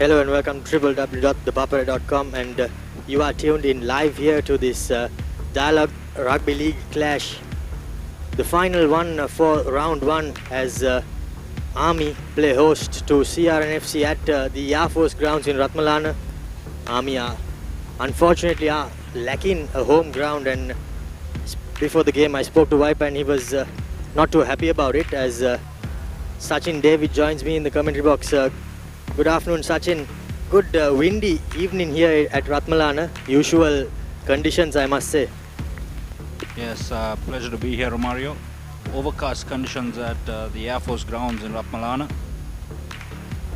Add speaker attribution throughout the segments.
Speaker 1: Hello and welcome to www.ThePapare.com, and you are tuned in live here to this Dialogue Rugby League clash. The final one for round one as Army play host to CRNFC at the Air Force grounds in Ratmalana. Army unfortunately are lacking a home ground, and before the game I spoke to Viper and he was not too happy about it, as Sachin David joins me in the commentary box. Good afternoon, Sachin. Good windy evening here at Ratmalana. Usual conditions, I must say.
Speaker 2: Yes, pleasure to be here, Romario. Overcast conditions at the Air Force grounds in Ratmalana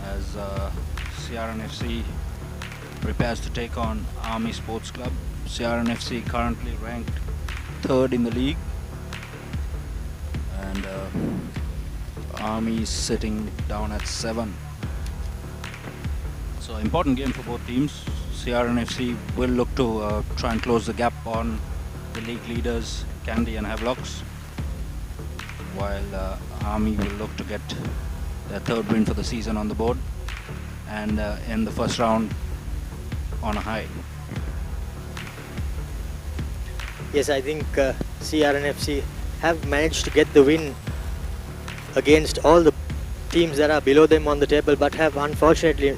Speaker 2: as CRNFC prepares to take on Army Sports Club. CRNFC currently ranked 3rd in the league, and Army is sitting down at 7. So important game for both teams. CRNFC will look to try and close the gap on the league leaders Kandy and Havelocks, while Army will look to get their 3rd win for the season on the board and end the first round on a high.
Speaker 1: Yes, I think CRNFC have managed to get the win against all the teams that are below them on the table, but have unfortunately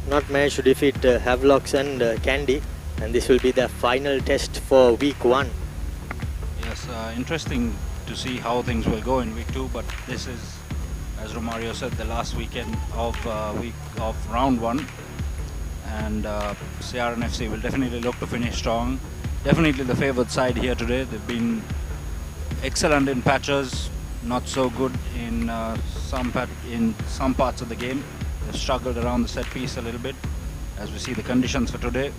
Speaker 1: not managed to defeat Havelocks and Kandy, and this will be their final test for week 1.
Speaker 2: Yes, interesting to see how things will go in week 2, but this is, as Romario said, the last weekend of round 1, and CRNFC will definitely look to finish strong. Definitely the favoured side here today. They've been excellent in patches, not so good in some parts of the game. They've struggled around the set piece a little bit. As we see the conditions for today,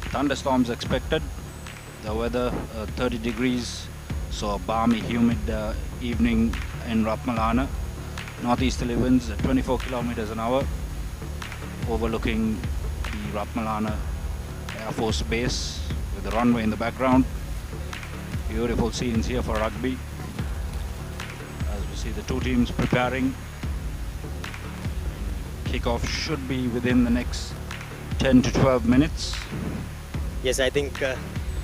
Speaker 2: thunderstorms expected. The weather 30 degrees, so a balmy, humid evening in Ratmalana. Northeasterly winds at 24 kilometers an hour, overlooking the Ratmalana Air Force Base with the runway in the background. Beautiful scenes here for rugby as we see the two teams preparing. Kickoff should be within the next 10 to 12 minutes.
Speaker 1: Yes, I think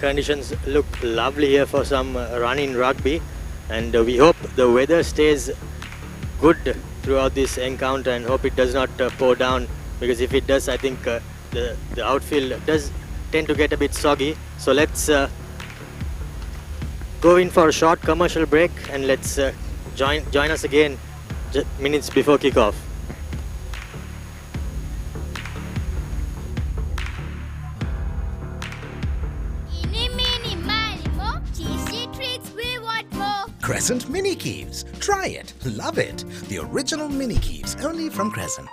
Speaker 1: conditions look lovely here for some running rugby, and we hope the weather stays good throughout this encounter and hope it does not pour down, because if it does, I think the outfield does tend to get a bit soggy. So let's go in for a short commercial break, and let's join us again minutes before kickoff.
Speaker 3: Crescent Mini Keeves. Try it. Love it. The original Mini Keeves, only from Crescent.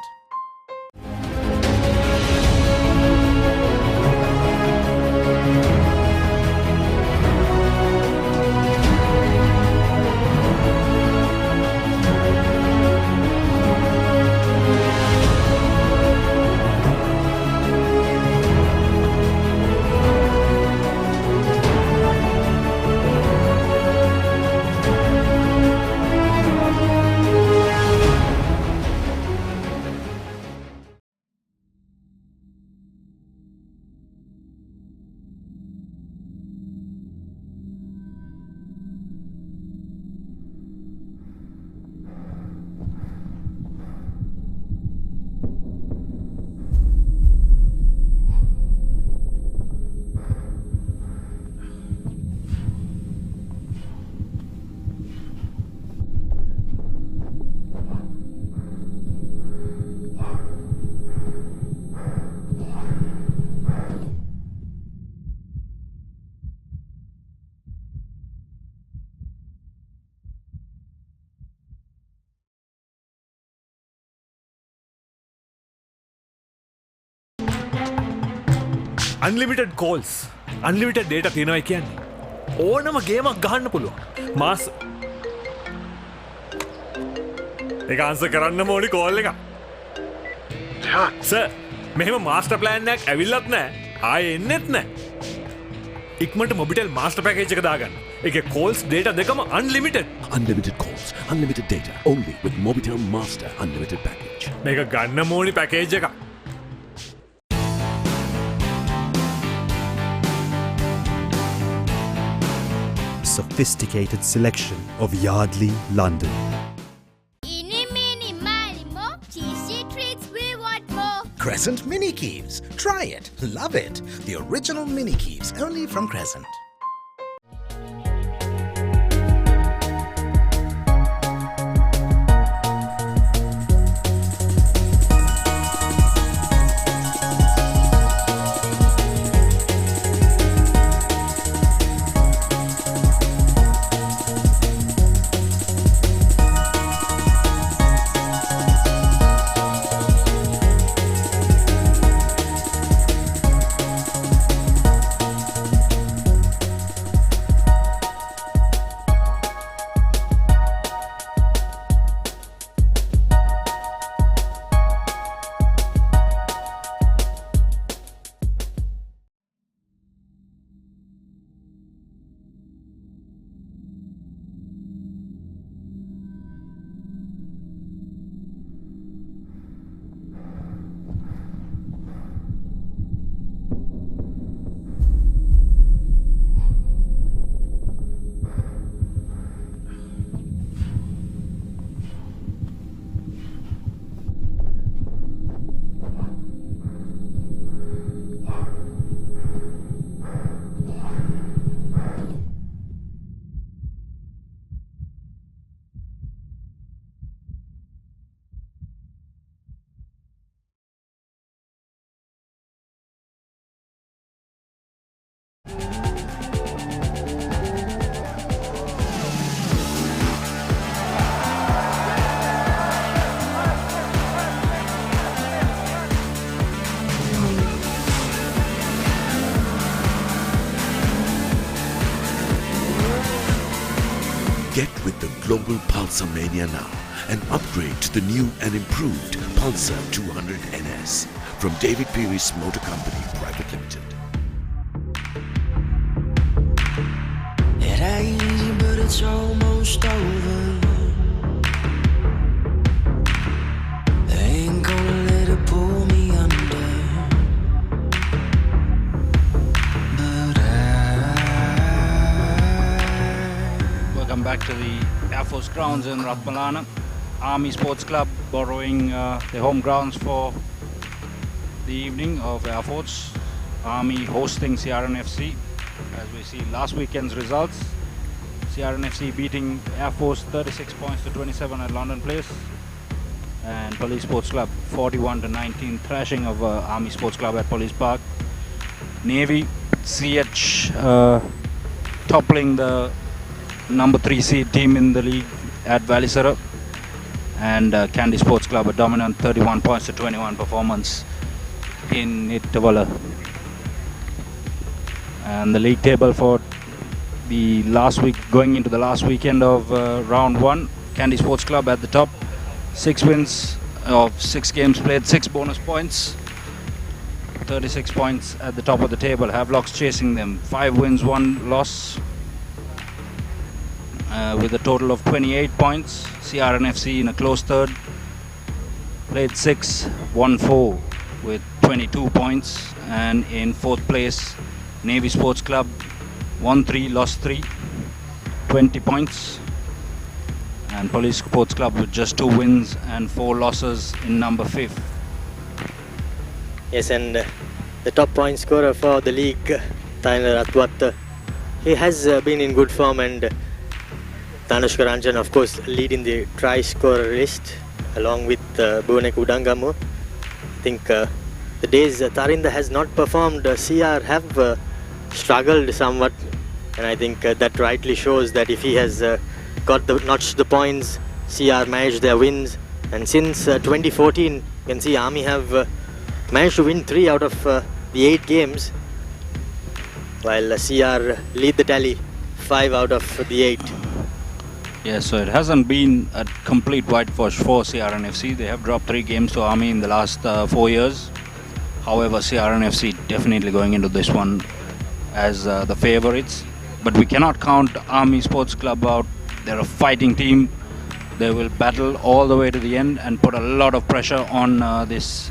Speaker 4: Unlimited calls, unlimited data තියෙනවා කියන්නේ ඕනම ගේමක් ගහන්න පුළුවන්. මාස් ඒක answer කරන්නම ඕනි call එක. Sir, මෙහෙම master plan එකක් ඇවිල්ලත් නැහැ. ආයේ එන්නෙත් නැහැ. ඉක්මනට මොබිටෙල් මාස්ටර් පැකේජ් එක දාගන්න. ඒකේ calls data දෙකම unlimited.
Speaker 5: Unlimited calls, unlimited data, only with Mobitel Master Unlimited Package.
Speaker 4: මේක ගන්න ඕනි පැකේජ් එකක්.
Speaker 6: sophisticated selection of Yardley, London.
Speaker 7: Eeny, meeny, miny, mo. Cheesy treats, we want more.
Speaker 3: Crescent Mini Keeves. Try it. Love it. The original Mini Keeves, only from Crescent.
Speaker 5: Get with the global Pulsar mania now and upgrade to the new and improved Pulsar 200 NS from David Peary's Motor Company Private Limited.
Speaker 8: It ain't easy, but it's almost over. I ain't gonna let it pull me under. But
Speaker 2: Welcome back to the Air Force grounds in Ratmalana. Army Sports Club borrowing their home grounds for the evening of Air Force. Army hosting CRNFC. As we see last weekend's results, CRNFC beating Air Force 36 points to 27 at London Place, and Police Sports Club 41 to 19 thrashing of Army Sports Club at Police Park. Navy CH toppling the number 3 seed team in the league at Valisara, and Candy Sports Club a dominant 31 points to 21 performance in Ittavala. And the league table for the last week, going into the last weekend of round 1, Candy Sports Club at the top, 6 wins of 6 games played, 6 bonus points, 36 points at the top of the table. Havelocks chasing them, 5 wins, 1 loss, with a total of 28 points. CRNFC in a close third, played 6, won 4 with 22 points, and in 4th place Navy Sports Club, won 3, lost 3, 20 points, and Police Sports Club with just 2 wins and 4 losses in number 5th.
Speaker 1: Yes, and the top point scorer for the league, Tyler Atwat, he has been in good form, and Tanushka Ranjan, of course, leading the try scorer list along with Bhuvanek Udangamu. I think the days Tarinda has not performed, CR have struggled somewhat, and I think that rightly shows that if he has notched the points, CR managed their wins, and since 2014 you can see Army have managed to win 3 out of the 8 games, while CR lead the tally 5 out of the 8.
Speaker 2: Yes, so it hasn't been a complete whitewash for CRNFC. They have dropped 3 games to Army in the last 4 years. However, CRNFC definitely going into this one as the favourites. But we cannot count Army Sports Club out. They're a fighting team. They will battle all the way to the end and put a lot of pressure on this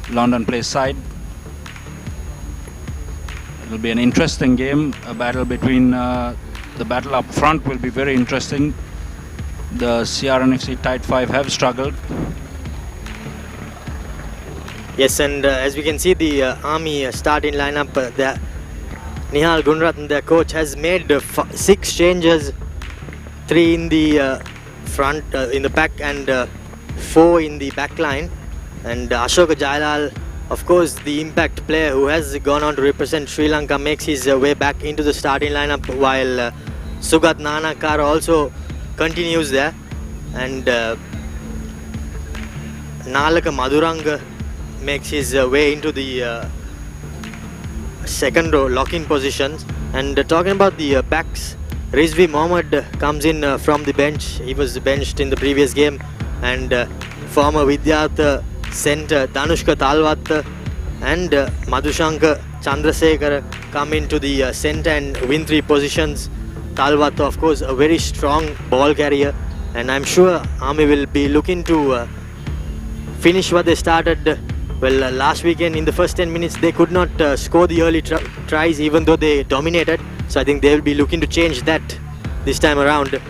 Speaker 2: London Place side. It will be an interesting game, a battle between the battle up front will be very interesting. The CRNFC tight five have struggled.
Speaker 1: Yes, and as we can see, the Army starting lineup, Nihal Gunrathan, their coach, has made 6 changes, 3 in the front, in the back, and 4 in the back line. And Ashoka Jailal, of course, the impact player who has gone on to represent Sri Lanka, makes his way back into the starting lineup, while Sugat Nanakar also continues there. And Nalaka Maduranga makes his way into the second row lock-in positions. And talking about the backs, Rizvi Mohammed comes in from the bench. He was benched in the previous game. And former Vidyartha centre Danushka Talwat and Madhushanka Chandrasekhar come into the centre and win 3 positions. Talwat, of course, a very strong ball carrier, and I'm sure Army will be looking to finish what they started. Well, last weekend in the first 10 minutes they could not score the early tries, even though they dominated. So I think they will be looking to change that this time around.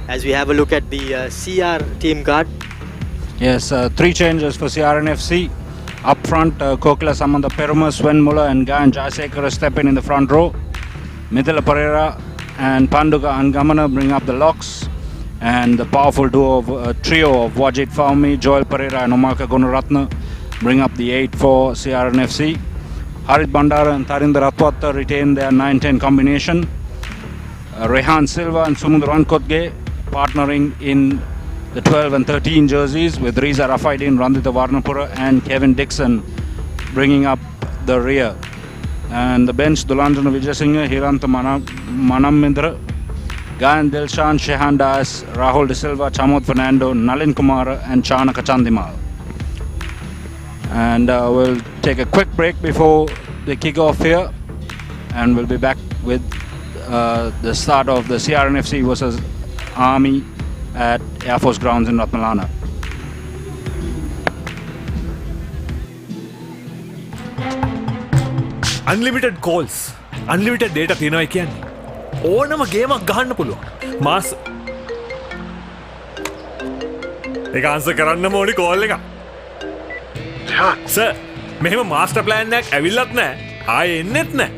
Speaker 1: As we have a look at the CR team card.
Speaker 2: Yes, 3 changes for CRNFC. Up front, Kokila Samantha Peruma, Sven Muller and Gayan Jayasekara step in the front row. Mithila Pereira and Panduga Angamana bring up the locks. And the powerful trio of Wajid Faumi, Joel Pereira and Omaka Gunaratna bring up the 8 for CRNFC. Harit Bandara and Tarinder Atwata retain their 9-10 combination. Rehan Silva and Sumudra Ankotge partnering in the 12 and 13 jerseys, with Riza Rafaidin, Randita Varnapura and Kevin Dixon bringing up the rear. And the bench, Dulanjana Vijayasinghe, Hiranta Manamindra, Gayan Dilshan, Shehan Das, Rahul De Silva, Chamod Fernando, Nalin Kumar and Chanaka Chandimal. And we'll take a quick break before the kick-off here, and we'll be back with the start of the CRNFC versus Army at Air Force Grounds in Ratmalana.
Speaker 4: Unlimited calls, unlimited data තියෙනවා කියන්නේ. ඕනම ගේමක් ගහන්න පුළුවන්. මාස් ඒක answer කරන්නම ඕනි call එක. Sir, මෙහෙම master plan එකක් ඇවිල්ලත් නැහැ. ආයේ එන්නෙත් නැහැ.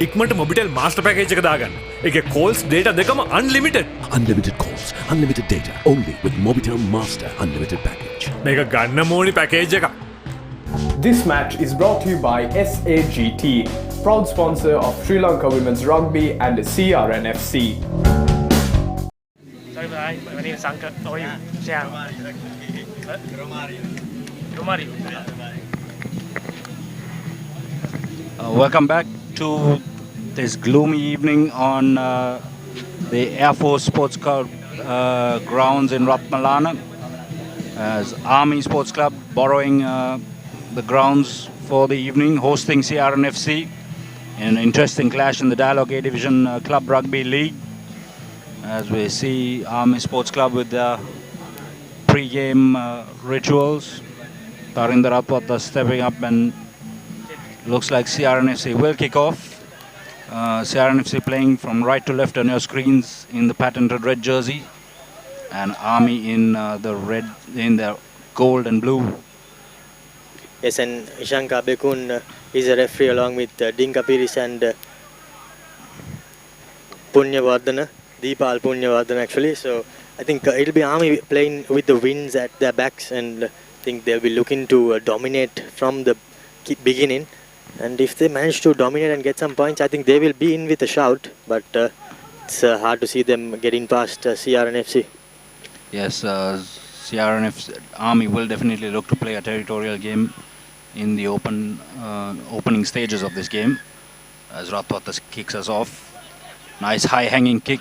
Speaker 4: ඉක්මනට මොබිටෙල් මාස්ටර් පැකේජ් එක දාගන්න. ඒකේ calls data දෙකම unlimited.
Speaker 5: Unlimited calls, unlimited data, only with Mobitel Master Unlimited Package.
Speaker 4: මේක ගන්නම ඕනි පැකේජ් එකක්.
Speaker 9: This match is brought to you by SAGT, proud sponsor of Sri Lanka Women's Rugby and CRNFC.
Speaker 10: Sorry, my name is Sanka. How are you? Romario.
Speaker 2: Welcome back to this gloomy evening on the Air Force Sports Club grounds in Ratmalana, as Army Sports Club borrowing the grounds for the evening, hosting CRNFC in an interesting clash in the Dialogue A Division Club Rugby League. As we see Army Sports Club with their pre-game rituals. Tarinder Atwata stepping up, and looks like CRNFC will kick off. CRNFC playing from right to left on your screens in the patented red jersey, and Army in the gold and blue.
Speaker 1: Yes, and Ishanka Bekun is a referee along with Dinka Piris and Punyavardhana, Deepal Punyavardhana actually. So I think it'll be Army playing with the wins at their backs, and I think they'll be looking to dominate from the beginning. And if they manage to dominate and get some points, I think they will be in with a shout. But it's hard to see them getting past CRNFC.
Speaker 2: Yes, CRNFC Army will definitely look to play a territorial game in the opening stages of this game, as Ratwata kicks us off. Nice high-hanging kick,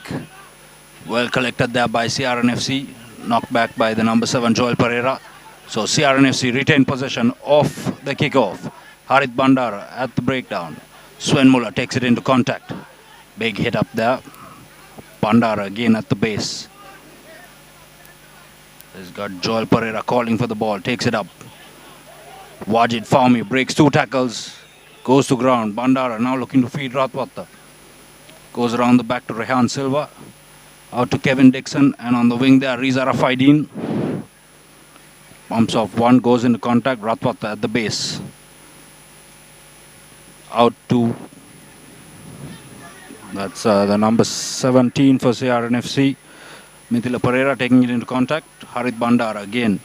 Speaker 2: well collected there by CRNFC, knocked back by the number 7 Joel Pereira. So CRNFC retain possession of the kickoff. Harit Bandara at the breakdown. Sven Muller takes it into contact. Big hit up there. Bandara again at the base. He's got Joel Pereira calling for the ball, takes it up. Wajid Faumi breaks 2 tackles, goes to ground. Bandara now looking to feed Ratwata. Goes around the back to Rehan Silva. Out to Kevin Dixon, and on the wing there, Riza Rafaidin. Bumps off one, goes into contact. Ratwata at the base. Out to, that's the number 17 for CRNFC. Mithila Pereira taking it into contact. Harit Bandara again.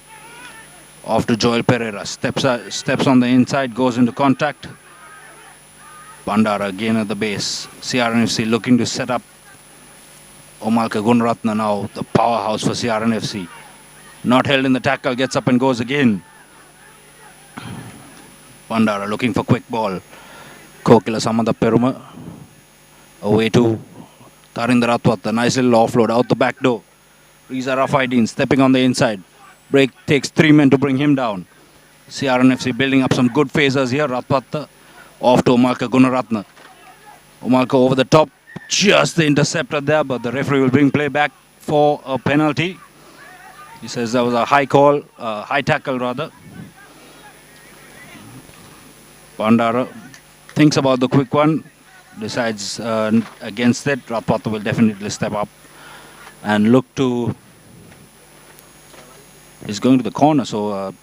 Speaker 2: Off to Joel Pereira. Steps on the inside, goes into contact. Bandara again at the base. CRNFC looking to set up Omalka Gunratna now, the powerhouse for CRNFC. Not held in the tackle, gets up and goes again. Bandara looking for quick ball. Kokila Samada Peruma. Away to Tarinder Ratwata. Nice little offload out the back door. Riza Rafaidin stepping on the inside. Break takes 3 men to bring him down. CRNFC building up some good phasers here. Ratwata off to Omalka Gunaratna. Omalka over the top. Just the interceptor there, but the referee will bring play back for a penalty. He says that was a high call, high tackle rather. Bandara thinks about the quick one, decides against it. Ratwata will definitely step up and look to. He's going to the corner, so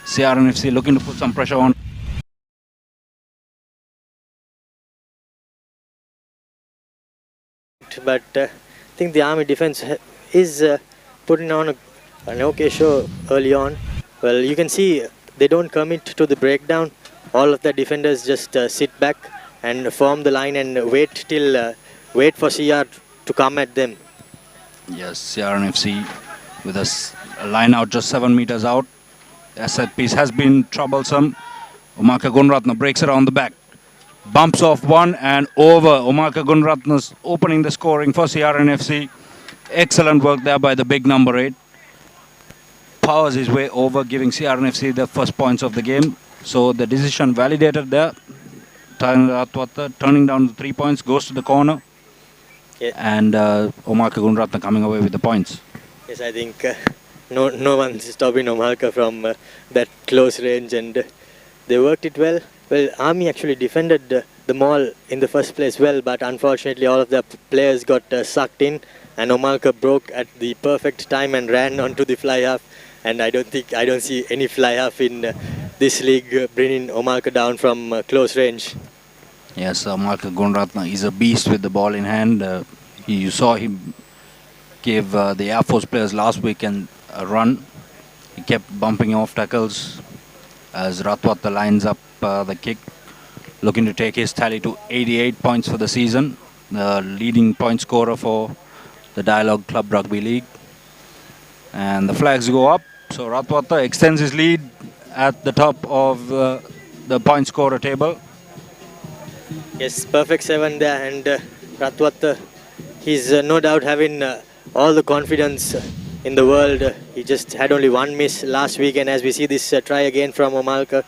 Speaker 2: CRNFC looking to put some pressure on.
Speaker 1: But I think the Army defense is putting on an okay show early on. Well, you can see they don't commit to the breakdown. All of the defenders just sit back and form the line and wait for CR to come at them.
Speaker 2: Yes, CRNFC with a line out just 7 meters out. The set piece has been troublesome. Omalka Gunratna breaks around the back. Bumps off one and over. Omalka Gunratna's opening the scoring for CRNFC. Excellent work there by the big number 8. Powers his way over, giving CRNFC the first points of the game. So the decision validated there. Ratwata turning down the 3 points, goes to the corner.
Speaker 1: Yeah.
Speaker 2: And Omalka Gunratna coming away with the points.
Speaker 1: Yes, I think no one's stopping Omalka from that close range, and they worked it well. Well, Army actually defended the mall in the first place well, but unfortunately all of the players got sucked in, and Omalka broke at the perfect time and ran onto the fly half. And I don't see any fly half in this league bringing Omalka down from close range.
Speaker 2: Yes, Omalka Gunratna is a beast with the ball in hand. You saw him give the Air Force players last weekend a run. He kept bumping off tackles as Ratwata lines up the kick, looking to take his tally to 88 points for the season, the leading point scorer for the Dialogue Club Rugby League. And the flags go up, so Ratwata extends his lead at the top of the point scorer table.
Speaker 1: Yes, perfect 7 there, and Ratwata, he's no doubt having all the confidence in the world. He just had only one miss last week, and as we see this try again from Omalka,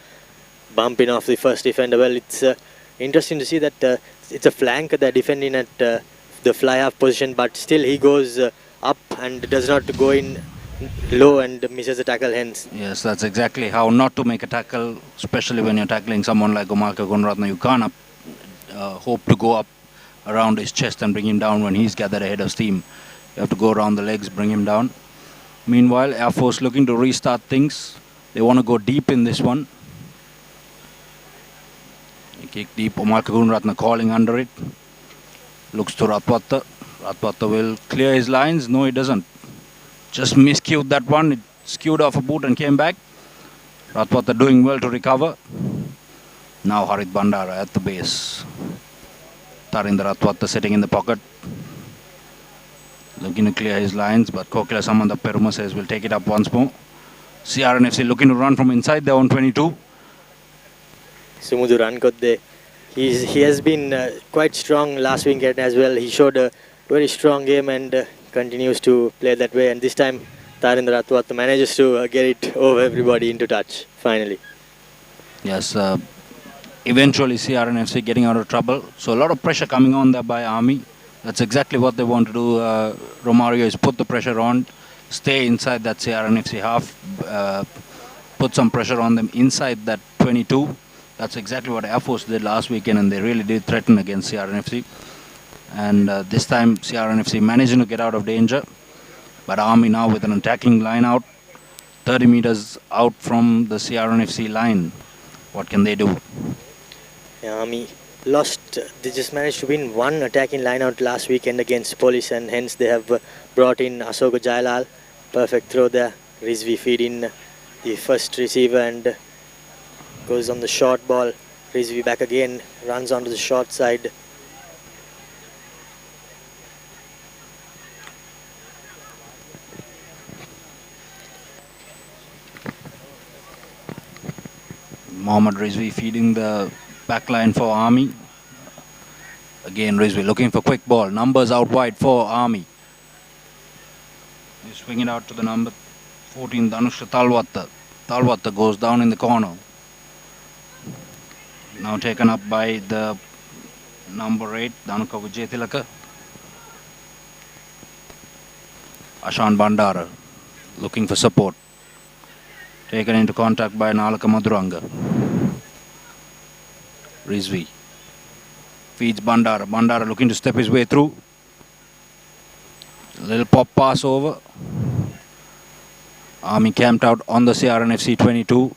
Speaker 1: bumping off the first defender. Well, it's interesting to see that it's a flank they're defending at the fly half position, but still he goes up and does not go in low and misses the tackle hence.
Speaker 2: Yes, that's exactly how not to make a tackle, especially when you're tackling someone like Omalka Gunratna. You can't hope to go up around his chest and bring him down when he's gathered ahead of steam. You have to go around the legs, bring him down. Meanwhile, Air Force looking to restart things. They want to go deep in this one. Kick deep, Omalka Gunratna calling under it. Looks to Ratwata. Ratwata will clear his lines. No, he doesn't. Just miscued that one. It skewed off a boot and came back. Ratwata doing well to recover. Now Harit Bandara at the base. Tarinder Ratwata sitting in the pocket. Looking to clear his lines, but Kokila Samanda Peruma says we'll take it up once more. CRNFC looking to run from inside their own 22.
Speaker 1: Sumudu Rankodde, he has been quite strong last weekend as well. He showed a very strong game and continues to play that way. And this time, Tarinder Ratwata manages to get it over everybody into touch, finally.
Speaker 2: Yes, eventually CRNFC getting out of trouble. So a lot of pressure coming on there by Army. That's exactly what they want to do. Romario is put the pressure on, stay inside that CRNFC half, put some pressure on them inside that 22. That's exactly what Air Force did last weekend, and they really did threaten against CRNFC. And this time CRNFC managing to get out of danger. But Army now with an attacking line out, 30 meters out from the CRNFC line. What can they do?
Speaker 1: Yeah, Army lost. They just managed to win one attacking line out last weekend against Police, and hence they have brought in Asoka Jailal. Perfect throw there. Rizvi feed in the first receiver and goes on the short ball. Rizvi back again, runs onto the short side.
Speaker 2: Mohammad Rizvi feeding the back line for Army. Again, Rizvi looking for quick ball. Numbers out wide for Army. He's swinging out to the number 14, Danushka Talwatta. Talwatta goes down in the corner. Now taken up by the number 8, Danuka Vijayatilaka. Ashan Bandara looking for support. Taken into contact by Nalaka Maduranga. Rizvi feeds Bandara. Bandara looking to step his way through. A little pop pass over. Army camped out on the CRNFC 22.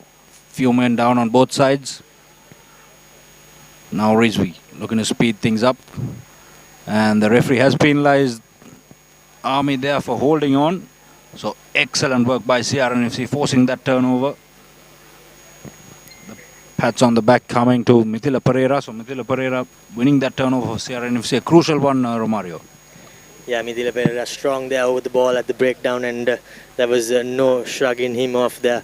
Speaker 2: Few men down on both sides. Now Rizvi looking to speed things up. And the referee has penalized Army there for holding on. So excellent work by CRNFC forcing that turnover. The pats on the back coming to Mithila Pereira. So Mithila Pereira winning that turnover for CRNFC. A crucial one, Romario.
Speaker 1: Yeah, Mithila Pereira strong there over the ball at the breakdown, and there was no shrugging him off there.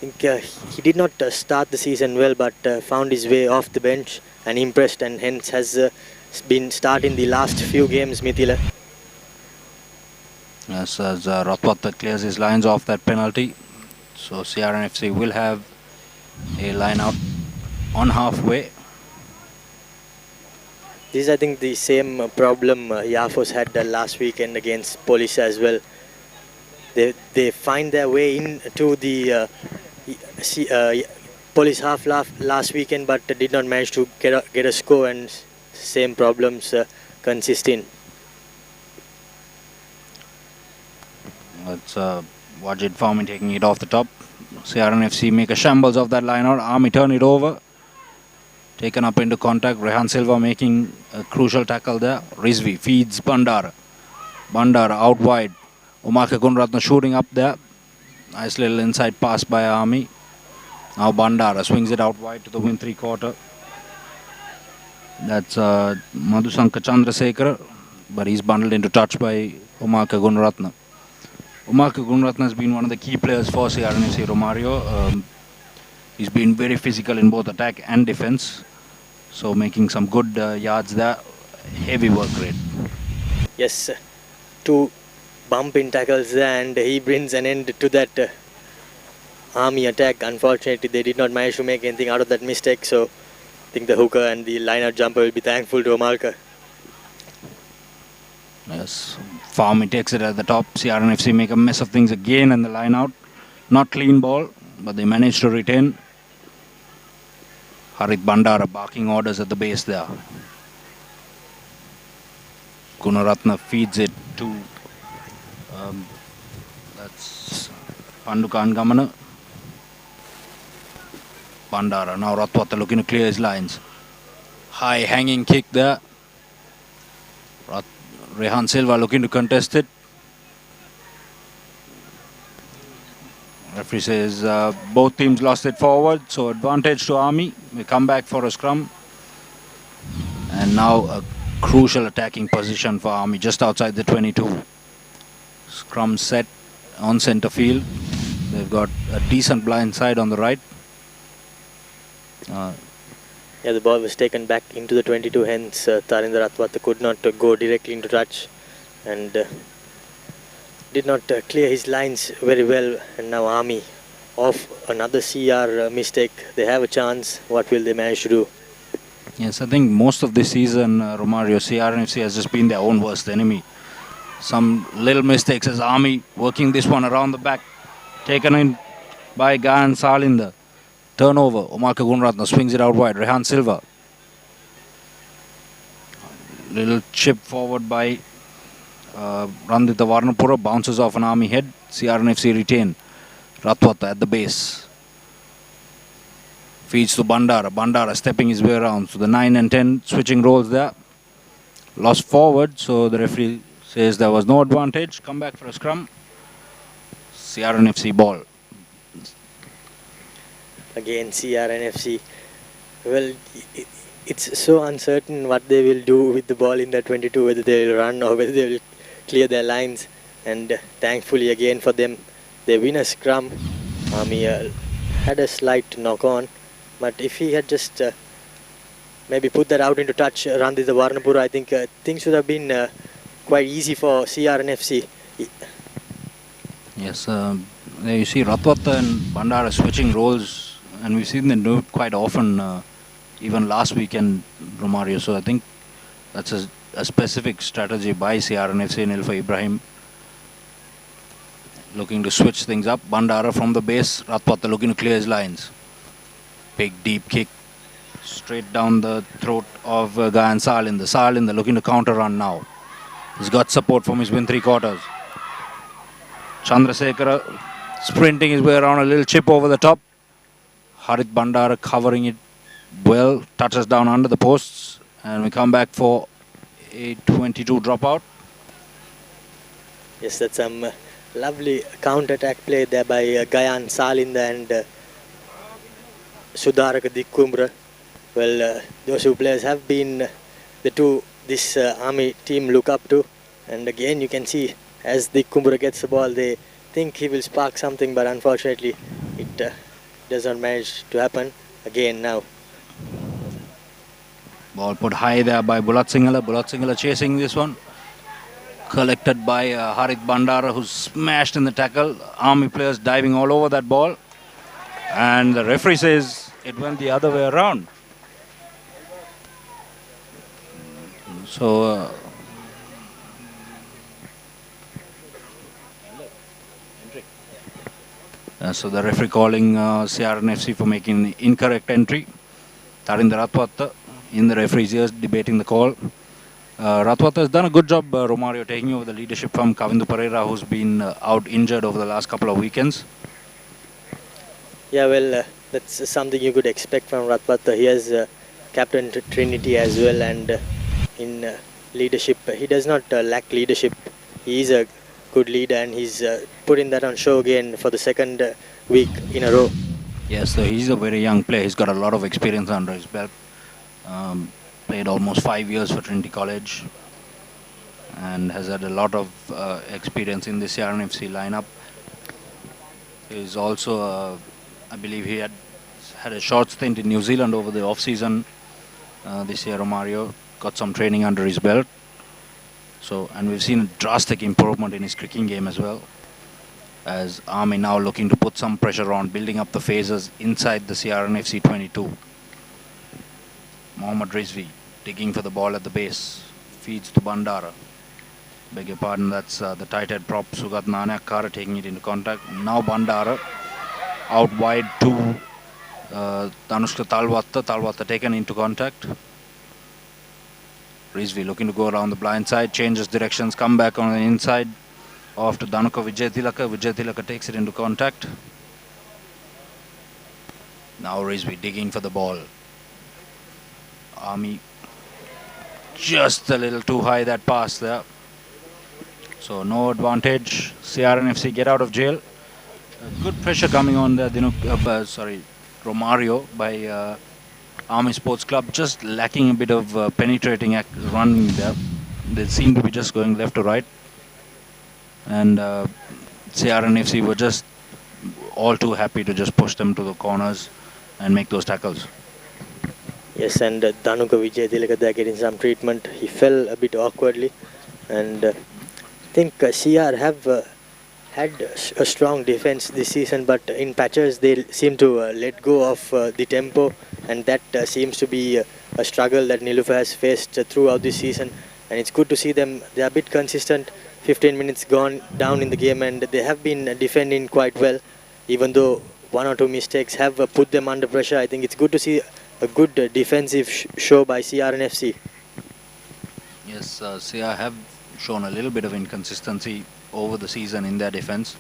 Speaker 1: I think he did not start the season well, but found his way off the bench and impressed, and hence has been starting the last few games, Mithila.
Speaker 2: Yes, as Ratwata clears his lines off that penalty. So CRNFC will have a line out on halfway.
Speaker 1: This is, I think, the same problem Yafos had last weekend against Police as well. They find their way into the Police half last weekend, but did not manage to get a score, and same problems consisting.
Speaker 2: That's Wajid Farmi taking it off the top. CRNFC make a shambles of that line out. Army turn it over. Taken up into contact. Rehan Silva making a crucial tackle there. Rizvi feeds Bandara. Bandara out wide. Umaka Gunratna shooting up there. Nice little inside pass by Army. Now Bandara swings it out wide to the wing 3/4. That's Madhusanka Chandrasekhar, but he's bundled into touch by Umaka Gunratna. Umaka Gunratna has been one of the key players for CRNFC Romario. He's been very physical in both attack and defense. So making some good yards there. Heavy work rate.
Speaker 1: Yes, 2 bump-in tackles there, and he brings an end to that Army attack. Unfortunately, they did not manage to make anything out of that mistake. So I think the hooker and the line-out jumper will be thankful to Omarka.
Speaker 2: Yes, Farmi takes it at the top. CRNFC make a mess of things again in the line out. Not clean ball, but they managed to retain. Harit Bandara barking orders at the base there. Gunaratna feeds it to that's Pandukan Gamana. Bandara now Ratwata looking to clear his lines. High hanging kick there. Rehan Silva looking to contest it. Referee says both teams lost it forward, so advantage to Army. We come back for a scrum. And now a crucial attacking position for Army just outside the 22. Scrum set on centre field. They've got a decent blind side on the right.
Speaker 1: Yeah, the ball was taken back into the 22, hence Tarinder Ratwata could not go directly into touch and did not clear his lines very well. And now Army, off another CR mistake, they have a chance. What will they manage to do?
Speaker 2: Yes, I think most of this season, Romario, CRNFC has just been their own worst enemy. Some little mistakes as Army working this one around the back, taken in by Gayan Salinder. Turnover. Omar Kagunratna swings it out wide. Rehan Silva. Little chip forward by Randita Varnapura. Bounces off an Army head. CRNFC retain. Ratwata at the base. Feeds to Bandara. Bandara stepping his way around. So the 9 and 10 switching roles there. Lost forward. So the referee says there was no advantage. Come back for a scrum. CRNFC ball.
Speaker 1: Again, CRNFC. Well, it's so uncertain what they will do with the ball in the 22, whether they will run or whether they will clear their lines. And thankfully, again for them, they win a scrum. Army had a slight knock on, but if he had just maybe put that out into touch, Randita Varnapura, I think things would have been quite easy for CRNFC.
Speaker 2: Yes, there you see Ratwata and Bandara switching roles, and we've seen them do it quite often, even last weekend, Romario. So I think that's a specific strategy by CRNFC and Ilfa Ibrahim, looking to switch things up. Bandara from the base, Ratwata looking to clear his lines. Big deep kick straight down the throat of Gayan Salinder. Salinder looking to counter run now. He's got support from his win 3/4. Chandrasekhara sprinting his way around, a little chip over the top. Harith Bandara covering it well, touches down under the posts, and we come back for a 22 dropout.
Speaker 1: Yes, that's some lovely counter-attack play there by Gayan Salinda and Sudaraka Dikkumbra. Well, those two players have been the two this Army team look up to, and again you can see as Dikkumbra gets the ball, they think he will spark something, but unfortunately it does not manage to happen again now.
Speaker 2: Ball put high there by Bulat Singhala. Bulat Singhala chasing this one. Collected by Harith Bandara, who's smashed in the tackle. Army players diving all over that ball. And the referee says it went the other way around. So so the referee calling CRNFC for making an incorrect entry. Tarinder Ratwata in the referee's ears debating the call. Ratwata has done a good job, Romario, taking over the leadership from Kavindu Pereira, who's been out injured over the last couple of weekends.
Speaker 1: Yeah, well, that's something you could expect from Ratwata. He has captain Trinity as well, and in leadership, he does not lack leadership. He is a good leader, and he's putting that on show again for the second week in a row.
Speaker 2: Yes, so he's a very young player. He's got a lot of experience under his belt. Played almost 5 years for Trinity College and has had a lot of experience in the CRNFC lineup. He's also, I believe he had a short stint in New Zealand over the off-season this year, Romario. Got some training under his belt. So, and we've seen a drastic improvement in his kicking game as well, as Army now looking to put some pressure on, building up the phases inside the CRNFC 22. Mohammad Rizvi digging for the ball at the base, feeds to Bandara. Beg your pardon, that's the tight head prop Sugat Nanakkara taking it into contact. Now Bandara out wide to Tanushka Talwata taken into contact. Rizvi looking to go around the blind side, changes directions, come back on the inside off to Dhanuka Vijayatilaka. Vijayatilaka takes it into contact. Now Rizvi digging for the ball. Army just a little too high, that pass there. So no advantage. CRNFC get out of jail. Good pressure coming on there, Romario by Army Sports Club, just lacking a bit of penetrating running there. They seem to be just going left to right. And CRNFC were just all too happy to just push them to the corners and make those tackles.
Speaker 1: Yes, and Dhanuka Vijayatilaka there getting some treatment. He fell a bit awkwardly, and I think CR have had a strong defense this season, but in patches they seem to let go of the tempo, and that seems to be a struggle that Nilufer has faced throughout this season. And it's good to see them. They are a bit consistent. 15 minutes gone down in the game, and they have been defending quite well, even though one or two mistakes have put them under pressure. I think it's good to see a good defensive show by CRNFC.
Speaker 2: Yes, CR have shown a little bit of inconsistency over the season in their defense,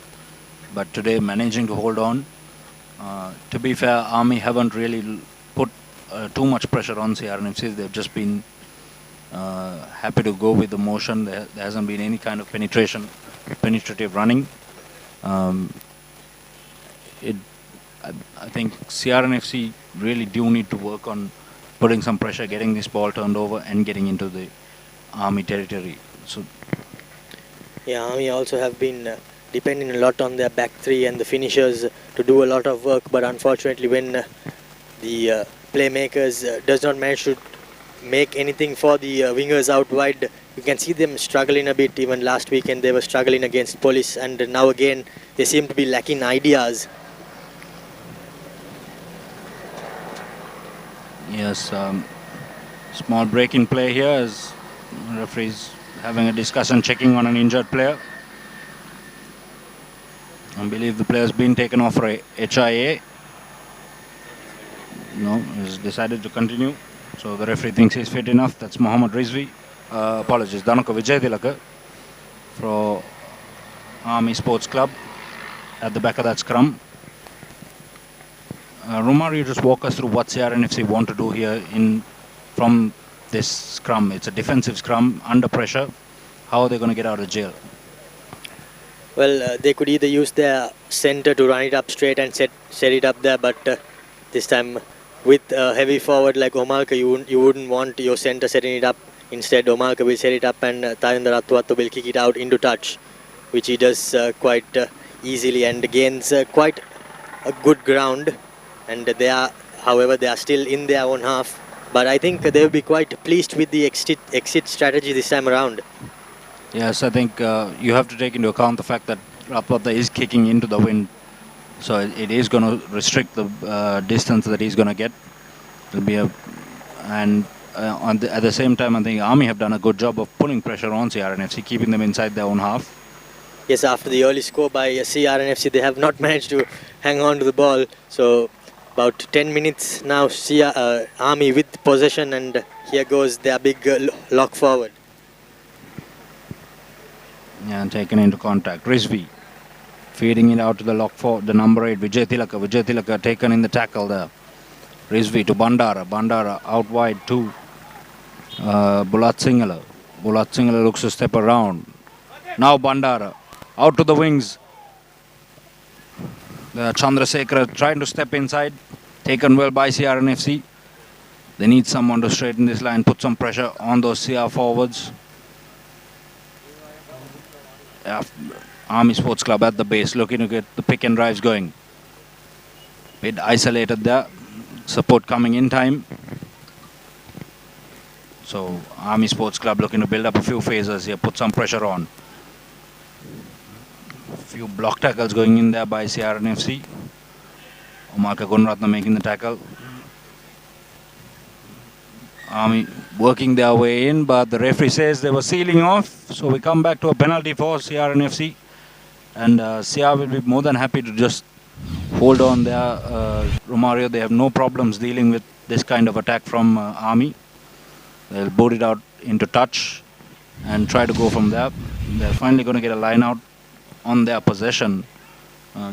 Speaker 2: but today managing to hold on. To be fair, Army haven't really put too much pressure on CRNFC. They've just been happy to go with the motion. There hasn't been any kind of penetrative running. I think CRNFC really do need to work on putting some pressure, getting this ball turned over and getting into the Army territory. So
Speaker 1: yeah, Army also have been depending a lot on their back three and the finishers to do a lot of work, but unfortunately when the playmakers does not manage to make anything for the wingers out wide, you can see them struggling a bit. Even last weekend they were struggling against Police, and now again they seem to be lacking ideas.
Speaker 2: yes, small break in play here as referees having a discussion, checking on an injured player. I believe the player's been taken off for a HIA. No, he's decided to continue. So the referee thinks he's fit enough. That's Mohammad Rizvi. Apologies, Danaka Vijaytilaka for Army Sports Club at the back of that scrum. Rumar, you just walk us through what CRNFC want to do here from this scrum. It's a defensive scrum under pressure. How are they going to get out of jail?
Speaker 1: Well, they could either use their centre to run it up straight and set it up there, but this time with a heavy forward like Omalka, you wouldn't want your centre setting it up. Instead, Omalka will set it up and Tayendra Atwattu will kick it out into touch, which he does quite easily and gains quite a good ground. And however, they are still in their own half. But I think they will be quite pleased with the exit strategy this time around.
Speaker 2: Yes, I think you have to take into account the fact that Rapata is kicking into the wind. So it is going to restrict the distance that he's going to get. It'll be at the same time, I think Army have done a good job of putting pressure on CRNFC, keeping them inside their own half.
Speaker 1: Yes, after the early score by CRNFC, they have not managed to hang on to the ball. So about 10 minutes now, Army with possession, and here goes their big lock forward.
Speaker 2: Yeah, and taken into contact. Rizvi feeding it out to the lock for the number 8, Vijay Tilaka. Vijay Tilaka taken in the tackle there. Rizvi to Bandara. Bandara out wide to Bulat Singhala. Bulat Singhala looks to step around. Now Bandara out to the wings. Chandrasekhar trying to step inside. Taken well by CRNFC. They need someone to straighten this line, put some pressure on those CR forwards. Army Sports Club at the base, looking to get the pick and drives going. Bit isolated there. Support coming in time. So Army Sports Club looking to build up a few phases here, put some pressure on. A few block tackles going in there by CRNFC. Omarka Gunratna making the tackle. Army working their way in, but the referee says they were sealing off. So we come back to a penalty for CRNFC. And CR will be more than happy to just hold on there. Romario, they have no problems dealing with this kind of attack from Army. They'll boot it out into touch and try to go from there. They're finally going to get a line out on their possession,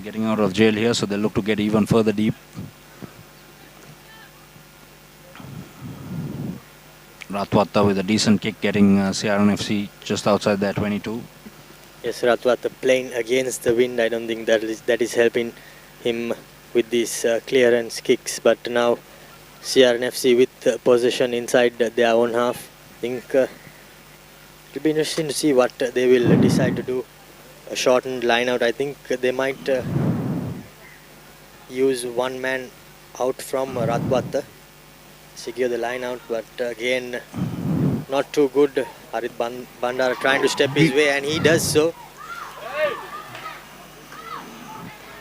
Speaker 2: getting out of jail here. So they'll look to get even further deep. Ratwata with a decent kick, getting CRNFC just outside their 22.
Speaker 1: Yes, Ratwata playing against the wind. I don't think that is helping him with these clearance kicks. But now CRNFC with possession inside their own half. I think it'll be interesting to see what they will decide to do. A shortened line out. I think they might use one man out from Ratwata, secure the line out, but again not too good. Harit Bandara trying to step his way, and he does so.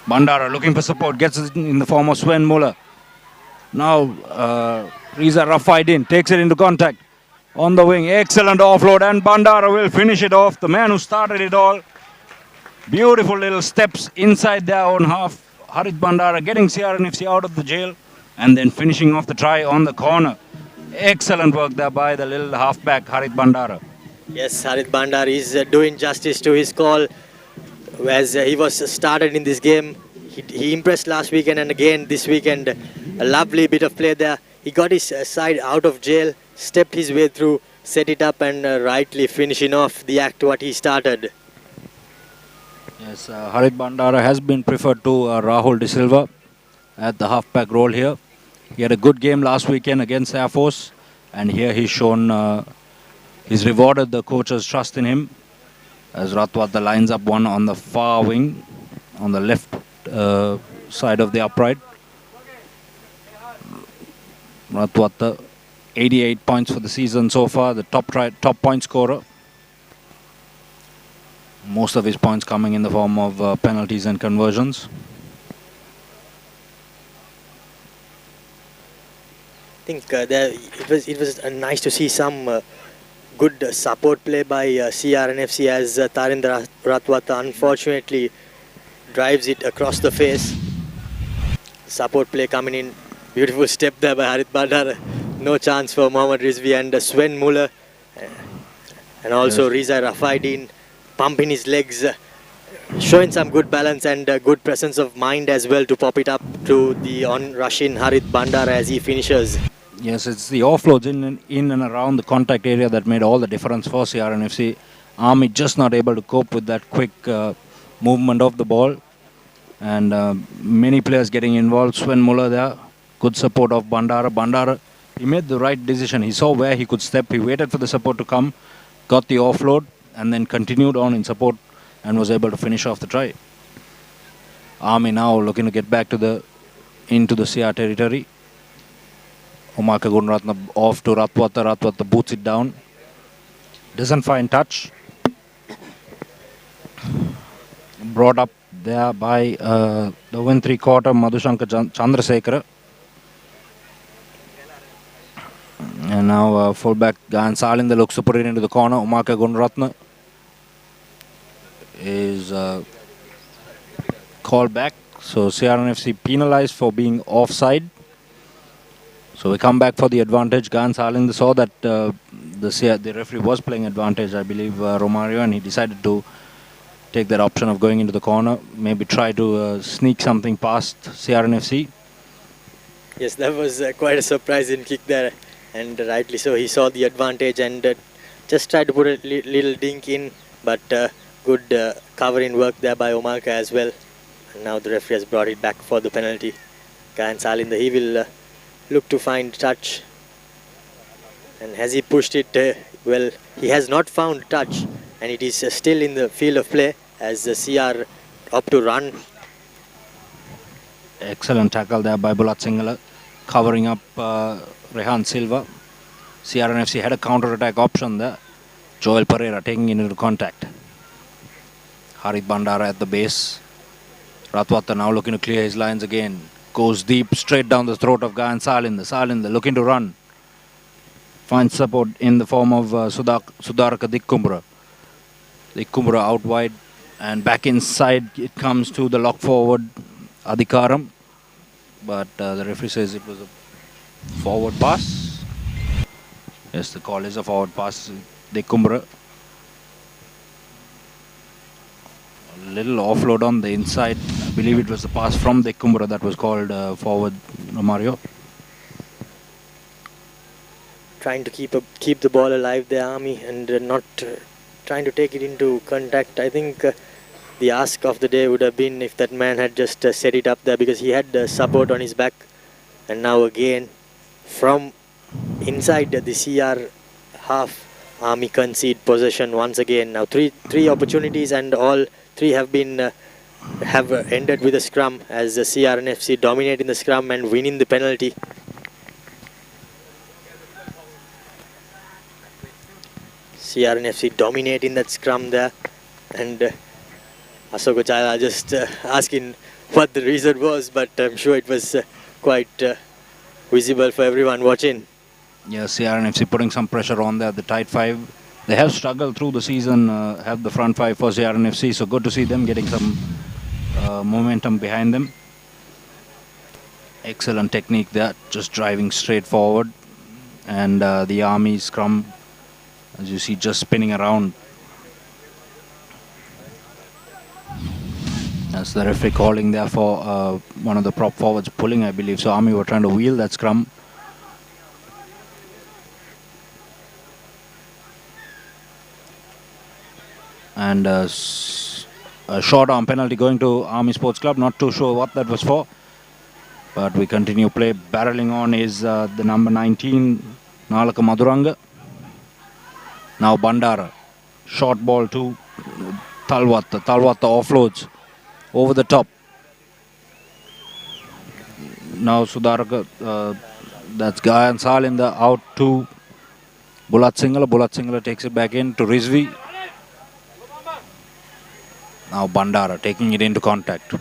Speaker 2: Bandara looking for support, gets it in the form of Sven Muller. Now Riza Rafide in, takes it into contact on the wing. Excellent offload, and Bandara will finish it off. The man who started it all. Beautiful little steps inside their own half. Harit Bandara getting CRNFC out of the jail and then finishing off the try on the corner. Excellent work there by the little halfback Harit Bandara.
Speaker 1: Yes, Harit Bandar is doing justice to his call as he was started in this game. He impressed last weekend and again this weekend. A lovely bit of play there. He got his side out of jail, stepped his way through, set it up and rightly finishing off the act what he started.
Speaker 2: Yes, Harit Bandara has been preferred to Rahul De Silva at the halfback role here. He had a good game last weekend against Air Force, and here he's rewarded the coach's trust in him as Ratwata lines up one on the far wing, on the left side of the upright. Ratwata, 88 points for the season so far, the top point scorer. Most of his points coming in the form of penalties and conversions.
Speaker 1: I think it was nice to see some good support play by CRNFC as Tarinder Ratwata unfortunately drives it across the face. Support play coming in. Beautiful step there by Harit Bandar. No chance for Mohammad Rizvi and Sven Muller. And also Riza Rafaidin pumping his legs, showing some good balance and good presence of mind as well to pop it up to the on-rushing Harit Bandar as he finishes.
Speaker 2: Yes, it's the offloads in and around the contact area that made all the difference for CRNFC. Army just not able to cope with that quick movement of the ball. And many players getting involved. Sven Muller there, good support of Bandara. Bandara, he made the right decision. He saw where he could step. He waited for the support to come, got the offload, and then continued on in support and was able to finish off the try. Army now looking to get back into the CR territory. Umaka Gunratna off to Ratwata. Ratwata boots it down. Doesn't find touch. Brought up there by the win 3/4 Madhushankar Chandrasekhara. And now fullback Gayan Salinda looks to put it into the corner. Umaka Gunratna is called back. So CRNFC penalized for being offside. So we come back for the advantage. Gayan Salinda saw that the referee was playing advantage, I believe, Romario, and he decided to take that option of going into the corner. Maybe try to sneak something past CRNFC.
Speaker 1: Yes, that was quite a surprising kick there. And rightly so, he saw the advantage and just tried to put a little dink in, but good covering work there by Omaka as well. And now the referee has brought it back for the penalty. Gayan Salinda, he will look to find touch. And has he pushed it? Well, he has not found touch, and it is still in the field of play as the CR up to run.
Speaker 2: Excellent tackle there by Bulat Singhala, covering up Rehan Silva. CRNFC had a counter-attack option there. Joel Pereira taking it into contact. Harit Bandara at the base. Ratwata now looking to clear his lines again. Goes deep, straight down the throat of Gayan Salinda. Salinda looking to run. Finds support in the form of Sudarka Dikkumbra. Dikkumbra out wide and back inside. It comes to the lock forward Adhikaram. But the referee says it was a forward pass. Yes, the call is a forward pass. Dikkumbra. A little offload on the inside. I believe it was the pass from Dikkumbra that was called forward, Romario.
Speaker 1: Trying to keep the ball alive, the Army, and not trying to take it into contact. I think the ask of the day would have been if that man had just set it up there, because he had support on his back. And now again, from inside the CR half, Army concede possession once again. Now three opportunities, and all three have been have ended with a scrum, as the CRNFC dominating the scrum and winning the penalty. CRNFC dominating that scrum there, and Asoko Chaya just asking what the reason was, but I'm sure it was quite visible for everyone watching.
Speaker 2: Yeah, CRNFC putting some pressure on there, the tight five. They have struggled through the season, have the front five for CRNFC, so good to see them getting some momentum behind them. Excellent technique there, just driving straight forward. And the Army scrum, as you see, just spinning around. That's the referee calling there for one of the prop forwards pulling, I believe. So Army were trying to wheel that scrum. And a short arm penalty going to Army Sports Club. Not too sure what that was for. But we continue play. Barreling on is the number 19, Nalaka Maduranga. Now Bandara. Short ball to Talwata. Talwata offloads over the top. Now Sudaraka, that's Gayan Sal in the out to Bulat Singhala. Bulat Singhala takes it back in to Rizvi. Now Bandara taking it into contact.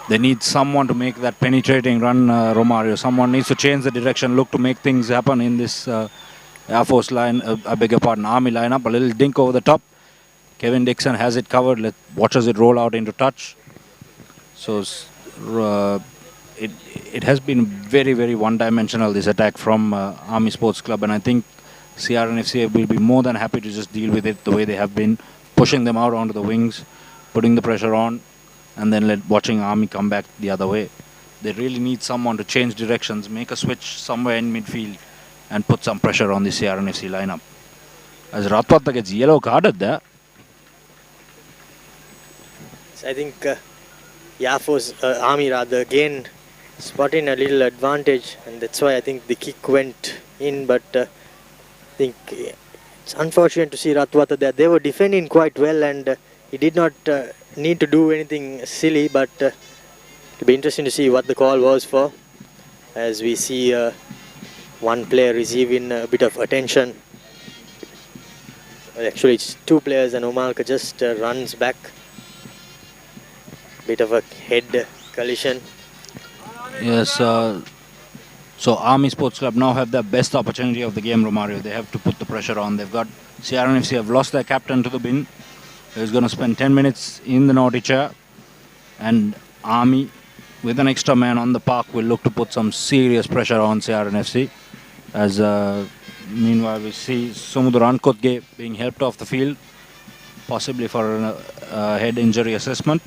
Speaker 2: They need someone to make that penetrating run, Romario. Someone needs to change the direction, look to make things happen in this Air Force line, I beg your pardon, Army lineup. A little dink over the top. Kevin Dixon has it covered. Watches it roll out into touch. So it has been very, very one-dimensional, this attack from Army Sports Club. And I think CRNFC will be more than happy to just deal with it the way they have been, pushing them out onto the wings, putting the pressure on, and then watching Army come back the other way. They really need someone to change directions, make a switch somewhere in midfield, and put some pressure on the CRNFC lineup. As Ratwata gets yellow carded there.
Speaker 1: So I think Army again spotting a little advantage, and that's why I think the kick went in. But I think it's unfortunate to see Ratwata there. They were defending quite well, and he did not need to do anything silly, but it'll be interesting to see what the call was for, as we see one player receiving a bit of attention. Actually, it's two players, and Omalka just runs back. Bit of a head collision.
Speaker 2: Yes, so Army Sports Club now have the best opportunity of the game, Romario. They have to put the pressure on. They've got CRNFC have lost their captain to the bin. He's going to spend 10 minutes in the naughty chair, and Army, with an extra man on the park, will look to put some serious pressure on CRNFC. As meanwhile, we see Sumudra Ankotge being helped off the field, possibly for a head injury assessment.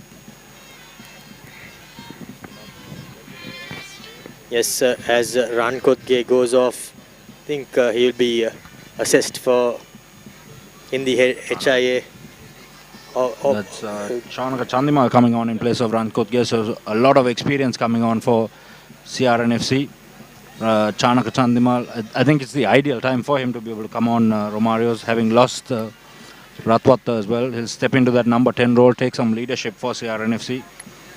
Speaker 1: Yes, as Rankotge goes off, I think he'll be assessed for in the HIA.
Speaker 2: That's Chanaka Chandimal coming on in place of Rankotge. So a lot of experience coming on for CRNFC. Chanaka Chandimal, I think it's the ideal time for him to be able to come on. Romario's having lost Ratwata as well. He'll step into that number 10 role, take some leadership for CRNFC.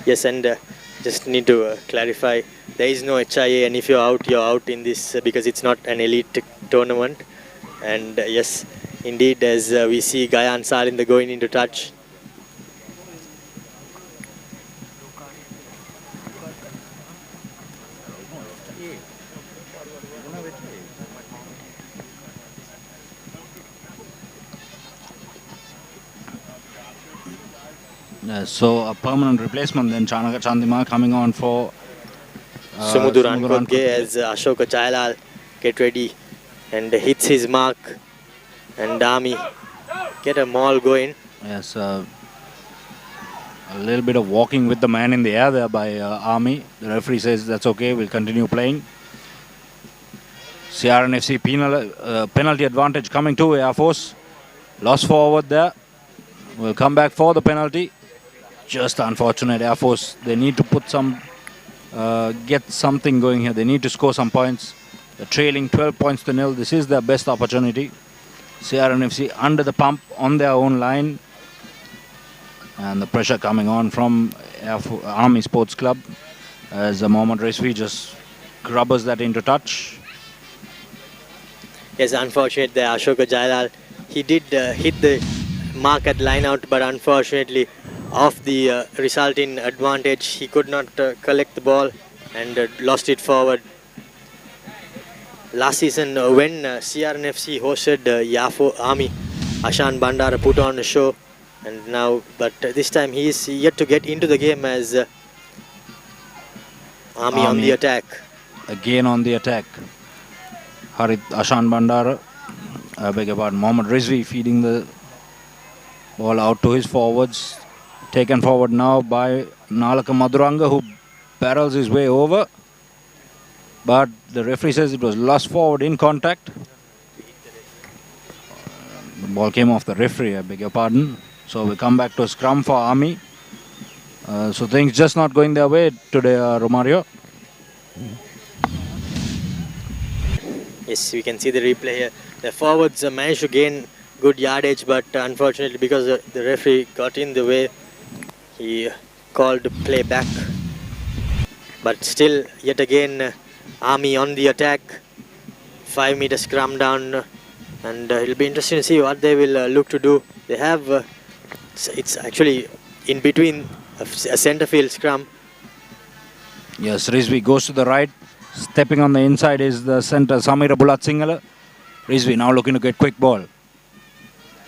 Speaker 1: Yes, and just need to clarify, there is no HIA, and if you're out in this because it's not an elite tournament. And yes, indeed, as we see Gayan Salinda going into touch.
Speaker 2: So a permanent replacement then, Chanaka Chandima coming on for
Speaker 1: Sumuduran Kodge as Ashoka Jailal get ready and hits his mark, and Army get a maul going.
Speaker 2: Yes, a little bit of walking with the man in the air there by Army. The referee says that's okay, we'll continue playing. CRNFC penalty advantage coming to Air Force. Lost forward there. We'll come back for the penalty. Just unfortunate. Air Force, they need to put some, get something going here. They need to score some points. They're trailing 12 points to nil. This is their best opportunity. CRNFC under the pump on their own line. And the pressure coming on from Army Sports Club as Mohammad Rizvi just grubbers that into touch.
Speaker 1: Yes, unfortunate there, Ashoka Jailal. He did hit the mark at line out, but unfortunately off the resulting advantage, he could not collect the ball and lost it forward. Last season when CRNFC hosted Yafo Army, Ashan Bandara put on a show, and now, but this time he is yet to get into the game as Army on the attack.
Speaker 2: Again on the attack. Ashan Bandara, I beg your pardon, Mohammad Rizvi feeding the ball out to his forwards. Taken forward now by Nalaka Maduranga, who barrels his way over. But the referee says it was lost forward in contact. The ball came off the referee, I beg your pardon. So we come back to a scrum for Army. So things just not going their way today, Romario.
Speaker 1: Yes, we can see the replay here. The forwards managed to gain good yardage, but unfortunately, because the referee got in the way, he called play back. But still, yet again, Army on the attack. 5-meter scrum down, and it'll be interesting to see what they will look to do. They have, it's actually in between a centre field scrum.
Speaker 2: Yes, Rizvi goes to the right. Stepping on the inside is the centre, Samira Bulat Singhala. Rizvi now looking to get quick ball.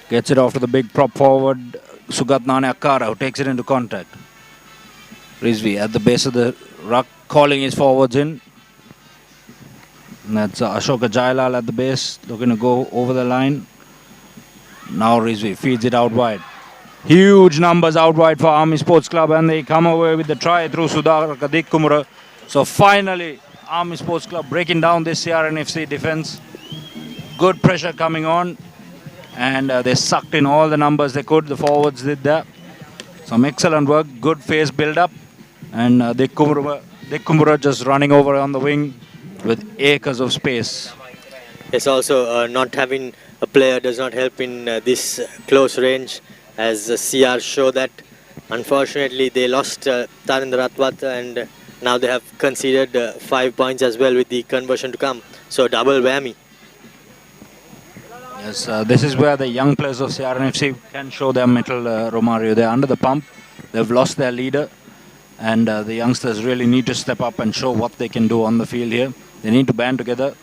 Speaker 2: Gets it off to the big prop forward, Sugat Nane Akkara, who takes it into contact. Rizvi at the base of the ruck, calling his forwards in. And that's Ashoka Jailal at the base, looking to go over the line. Now Rizvi feeds it out wide. Huge numbers out wide for Army Sports Club, and they come away with the try through Sudhar Kadikkumura. So finally, Army Sports Club breaking down this CRNFC defense. Good pressure coming on, and they sucked in all the numbers they could. The forwards did that. Some excellent work, good phase build-up, and Dikkumura just running over on the wing with acres of space.
Speaker 1: It's also not having a player does not help in this close range, as CR show that unfortunately they lost Tarendra Ratwat, and now they have conceded 5 points as well with the conversion to come. So double whammy.
Speaker 2: Yes, this is where the young players of CRNFC can show their mettle, Romario. They're under the pump. They've lost their leader, and the youngsters really need to step up and show what they can do on the field here. They need to band together,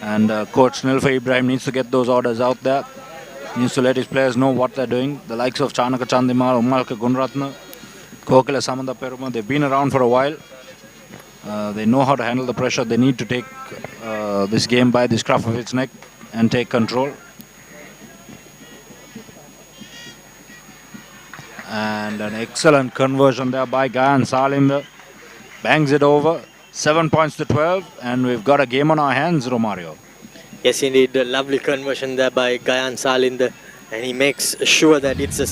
Speaker 2: and Coach Nilfa Ibrahim needs to get those orders out there. He needs to let his players know what they're doing. The likes of Chanaka Chandimal, Umalka Gunratna, Kokila Samanda Peruma, they've been around for a while. They know how to handle the pressure. They need to take this game by the scruff of its neck and take control. And an excellent conversion there by Gayan Salinder. Bangs it over. 7 points to 12, and we've got a game on our hands, Romario.
Speaker 1: Yes, indeed, a lovely conversion there by Gayan Salinder, and he makes sure that it's a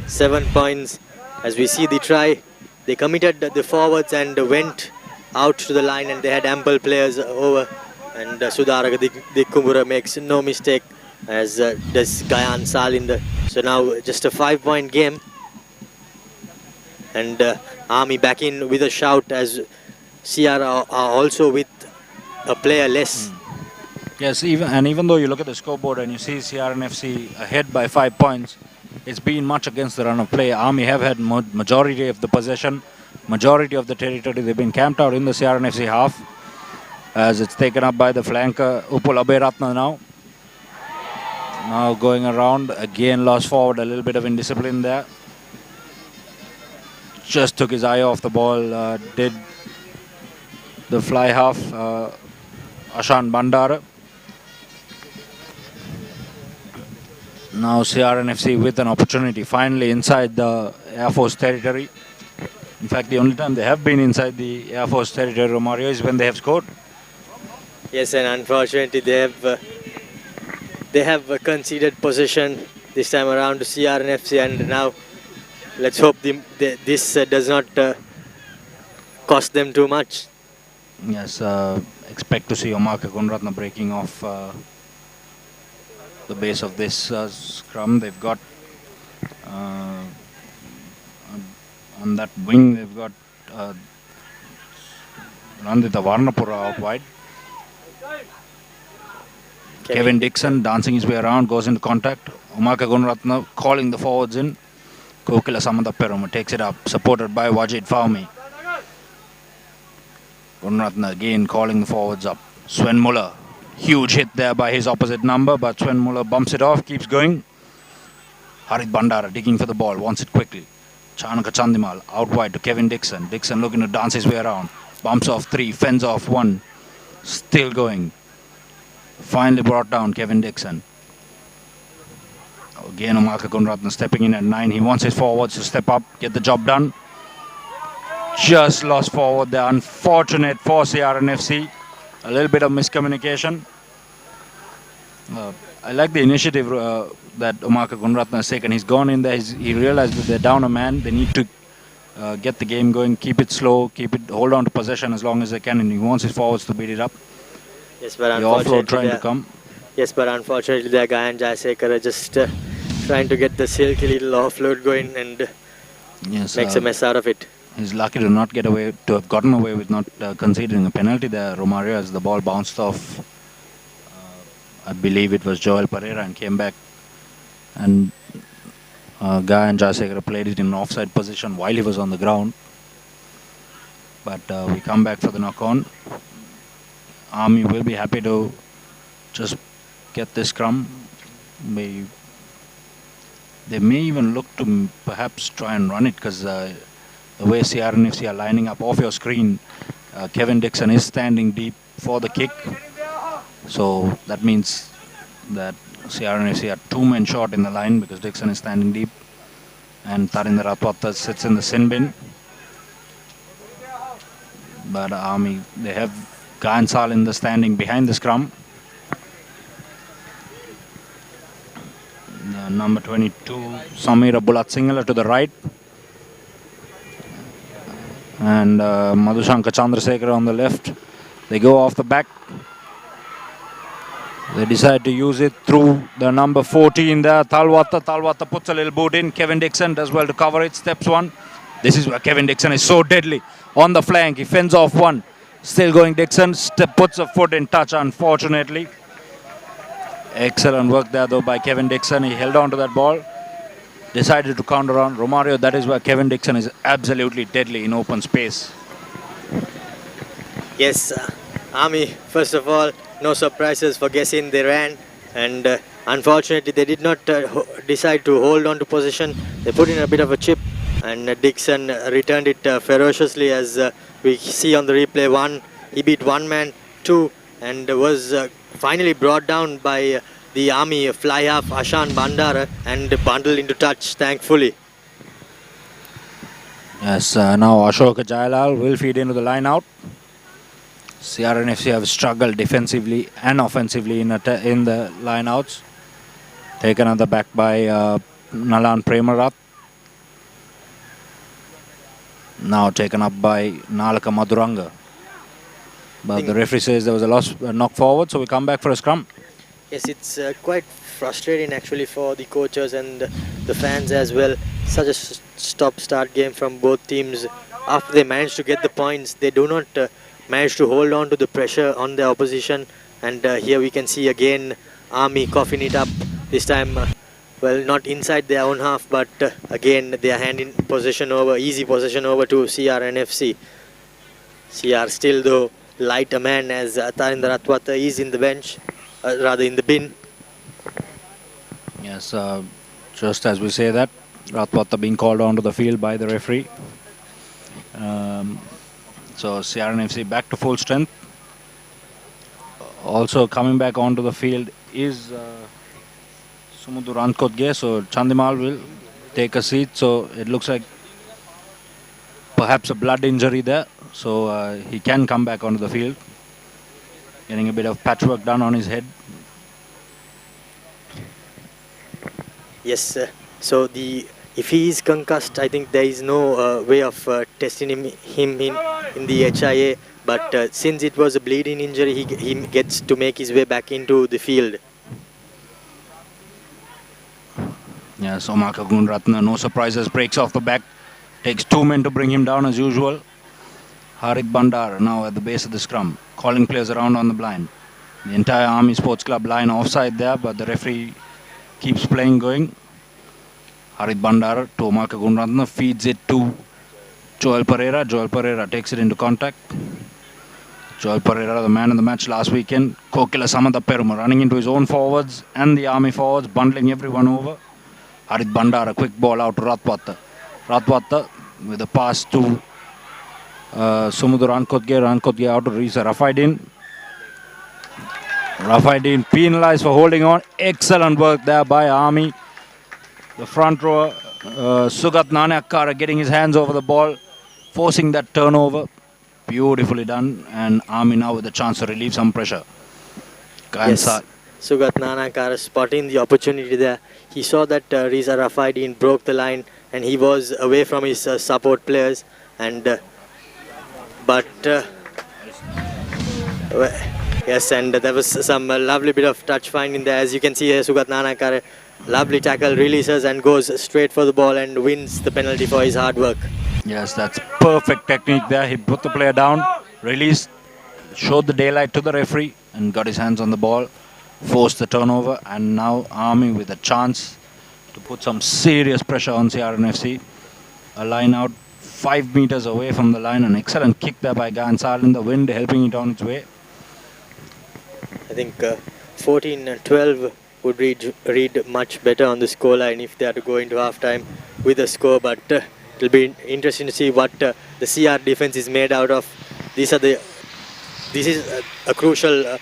Speaker 1: 7 points. As we see the try, they committed the forwards and went out to the line, and they had ample players over, and Sudhara Dikkumura makes no mistake, as does Gayan Salinder. So now just a 5-point game, and Army back in with a shout, as CR are also with a player less.
Speaker 2: Yes, even though you look at the scoreboard and you see CRNFC ahead by 5 points, it's been much against the run of play. Army have had majority of the possession, majority of the territory. They've been camped out in the CRNFC half, as it's taken up by the flanker Upul Aberatna now. Now going around, again lost forward, a little bit of indiscipline there. Just took his eye off the ball, did the fly half, Ashan Bandara. Now CRNFC with an opportunity, finally inside the Air Force territory. In fact, the only time they have been inside the Air Force territory, Romario, is when they have scored.
Speaker 1: Yes, and unfortunately they have conceded possession this time around to CRNFC, and now let's hope this does not cost them too much.
Speaker 2: Yes, expect to see Omaka Gunratna breaking off the base of this scrum. They've got on that wing, they've got Nandita Varnapura out wide. Kevin Dixon dancing his way around, goes into contact. Omaka Gunratna calling the forwards in. Kokila Samanta Peruma takes it up, supported by Wajid Fahmi. Gunratna again calling the forwards up. Sven Muller, huge hit there by his opposite number, but Sven Muller bumps it off, keeps going. Harit Bandara digging for the ball, wants it quickly. Chanaka Chandimal out wide to Kevin Dixon. Dixon looking to dance his way around. Bumps off 3, fends off 1. Still going. Finally brought down Kevin Dixon. Again, Omaka Gunratna stepping in at 9. He wants his forwards to step up, get the job done. Just lost forward there. Unfortunate for CRNFC. A little bit of miscommunication. I like the initiative that Omaka Gunratna has taken. He's gone in there. He realized that they're down a man. They need to get the game going, keep it slow, hold on to possession as long as they can, and he wants his forwards to beat it up.
Speaker 1: Yes, but
Speaker 2: the offload trying to come.
Speaker 1: Yes, but unfortunately, the guy and Jayasekar are just trying to get the silky little offload going and makes a mess out of it.
Speaker 2: He's lucky to have gotten away with not conceding a penalty there, Romario, as the ball bounced off. I believe it was Joel Pereira and came back. And Guy and Jayasekar played it in an offside position while he was on the ground. But we come back for the knock-on. Army will be happy to just get this scrum. They may even look to perhaps try and run it, because the way CRNFC are lining up off your screen, Kevin Dixon is standing deep for the kick. So that means that CRNFC are 2 men short in the line because Dixon is standing deep. And Tarinder Ratwata sits in the sin bin. But Army, they have Gansal in the standing behind the scrum. Number 22, Samira Bulat Singhala to the right. And Madhushanka Chandrasekhar on the left. They go off the back. They decide to use it through the number 14 there, Talwata. Talwata puts a little boot in. Kevin Dixon does well to cover it, steps 1. This is where Kevin Dixon is so deadly. On the flank, he fends off 1. Still going Dixon, puts a foot in touch, unfortunately. Excellent work there though by Kevin Dixon. He held on to that ball. Decided to counter on Romario. That is where Kevin Dixon is absolutely deadly in open space.
Speaker 1: Yes, Army, first of all, no surprises for guessing they ran, and unfortunately they did not decide to hold on to position. They put in a bit of a chip, and Dixon returned it ferociously, as we see on the replay. 1, he beat 1 man, 2, and was finally brought down by the Army fly half Ashan Bandara and bundled into touch, thankfully.
Speaker 2: Yes, now Ashoka Jayalal will feed into the line out. CRNFC have struggled defensively and offensively in the line-outs. Taken at the back by Nalan Premarat. Now taken up by Nalaka Maduranga. But the referee says there was a knock forward, so we come back for a scrum.
Speaker 1: Yes, it's quite frustrating actually for the coaches and the fans as well. Such a stop-start game from both teams. After they manage to get the points, they do not managed to hold on to the pressure on the opposition, and here we can see again Army coughing it up. This time, well, not inside their own half, but again they are handing possession over, easy possession over to CRNFC. CR still though light a man, as Tarinder Ratwata is in the bench, rather in the bin.
Speaker 2: Yes, just as we say that, Ratwata being called onto the field by the referee. So CRNFC back to full strength. Also coming back onto the field is Sumudu Rankotge. So Chandimal will take a seat. So it looks like perhaps a blood injury there. So he can come back onto the field. Getting a bit of patchwork done on his head.
Speaker 1: Yes, so if he is concussed, I think there is no way of testing him in the HIA. But since it was a bleeding injury, he gets to make his way back into the field.
Speaker 2: Yes, Omaka Gunratna, no surprises, breaks off the back. Takes 2 men to bring him down as usual. Harit Bandar now at the base of the scrum, calling players around on the blind. The entire Army Sports Club line offside there, but the referee keeps playing going. Harit Bandar to Omaka Gunratna, feeds it to Joel Pereira. Joel Pereira takes it into contact. Joel Pereira, the man of the match last weekend. Kokila Samada Peruma running into his own forwards and the Army forwards, bundling everyone over. Harit Bandar, a quick ball out to Ratwata. Ratwata with a pass to Sumudu Rankotge out to Risa Rafaidin. Rafaidin penalized for holding on. Excellent work there by Army. The front rower, Sugat Nanakkara, getting his hands over the ball, forcing that turnover. Beautifully done. And Army now with a chance to relieve some pressure.
Speaker 1: Yes, Sugat Nanakkara spotting the opportunity there. He saw that Riza Rafaidin broke the line and he was away from his support players. And yes, and there was some lovely bit of touch finding there. As you can see here, Sugat Nanakkara, lovely tackle, releases and goes straight for the ball and wins the penalty for his hard work.
Speaker 2: Yes, that's perfect technique there. He put the player down, released, showed the daylight to the referee and got his hands on the ball, forced the turnover, and now Army with a chance to put some serious pressure on CRNFC. A line out 5 meters away from the line, an excellent kick there by Gansal in the wind, helping it on its way.
Speaker 1: I think 14-12 would read much better on the scoreline if they are to go into halftime with a score, but it'll be interesting to see what the CR defense is made out of. This is a crucial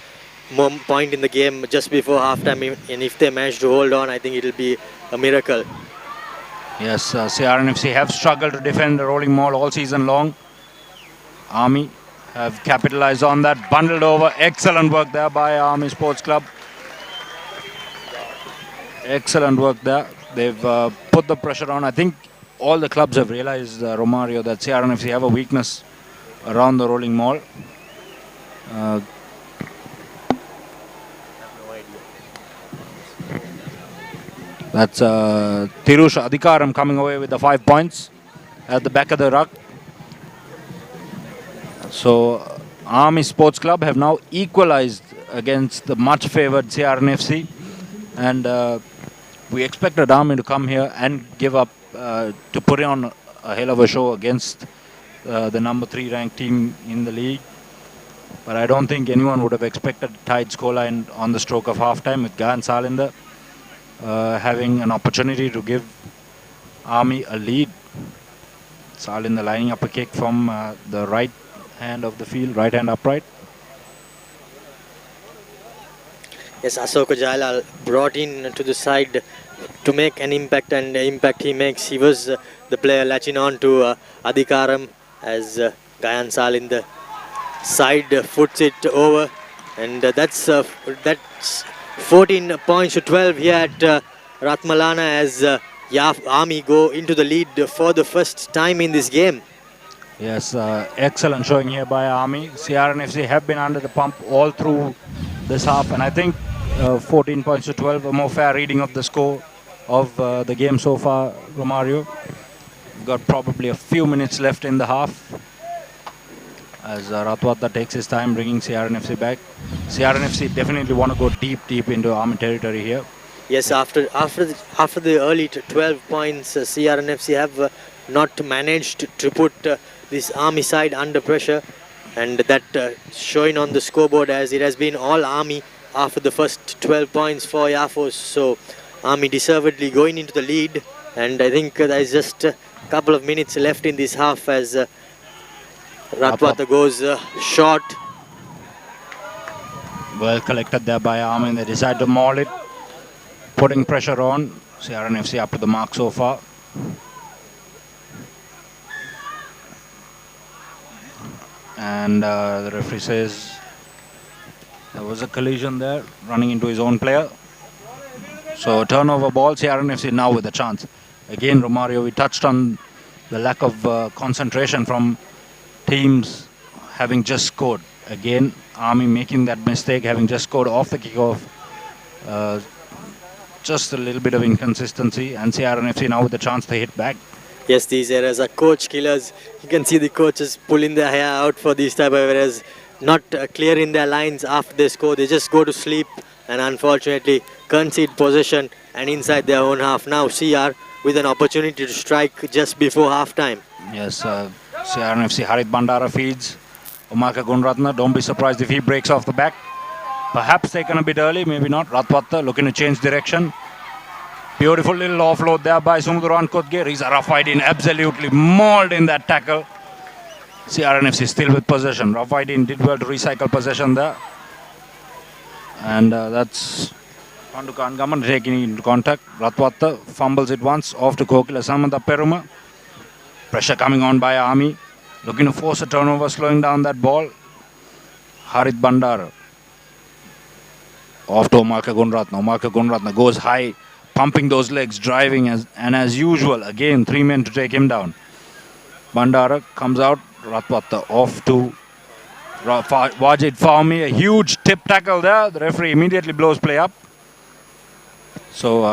Speaker 1: point in the game just before halftime, and if they manage to hold on, I think it'll be a miracle.
Speaker 2: Yes, CRNFC have struggled to defend the rolling maul all season long. Army have capitalized on that, bundled over. Excellent work there by Army Sports Club. Excellent work there. They've put the pressure on. I think all the clubs have realized, Romario, that CRNFC have a weakness around the rolling maul. That's Tirush Adhikaram coming away with the 5 points at the back of the ruck. So Army Sports Club have now equalized against the much favoured CRNFC, and we expected Army to come here and give up, to put on a hell of a show against the number 3 ranked team in the league. But I don't think anyone would have expected a tight scoreline on the stroke of halftime, with Gahan Salinder having an opportunity to give Army a lead. Salinder lining up a kick from the right hand of the field, right hand upright.
Speaker 1: Yes, Asoka Jailal brought in to the side to make an impact, and the impact he makes. He was the player latching on to Adhikaram as Gayan Salinder side foots it over, and that's 14 points to 12 here at Ratmalana as Army go into the lead for the first time in this game.
Speaker 2: Yes, excellent showing here by Army. CRNFC have been under the pump all through this half, and I think 14 points to 12, a more fair reading of the score of the game so far, Romario. We've got probably a few minutes left in the half as Ratwata takes his time bringing CRNFC back. CRNFC definitely want to go deep into Army territory here.
Speaker 1: Yes, after the early 12 points, CRNFC have not managed to put this Army side under pressure, and that showing on the scoreboard as it has been all Army after the first 12 points for Yafos. So Army deservedly going into the lead, and I think there is just a couple of minutes left in this half as Ratwata goes short.
Speaker 2: Well collected there by Army, and they decide to maul it, putting pressure on. CRNFC up to the mark so far. And the referee says there was a collision there, running into his own player. So turnover ball, CRNFC now with a chance. Again, Romario, we touched on the lack of concentration from teams having just scored. Again, Army making that mistake, having just scored off the kickoff. Just a little bit of inconsistency, and CRNFC now with the chance to hit back.
Speaker 1: Yes, these errors are coach killers. You can see the coaches pulling their hair out for these type of errors, not clearing their lines after they score. They just go to sleep and unfortunately concede possession and inside their own half. Now CR with an opportunity to strike just before halftime.
Speaker 2: Yes, CRNFC Harit Bandara feeds Umaka Gunratna. Don't be surprised if he breaks off the back. Perhaps taken a bit early, maybe not. Ratwatta looking to change direction. Beautiful little offload there by Sumuduran Kotge. Riza Rafaidin absolutely mauled in that tackle. CRNFC still with possession. Rafaidin did well to recycle possession there. And that's Pandukan Gaman taking into contact. Ratwatta fumbles it once off to Kokila Samantha Peruma. Pressure coming on by Army. Looking to force a turnover, slowing down that ball. Harith Bandara. Off to Omarka Gunratna. Omarka Gunratna goes high, pumping those legs, driving, and as usual, again, 3 men to take him down. Bandara comes out. Ratwatta off to Wajid Fahmi. A huge tip tackle there. The referee immediately blows play up. So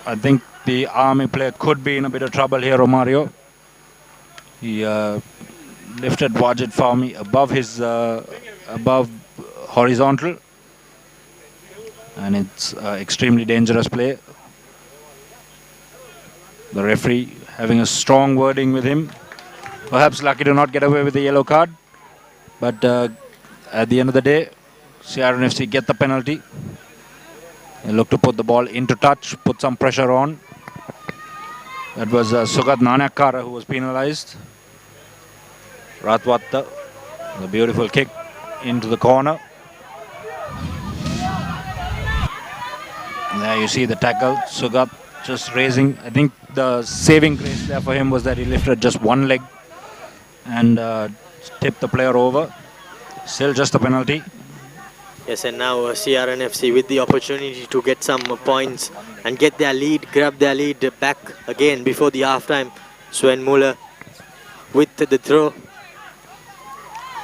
Speaker 2: I think the Army player could be in a bit of trouble here, Romario. He lifted Wajid Fahmi above horizontal, and it's extremely dangerous play. The referee having a strong wording with him. Perhaps lucky to not get away with the yellow card, but at the end of the day, CRNFC get the penalty. They look to put the ball into touch, put some pressure on. That was Sugat Nanakara who was penalized. Ratwatta, the beautiful kick into the corner. And there you see the tackle. Sugat just raising. I think the saving grace there for him was that he lifted just one leg and tipped the player over. Still just a penalty.
Speaker 1: Yes, and now CRNFC with the opportunity to get some points and get their lead, grab their lead back again before the halftime. Sven Muller with the throw.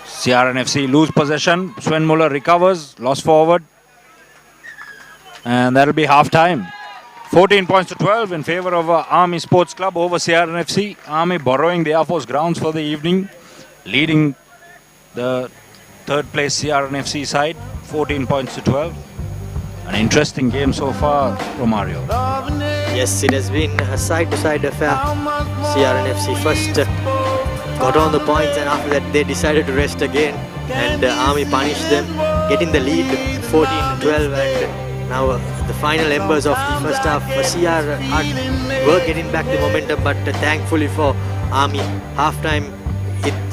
Speaker 2: CRNFC lose possession. Sven Muller recovers, lost forward. And that'll be half-time. 14 points to 12 in favor of Army Sports Club over CRNFC. Army borrowing the Air Force grounds for the evening, leading the third place CRNFC side, 14 points to 12. An interesting game so far, Romario.
Speaker 1: Yes, it has been a side-to-side affair. CRNFC first got on the points, and after that they decided to rest again, and Army punished them, getting the lead 14-12, and now the final embers of the first half. CR were getting back the momentum, but thankfully for Army, halftime.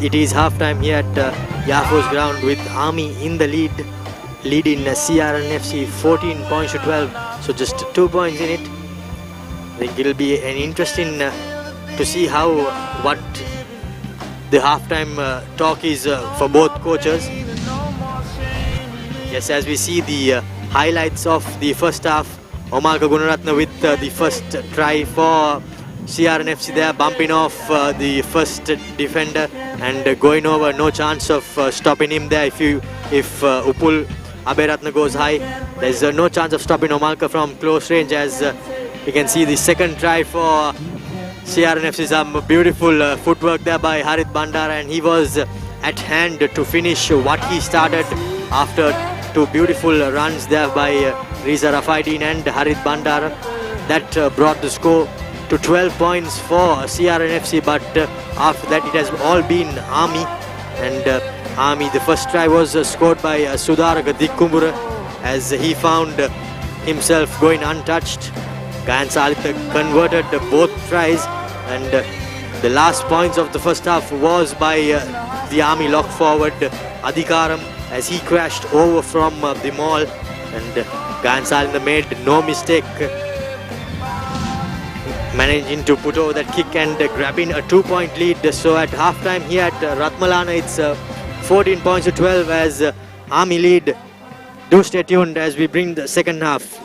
Speaker 1: It is halftime here at Air Force ground with Army in the lead, leading CRNFC 14 points to 12. So just 2 points in it. I think it'll be an interesting to see what the halftime talk is for both coaches. Yes, as we see the highlights of the first half, Omarka Gunaratna with the first try for CRNFC there, bumping off the first defender and going over. No chance of stopping him there. If Upul Aberatna goes high, there's no chance of stopping Omarka from close range. As you can see, the second try for CRNFC, some beautiful footwork there by Harith Bandara, and he was at hand to finish what he started after two beautiful runs there by Riza Rafaidin and Harith Bandara. That brought the score to 12 points for CRNFC, but after that it has all been Army, and Army, the first try was scored by Sudarak Dikkumbura, as he found himself going untouched. Gayan Salita converted both tries, and the last points of the first half was by the Army lock forward Adhikaram, as he crashed over from the maul, and Gayan Salita made no mistake, managing to put over that kick and grabbing a 2-point lead. So at halftime here at Ratmalana, it's 14 points to 12 as Army lead. Do stay tuned as we bring the second half.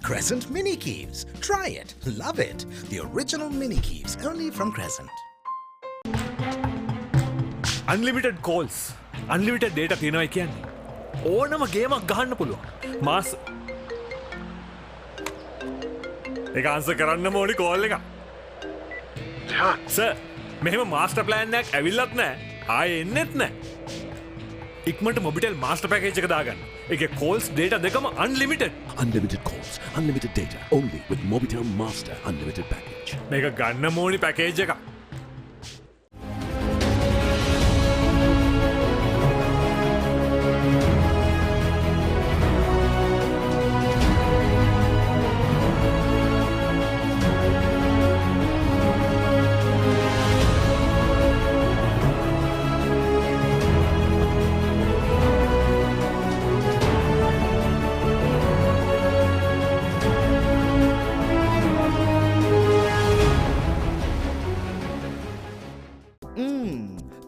Speaker 3: Crescent Mini Keeves. Try it. Love it. The original Mini Keeves only from Crescent.
Speaker 4: Unlimited calls unlimited data තියෙනවා කියන්නේ ඕනම ගේමක් ගහන්න පුළුවන් මාස් ඒක answer කරන්නම ඕනි call එක sir මෙහෙම master plan එකක් ඇවිල්ලත් නැහැ ආයේ එන්නෙත් නැහැ ඉක්මනට මොබිටෙල් මාස්ටර් පැකේජ් එක දාගන්න ඒකේ කෝල්ස් ඩේටා දෙකම unlimited
Speaker 5: Unlimited calls, unlimited data, only with Mobitel Master Unlimited Package.
Speaker 4: මේක ගන්න ඕනි පැකේජ් එක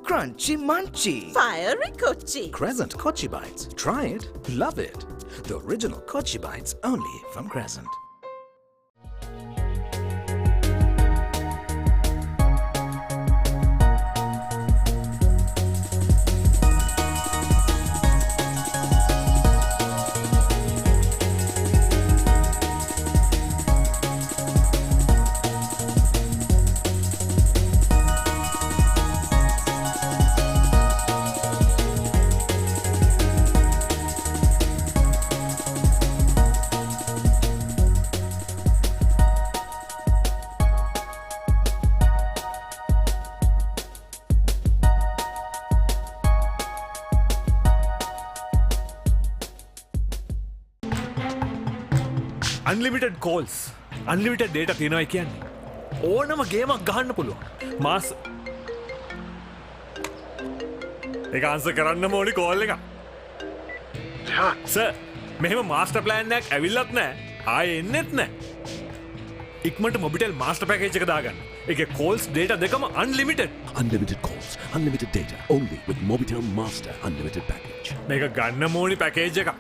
Speaker 3: Crunchy Munchy.
Speaker 11: Fiery Kochi.
Speaker 3: Crescent Kochi Bites. Try it. Love it. The original Kochi Bites only from Crescent.
Speaker 4: Unlimited calls unlimited data තියෙනවා කියන්නේ ඕනම ගේමක් ගහන්න පුළුවන් මාස් ඒක ආන්සර් කරන්නම ඕනි කෝල් එක සර් මෙහෙම මාස්ටර් ප්ලෑන් එකක් ඇවිල්ලත් නැහැ ආයේ එන්නෙත් නැහැ ඉක්මනට මොබිටෙල් මාස්ටර් පැකේජ් එක දාගන්න ඒකේ කෝල්ස් ඩේටා දෙකම unlimited
Speaker 5: Unlimited calls, unlimited data, only with Mobitel Master Unlimited Package.
Speaker 4: මේක ගන්න ඕනි පැකේජ් එක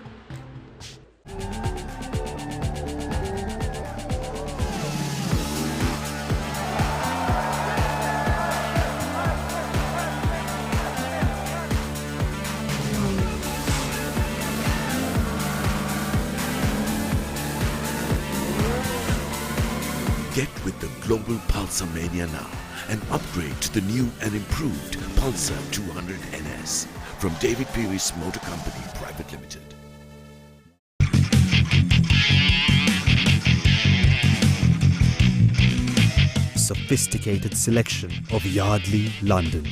Speaker 5: Get with the global Pulsar mania now and upgrade to the new and improved Pulsar 200 NS from David Peary's Motor Company Private Limited.
Speaker 6: Sophisticated selection of Yardley, London.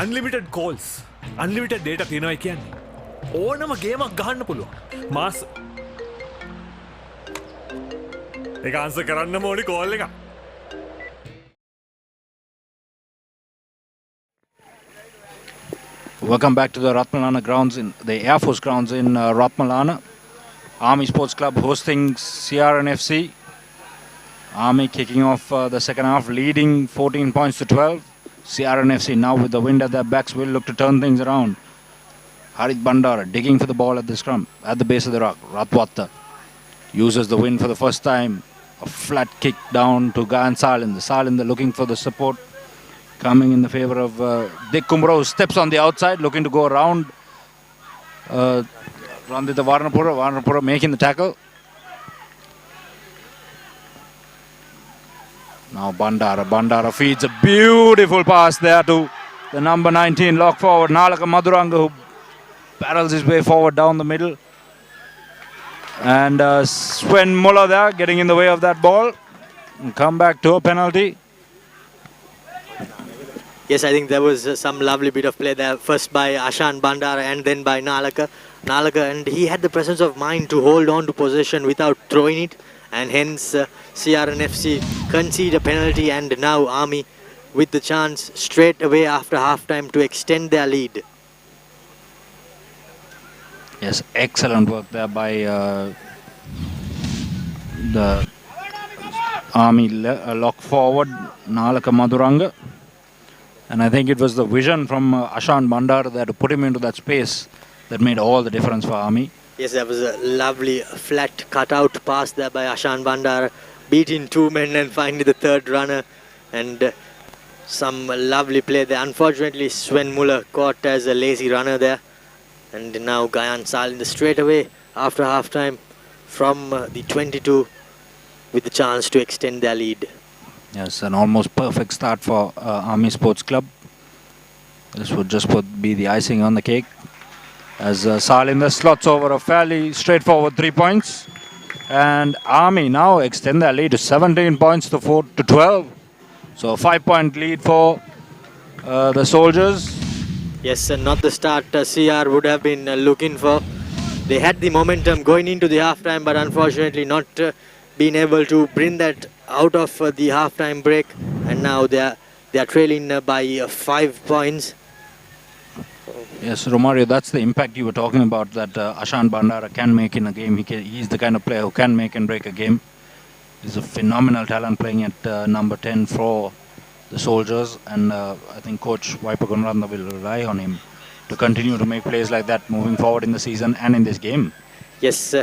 Speaker 4: Unlimited calls unlimited data තියෙනවා කියන්නේ ඕනම ගේමක් ගහන්න පුළුවන් මාස් ඒක answer කරන්නම ඕනි call එක
Speaker 2: Welcome back to the Ratmalana grounds in the Air Force grounds in Ratmalana. Army Sports Club hosting CRNFC. Army kicking off the second half, leading 14 points to 12. CRNFC now with the wind at their backs will look to turn things around. Harit Bandara digging for the ball at the scrum, at the base of the rock. Ratwatta uses the wind for the first time. A flat kick down to Gayan Salinder. Salinder looking for the support. Coming in the favor of Dick Kumro, who steps on the outside, looking to go around Randita Varnapura. Varnapura making the tackle. Now Bandara feeds a beautiful pass there to the number 19 lock forward, Nalaka Maduranga, who barrels his way forward down the middle. And Sven Muller there getting in the way of that ball. And come back to a penalty.
Speaker 1: Yes, I think there was some lovely bit of play there, first by Ashan Bandara and then by Nalaka, and he had the presence of mind to hold on to possession without throwing it, and hence CRNFC concede a penalty, and now Army with the chance straight away after half-time to extend their lead.
Speaker 2: Yes, excellent work there by the Army lock forward, Nalaka Maduranga. And I think it was the vision from Ashan Bandar there to put him into that space that made all the difference for Army.
Speaker 1: Yes, there was a lovely flat cutout pass there by Ashan Bandar, beating two men and finally the third runner, and some lovely play there. Unfortunately, Sven Muller caught as a lazy runner there, and now Gayan Sal in the straightaway after half-time from the 22 with the chance to extend their lead.
Speaker 2: Yes, an almost perfect start for Army Sports Club. This would just be the icing on the cake. As Salinder slots over a fairly straightforward 3 points. And Army now extend their lead to 17 points to 12. So a 5-point lead for the Soldiers.
Speaker 1: Yes, and not the start CR would have been looking for. They had the momentum going into the half-time, but unfortunately not been able to bring that out of the half-time break, and now they are trailing by 5 points.
Speaker 2: Yes, Romario, that's the impact you were talking about that Ashan Bandara can make in a game. He's the kind of player who can make and break a game. He's a phenomenal talent playing at number 10 for the Soldiers, and I think Coach Vaipa Gunratna will rely on him to continue to make plays like that moving forward in the season and in this game.
Speaker 1: Yes,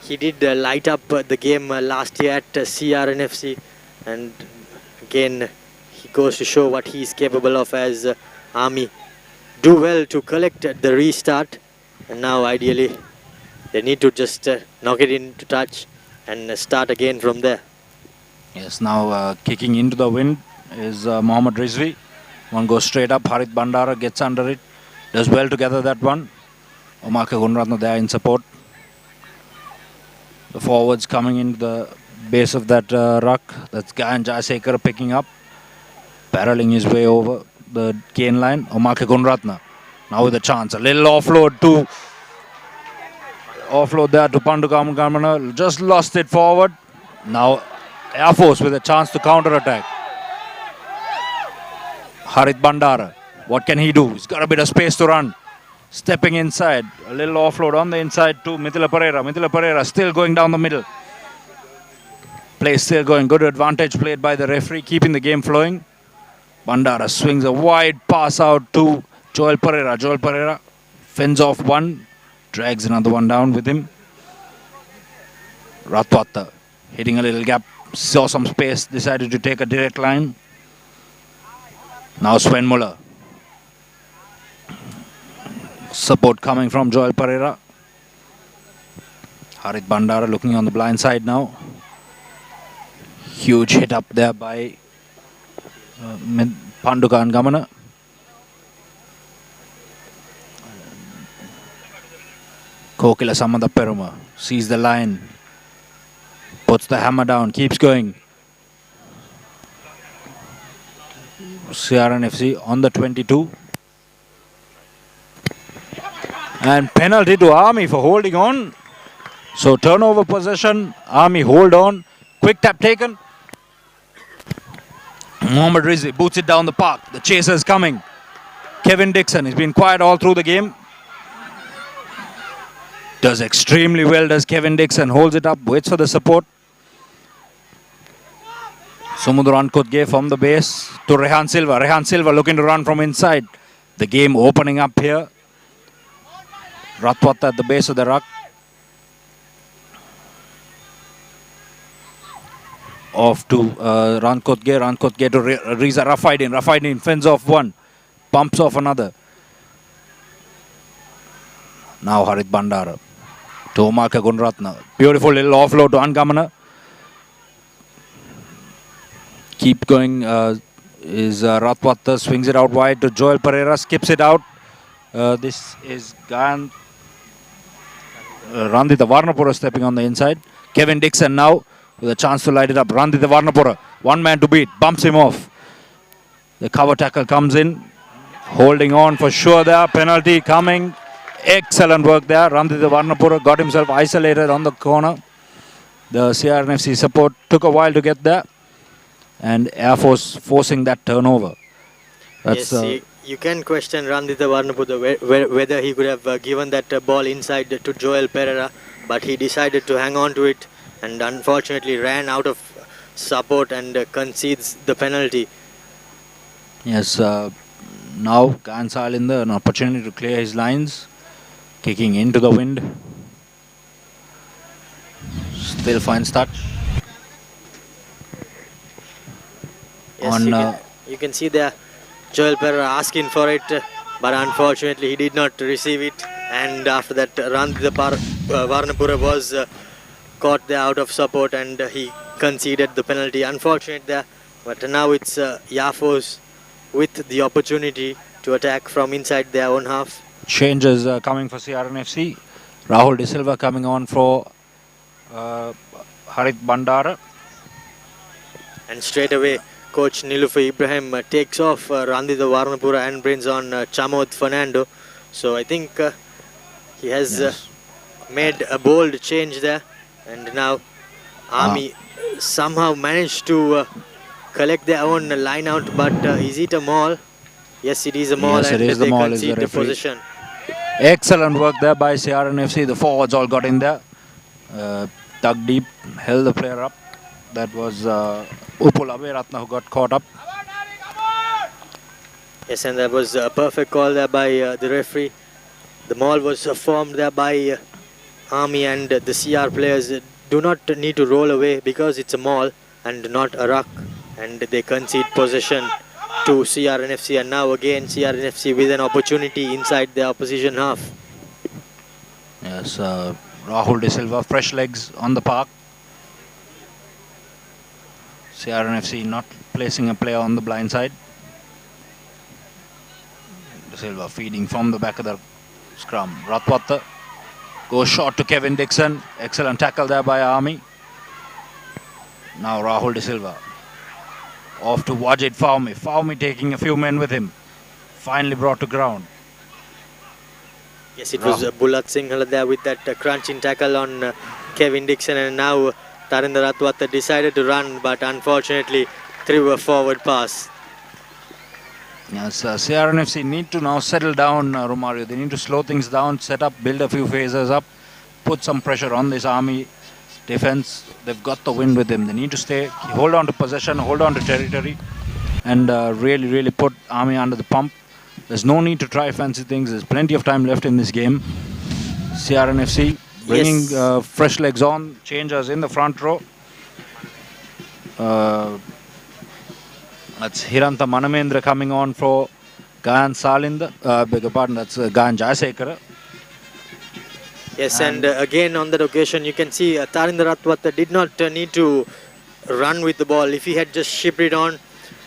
Speaker 1: he did light up the game last year at CRNFC, and again he goes to show what he's capable of as Army do well to collect the restart, and now ideally they need to just knock it into touch and start again from there.
Speaker 2: Yes, now kicking into the wind is Mohammad Rizvi. One goes straight up, Harit Bandara gets under it, does well to gather that one. Omaka Gunratna there in support. The forwards coming into the base of that ruck. That's Gayan Jayasekar picking up, barreling his way over the gain line. Omaka Gunratna now with a chance. A little offload there to Pandu Gamana. Just lost it forward. Now Air Force with a chance to counter attack. Harit Bandara. What can he do? He's got a bit of space to run. Stepping inside, a little offload on the inside to Mithila Pereira. Mithila Pereira still going down the middle. Play still going. Good advantage played by the referee, keeping the game flowing. Bandara swings a wide pass out to Joel Pereira. Joel Pereira fends off one, drags another one down with him. Ratwata hitting a little gap, saw some space, decided to take a direct line. Now Sven Muller. Support coming from Joel Pereira. Harit Bandara looking on the blind side now. Huge hit up there by Panduka and Gamana. Kokila Samanda Peruma sees the line, puts the hammer down, keeps going. CRNFC on the 22. And penalty to Army for holding on. So turnover possession, Army hold on. Quick tap taken. Mohammad Rizvi boots it down the park. The chaser is coming. Kevin Dixon, he's been quiet all through the game. Does extremely well, does Kevin Dixon. Holds it up, waits for the support. Sumudran Kutge from the base to Rehan Silva. Rehan Silva looking to run from inside. The game opening up here. Ratwata at the base of the ruck. Off to Rankotge. Rankotge to Riza Rafaidin. Rafaidin fends off one. Pumps off another. Now Harit Bandara to Omaka Gunratna. Beautiful little offload to Angamana. Keep going is Ratwata. Swings it out wide to Joel Pereira. Skips it out. This is Gayan Randita Varnapura stepping on the inside. Kevin Dixon now with a chance to light it up. Randita Varnapura, one man to beat, bumps him off. The cover tackle comes in, holding on for sure there. Penalty coming. Excellent work there. Randita Varnapura got himself isolated on the corner. The CRNFC support took a while to get there, and Air Force forcing that turnover. That's,
Speaker 1: yes, you can question Randita Varnapura whether he could have given that ball inside to Joel Pereira, but he decided to hang on to it and unfortunately ran out of support and concedes the penalty.
Speaker 2: Yes, now Gan Salinda an opportunity to clear his lines, kicking into the wind. Still finds touch.
Speaker 1: Yes, you can see there Joel Pereira asking for it, but unfortunately he did not receive it, and after that Randita Varnapura was caught there out of support and he conceded the penalty. Unfortunate there, but now it's Yafos with the opportunity to attack from inside their own half.
Speaker 2: Changes coming for CRNFC. Rahul De Silva coming on for Harit Bandara.
Speaker 1: And straight away coach Nilufer Ibrahim takes off Randita Varnapura and brings on Chamod Fernando. So I think he has made a bold change there, and now Army somehow managed to collect their own line out, but is it a maul? Yes, it is a maul,
Speaker 2: Yes,
Speaker 1: and
Speaker 2: it is the
Speaker 1: they
Speaker 2: maul,
Speaker 1: concede
Speaker 2: is the
Speaker 1: the
Speaker 2: referee.
Speaker 1: position.
Speaker 2: Excellent work there by CRNFC. The forwards all got in there. Dug deep, held the player up. That was Upul Aberatna who got caught up.
Speaker 1: Yes, and that was a perfect call there by the referee. The maul was formed there by Army, and the CR players do not need to roll away because it's a maul and not a ruck, and they concede possession to CRNFC, and now again CRNFC with an opportunity inside the opposition half.
Speaker 2: Yes, Rahul De Silva, fresh legs on the park. CRNFC not placing a player on the blind side. De Silva feeding from the back of the scrum. Ratwata goes short to Kevin Dixon. Excellent tackle there by Army. Now Rahul De Silva off to Wajid Fawmi. Fawmi taking a few men with him. Finally brought to ground.
Speaker 1: Yes, it was Bulat Singhal there with that crunching tackle on Kevin Dixon, and now Tarinder Ratwata decided to run, but unfortunately threw a forward pass.
Speaker 2: Yes, CRNFC need to now settle down, Romario. They need to slow things down, set up, build a few phases up, put some pressure on this Army defense. They've got the win with them. They need to stay, hold on to possession, hold on to territory, and really put Army under the pump. There's no need to try fancy things. There's plenty of time left in this game. CRNFC bringing fresh legs on, changers in the front row. That's Hiranta Manamendra coming on for Gayan Salinda. Beg your pardon, that's Gayan Jayasekara.
Speaker 1: Yes, and again on that occasion you can see Tarinder Ratwata did not need to run with the ball. If he had just shipped it on,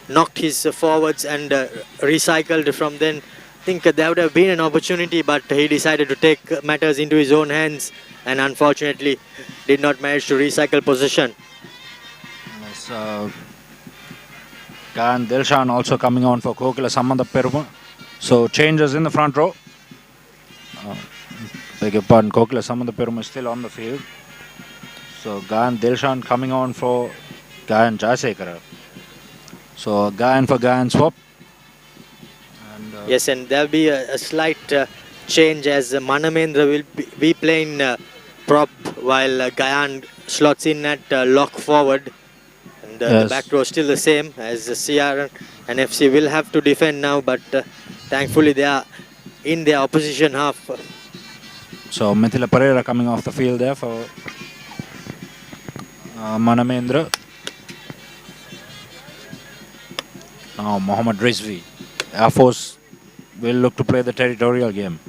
Speaker 1: knocked his forwards and recycled from then, I think there would have been an opportunity, but he decided to take matters into his own hands and unfortunately did not manage to recycle possession.
Speaker 2: Yes, Gayan Dilshan also coming on for Kokila Samanda Peruma. So changes in the front row. Beg your pardon, Kokila Samanda Peruma is still on the field. So Gayan Dilshan coming on for Gayan Jayasekara. So Gayan for Gayan swap. And,
Speaker 1: yes, and there will be a slight change as Manamendra will be playing prop while Gayan slots in at lock forward. And the back row still the same as CR and FC will have to defend now, but thankfully they are in their opposition half.
Speaker 2: So Mithila Pereira coming off the field there for Manamendra. Now Mohammad Rizvi. Air Force will look to play the territorial game.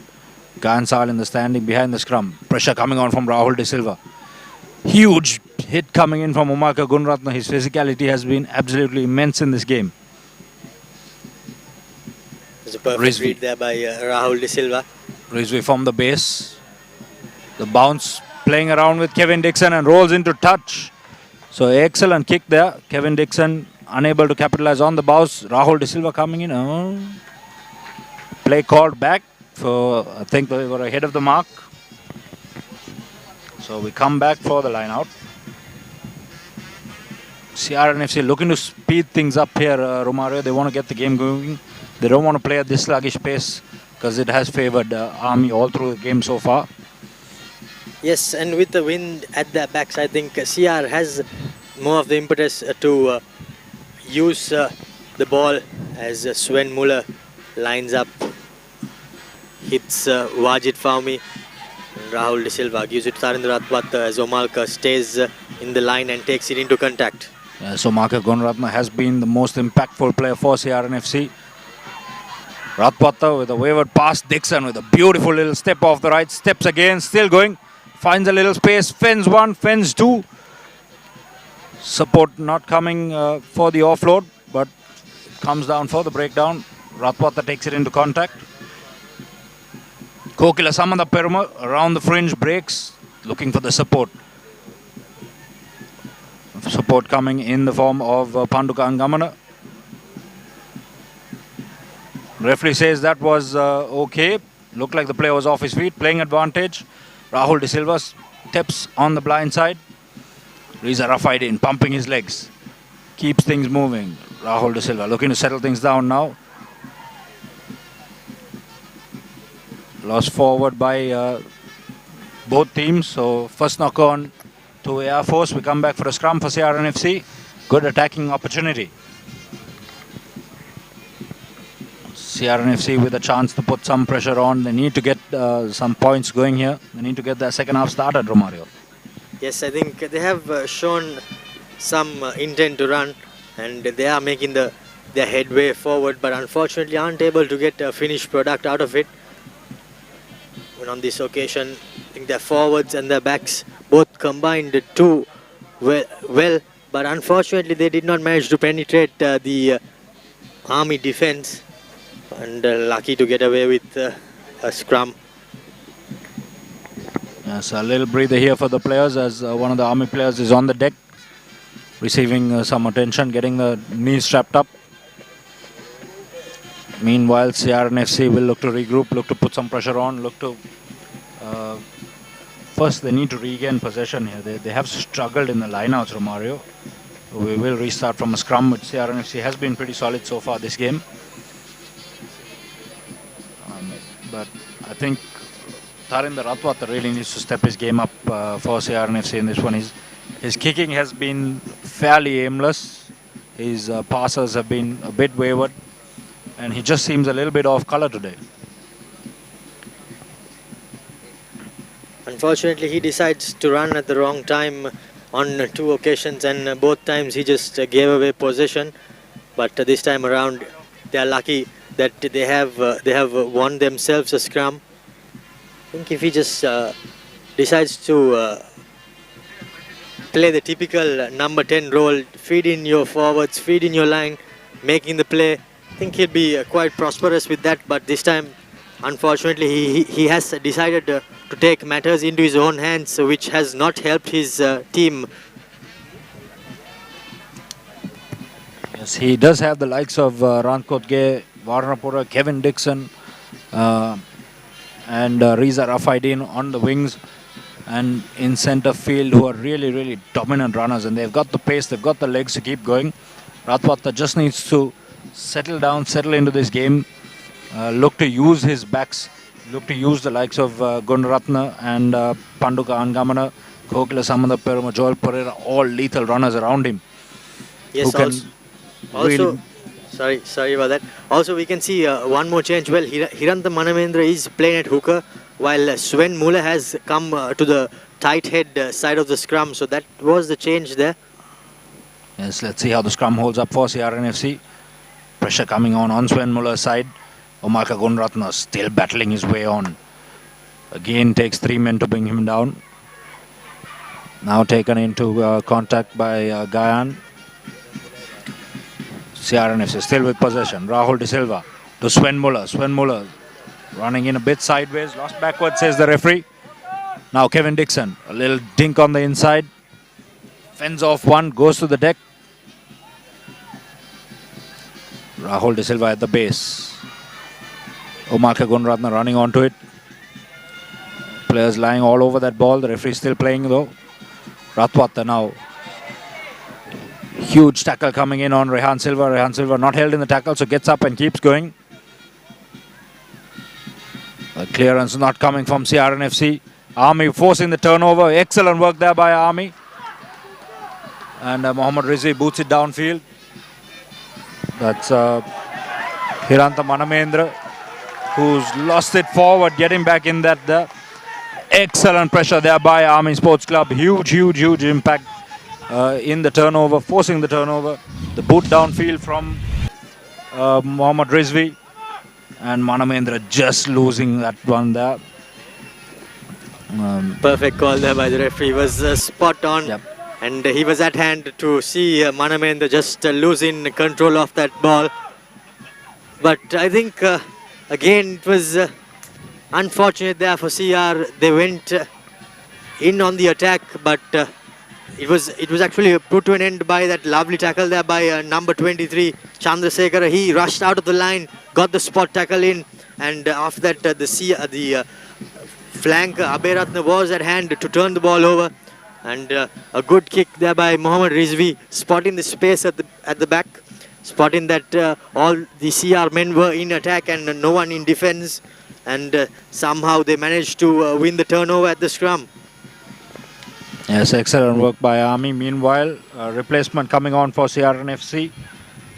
Speaker 2: Gansal in the standing behind the scrum. Pressure coming on from Rahul De Silva. Huge hit coming in from Umaka Gunratna. His physicality has been absolutely immense in this game.
Speaker 1: It's a perfect read there by Rahul De Silva.
Speaker 2: Rizvi from the base. The bounce playing around with Kevin Dixon and rolls into touch. So excellent kick there. Kevin Dixon unable to capitalize on the bounce. Rahul De Silva coming in. Play called back. For I think they were ahead of the mark. So we come back for the line out. CRNFC looking to speed things up here, Romario. They want to get the game going. They don't want to play at this sluggish pace because it has favoured Army all through the game so far.
Speaker 1: Yes, and with the wind at their backs, I think CR has more of the impetus to use the ball as Sven Muller lines up, hits Wajid Fahmy. Rahul De Silva gives it to Tarendra Ratwat as Omalka stays in the line and takes it into contact.
Speaker 2: Somalka Gunaratna has been the most impactful player for CRNFC. Ratwata with a wayward pass. Dixon with a beautiful little step off the right. Steps again, still going. Finds a little space. Fends one, fends two. Support not coming for the offload, but comes down for the breakdown. Ratwata takes it into contact. Kokila Samanda Peruma around the fringe breaks, looking for the support. Support coming in the form of Panduka Angamana. Referee says that was okay. Looked like the player was off his feet, playing advantage. Rahul De Silva steps on the blind side. Reza Rafaidin pumping his legs. Keeps things moving. Rahul De Silva looking to settle things down now. Lost forward by both teams. So first knock on to Air Force. We come back for a scrum for CRNFC. Good attacking opportunity. CRNFC with a chance to put some pressure on. They need to get some points going here. They need to get their second half started, Romario.
Speaker 1: Yes, I think they have shown some intent to run, and they are making their headway forward, but unfortunately aren't able to get a finished product out of it. And on this occasion, I think their forwards and their backs both combined too well, but unfortunately they did not manage to penetrate the Army defense, and lucky to get away with a scrum.
Speaker 2: Yes, a little breather here for the players as one of the Army players is on the deck, receiving some attention, getting the knees strapped up. Meanwhile, CRNFC will look to regroup, look to put some pressure on, look to... first, they need to regain possession here. They have struggled in the lineouts, Romario. We will restart from a scrum, which CRNFC has been pretty solid so far this game. But I think Tarendra Ratwata really needs to step his game up for CRNFC in this one. His kicking has been fairly aimless. His passes have been a bit wayward. And he just seems a little bit off colour today.
Speaker 1: Unfortunately, he decides to run at the wrong time on two occasions, and both times he just gave away possession. But this time around, they are lucky that they have won themselves a scrum. I think if he just decides to play the typical number 10 role, feed in your forwards, feed in your line, making the play, I think he'll be quite prosperous with that. But this time, unfortunately, he has decided to take matters into his own hands, which has not helped his team.
Speaker 2: Yes, he does have the likes of Rankotge, Varnapura, Kevin Dixon, and Reza Rafaidin on the wings and in centre field, who are really, really dominant runners, and they've got the pace, they've got the legs to keep going. Ratwata just needs to settle down, settle into this game, look to use his backs, look to use the likes of Gunaratna and Panduka Angamana, Kokila Samanda Peruma, Joel Pereira, all lethal runners around him.
Speaker 1: Yes, also sorry about that. Also, we can see one more change. Well, Hiranta Manamendra is playing at hooker, while Sven Muller has come to the tight head side of the scrum. So that was the change there.
Speaker 2: Yes, let's see how the scrum holds up for CRNFC. Pressure coming on Sven Muller's side. Omarka Gunaratna still battling his way on. Again takes 3 men to bring him down. Now taken into contact by Gayan. CRNFC still with possession. Rahul De Silva to Sven Muller. Sven Muller running in a bit sideways. Lost backward, says the referee. Now Kevin Dixon, a little dink on the inside. Fends off one, goes to the deck. Rahul De Silva at the base. Omarka Gunratna running onto it. Players lying all over that ball. The referee still playing though. Ratwata now. Huge tackle coming in on Rehan Silva. Rehan Silva not held in the tackle, so gets up and keeps going. A clearance not coming from CRNFC. Army forcing the turnover. Excellent work there by Army. And Mohammad Rizvi boots it downfield. That's Hiranta Manamendra, who's lost it forward, getting back in that there. Excellent pressure there by Army Sports Club. Huge impact in the turnover, forcing the turnover. The boot downfield from Mohammad Rizvi. And Manamendra just losing that one there.
Speaker 1: Perfect call there by the referee. He was spot on.
Speaker 2: Yep.
Speaker 1: And he was at hand to see Manamendra just losing control of that ball. But I think, again, it was unfortunate there for CR. They went in on the attack, but it was actually put to an end by that lovely tackle there by number 23, Chandrasekhara. He rushed out of the line, got the spot tackle in, and after that the flank Abhiratna was at hand to turn the ball over. And a good kick there by Mohammad Rizvi, spotting the space at the back, spotting that all the CR men were in attack and no one in defense, and somehow they managed to win the turnover at the scrum.
Speaker 2: Yes, excellent work by Army. Meanwhile, replacement coming on for CRNFC.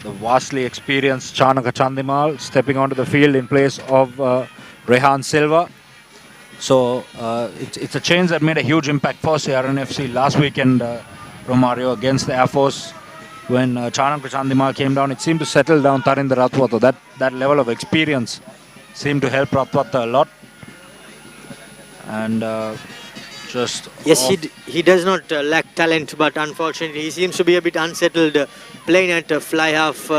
Speaker 2: The vastly experienced Chanaka Chandimal stepping onto the field in place of Rehan Silva. So it's a change that made a huge impact for CRNFC last weekend, Romario, against the Air Force. When Chanaka Chandimal came down, it seemed to settle down Tarinder Ratwata. That level of experience seemed to help Ratwata a lot. And
Speaker 1: yes, he does not lack talent, but unfortunately he seems to be a bit unsettled playing at fly half.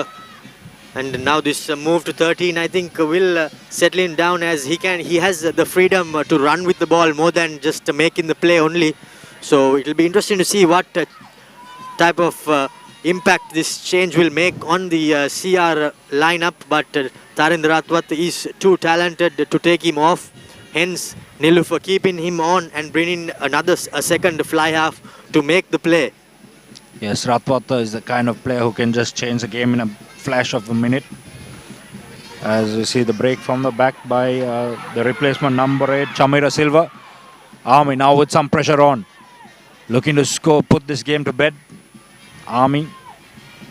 Speaker 1: And now this move to 13, I think, will settle him down, as he has the freedom to run with the ball more than just making the play only. So it will be interesting to see what type of impact this change will make on the CR lineup. But Tarinder Ratwat is too talented to take him off. Hence, Nilufer keeping him on and bringing a second fly half to make the play.
Speaker 2: Yes, Ratwata is the kind of player who can just change the game in a flash of a minute. As we see the break from the back by the replacement number 8, Chamira Silva. Army now with some pressure on. Looking to score, put this game to bed. Army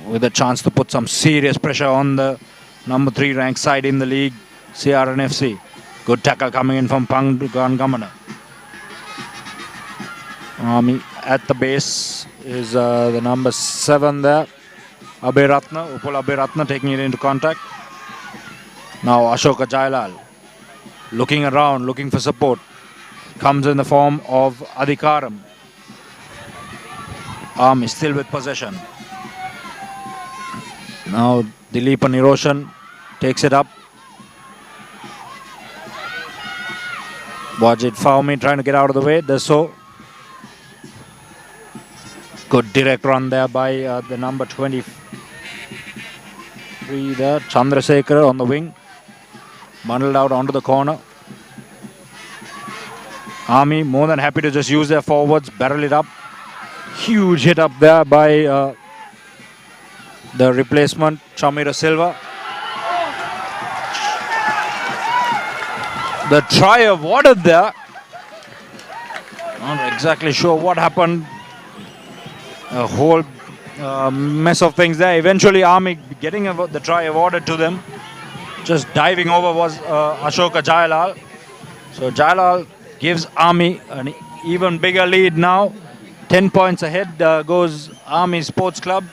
Speaker 2: with a chance to put some serious pressure on the number 3 ranked side in the league, CRNFC. Good tackle coming in from Pangan Gamana. Army at the base is the number 7 there. Abhiratna, Upul Abhiratna taking it into contact. Now Ashoka Jailal looking around, looking for support. Comes in the form of Adhikaram. Army still with possession. Now Dileepa Niroshan takes it up. Wajid Fahmi trying to get out of the way, does so. Good direct run there by the number 23 there, Chandrasekhara on the wing. Bundled out onto the corner. Army more than happy to just use their forwards, barrel it up. Huge hit up there by the replacement, Chamira Silva. The try awarded there. Not exactly sure what happened. A whole mess of things there. Eventually Army getting the try awarded to them. Just diving over was Ashoka Jailal. So Jailal gives Army an even bigger lead now. 10 points ahead goes Army Sports Club.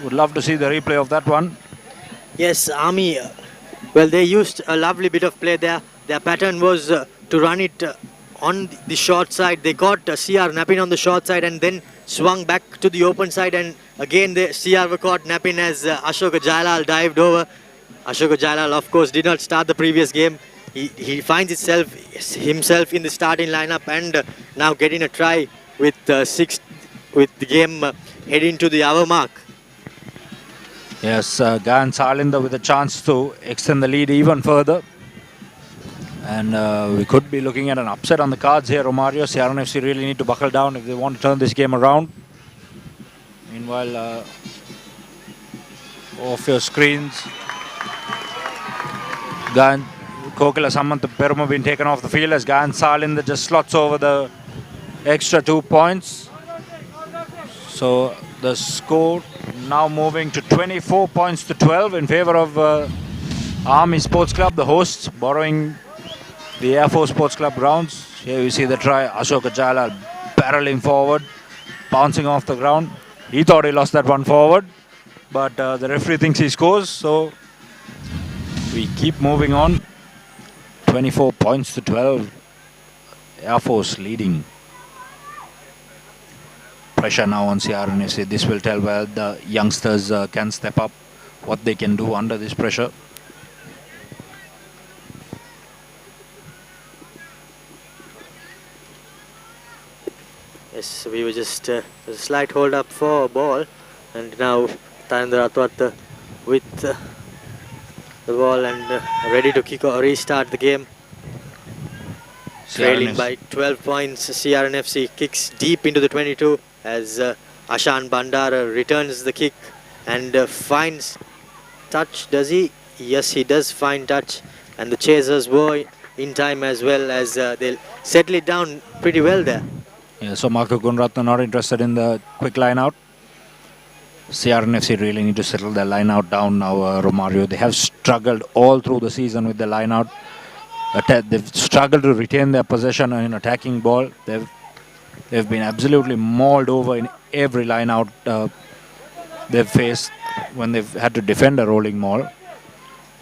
Speaker 2: Would love to see the replay of that one.
Speaker 1: Yes, Army, well, they used a lovely bit of play there. Their pattern was to run it on the short side. They got CR napping on the short side and then swung back to the open side, and again the CR were caught napping as Ashoka Jailal dived over. Ashoka Jailal, of course, did not start the previous game. he finds himself in the starting lineup, and now getting a try with with the game heading to the hour mark.
Speaker 2: Yes, Gayan Salinda with a chance to extend the lead even further. And we could be looking at an upset on the cards here, Romario. CRNFC really need to buckle down if they want to turn this game around. Meanwhile, off your screens, Gayan Kokila Samantha Peruma being taken off the field as Gayan Salinda just slots over the extra 2 points. So the score now moving to 24 points to 12 in favor of Army Sports Club, the hosts, borrowing the Air Force Sports Club grounds. Here you see the try, Ashoka Jalal barreling forward, bouncing off the ground. He thought he lost that one forward, but the referee thinks he scores, so we keep moving on. 24 points to 12, Air Force leading. Pressure now on CRNFC. This will tell where the youngsters can step up, what they can do under this pressure.
Speaker 1: Yes, we were just a slight hold up for a ball, and now Tarendra Atwat with the ball and ready to kick or restart the game. Trailing by 12 points, CRNFC kicks deep into the 22 as Ashan Bandara returns the kick and finds touch. Does he? Yes, he does find touch, and the chasers were in time as well, as they'll settle it down pretty well there.
Speaker 2: Yeah, so Marco Gunratna not interested in the quick line out. CRNFC really need to settle their line out down now, Romario. They have struggled all through the season with the line out. They've struggled to retain their possession in attacking ball. They've been absolutely mauled over in every line out they've faced when they've had to defend a rolling maul.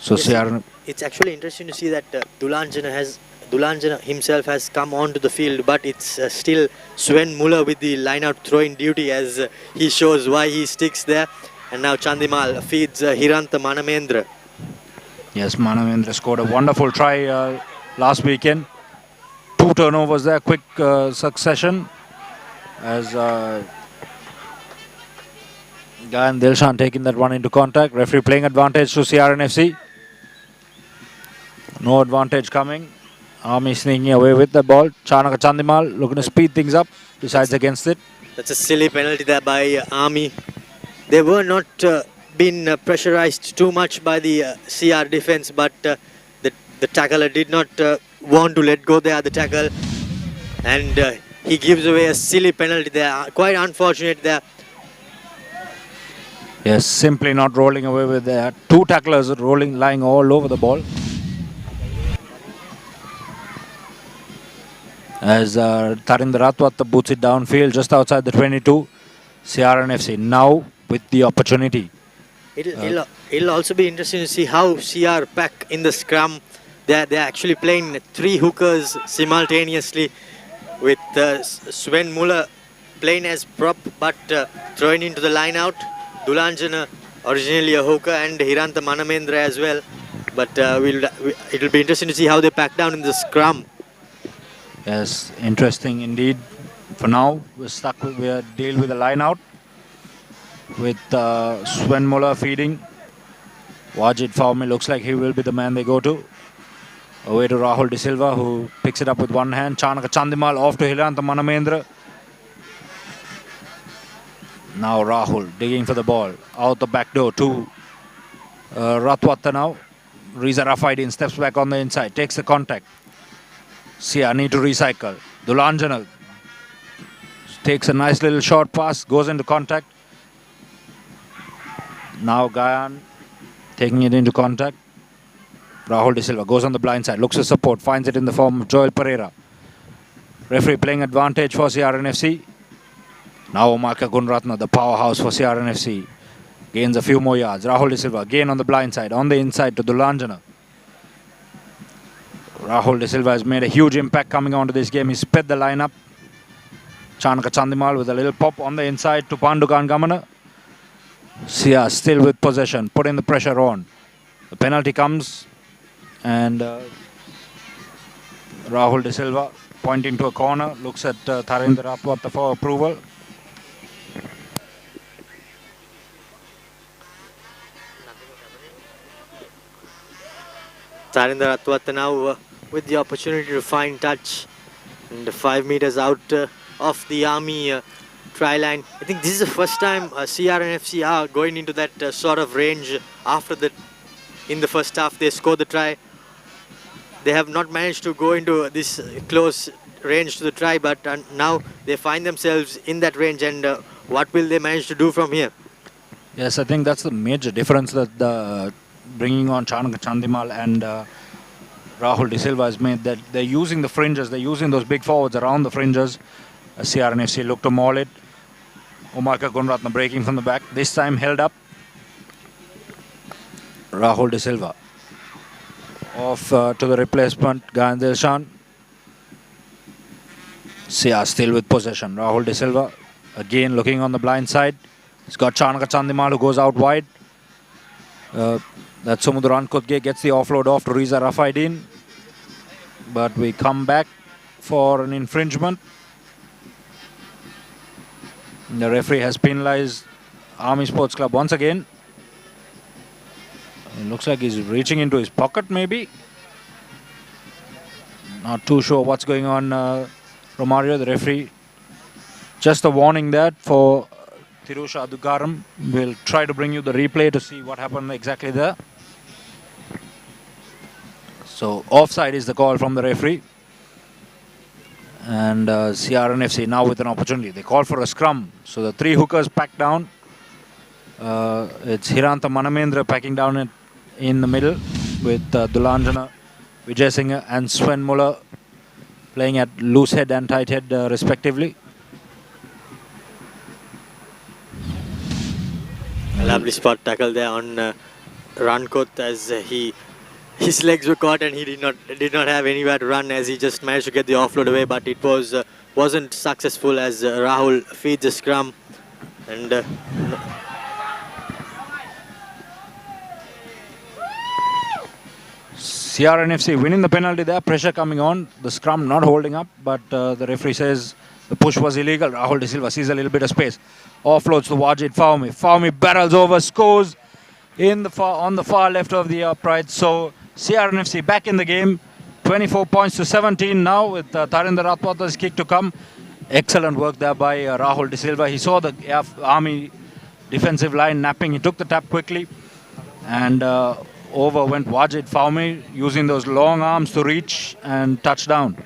Speaker 2: So
Speaker 1: yes, it's actually interesting to see that Dulanjana himself has come onto the field, but it's still Sven Muller with the line-out throwing duty, as he shows why he sticks there. And now Chandimal feeds Hiranta Manamendra.
Speaker 2: Yes, Manamendra scored a wonderful try last weekend. 2 turnovers there, quick succession, as Gayan Dilshan taking that one into contact. Referee playing advantage to CRNFC. No advantage coming. Army sneaking away with the ball. Chanaka Chandimal looking to speed things up, decides against it.
Speaker 1: That's a silly penalty there by Army. They were not been pressurized too much by the CR defense, but the tackler did not want to let go there, the tackle, and he gives away a silly penalty there. Quite unfortunate there.
Speaker 2: Yes, simply not rolling away with that. 2 tacklers lying all over the ball. As Tarendra Ratwat boots it downfield just outside the 22. CRNFC now with the opportunity.
Speaker 1: It'll also be interesting to see how CR pack in the scrum. They're actually playing 3 hookers simultaneously, with Sven Muller playing as prop but throwing into the line out. Dulanjana originally a hooker, and Hiranta Manamendra as well. But it'll be interesting to see how they pack down in the scrum.
Speaker 2: Yes, interesting indeed. For now, we're dealing with a line out with Sven Muller feeding. Wajid Fawmi looks like he will be the man they go to. Away to Rahul De Silva, who picks it up with one hand. Chanaka Chandimal off to Hiranta Manamendra. Now Rahul digging for the ball. Out the back door to Ratwata now. Riza Rafaidin steps back on the inside, takes the contact. Sia need to recycle. Dulanjana takes a nice little short pass, goes into contact. Now Gayan taking it into contact. Rahul De Silva goes on the blind side, looks for support, finds it in the form of Joel Pereira. Referee playing advantage for CRNFC. Now Omaka Gunratna, the powerhouse for CRNFC, gains a few more yards. Rahul De Silva again on the blind side, on the inside to Dulanjana. Rahul De Silva has made a huge impact coming onto this game. He sped the lineup. Chanaka Chandimal with a little pop on the inside to Pandukan Gamana. Sia still with possession, putting the pressure on. The penalty comes, and Rahul De Silva pointing to a corner, looks at Tharendra Ratwata for approval.
Speaker 1: Tharendra Ratwata now with the opportunity to find touch, and 5 meters out of the Army try line. I think this is the first time CR and FC are going into that sort of range after that. In the first half they scored the try. They have not managed to go into this close range to the try, but now they find themselves in that range, and what will they manage to do from here?
Speaker 2: Yes, I think that's the major difference that the bringing on Chanaka Chandimal and Rahul De Silva has made, that they're using the fringes, they're using those big forwards around the fringes. CR and FC look to maul it. Omarka Gunratna breaking from the back, this time held up. Rahul De Silva off to the replacement, Gandhi Shan. CR still with possession. Rahul De Silva again looking on the blind side. He's got Chanaka Chandimal who goes out wide. That Samudran Kutge gets the offload off to Riza Rafaidin. But we come back for an infringement. The referee has penalized Army Sports Club once again. It looks like he's reaching into his pocket maybe. Not too sure what's going on, Romario, the referee. Just a warning that for Tirusha Adugaram. We'll try to bring you the replay to see what happened exactly there. So offside is the call from the referee. And CRNFC now with an opportunity. They call for a scrum. So the three hookers pack down. It's Hiranta Manamendra packing down in the middle with Dulanjana, Vijay Singh and Sven Muller playing at loose head and tight head respectively.
Speaker 1: A lovely spot tackle there on Rankot as his legs were caught and he did not have anywhere to run, as he just managed to get the offload away, but it wasn't successful as Rahul feeds the scrum. And
Speaker 2: CRNFC winning the penalty there, pressure coming on, the scrum not holding up, but the referee says the push was illegal. Rahul De Silva sees a little bit of space, offloads to Wajid Fahmy. Fahmy barrels over, scores on the far left of the upright. So CRNFC back in the game, 24 points to 17 now with Tharendra Ratwata's kick to come. Excellent work there by Rahul De Silva. He saw the Army defensive line napping. He took the tap quickly and over went Wajid Fahmy using those long arms to reach and touch down.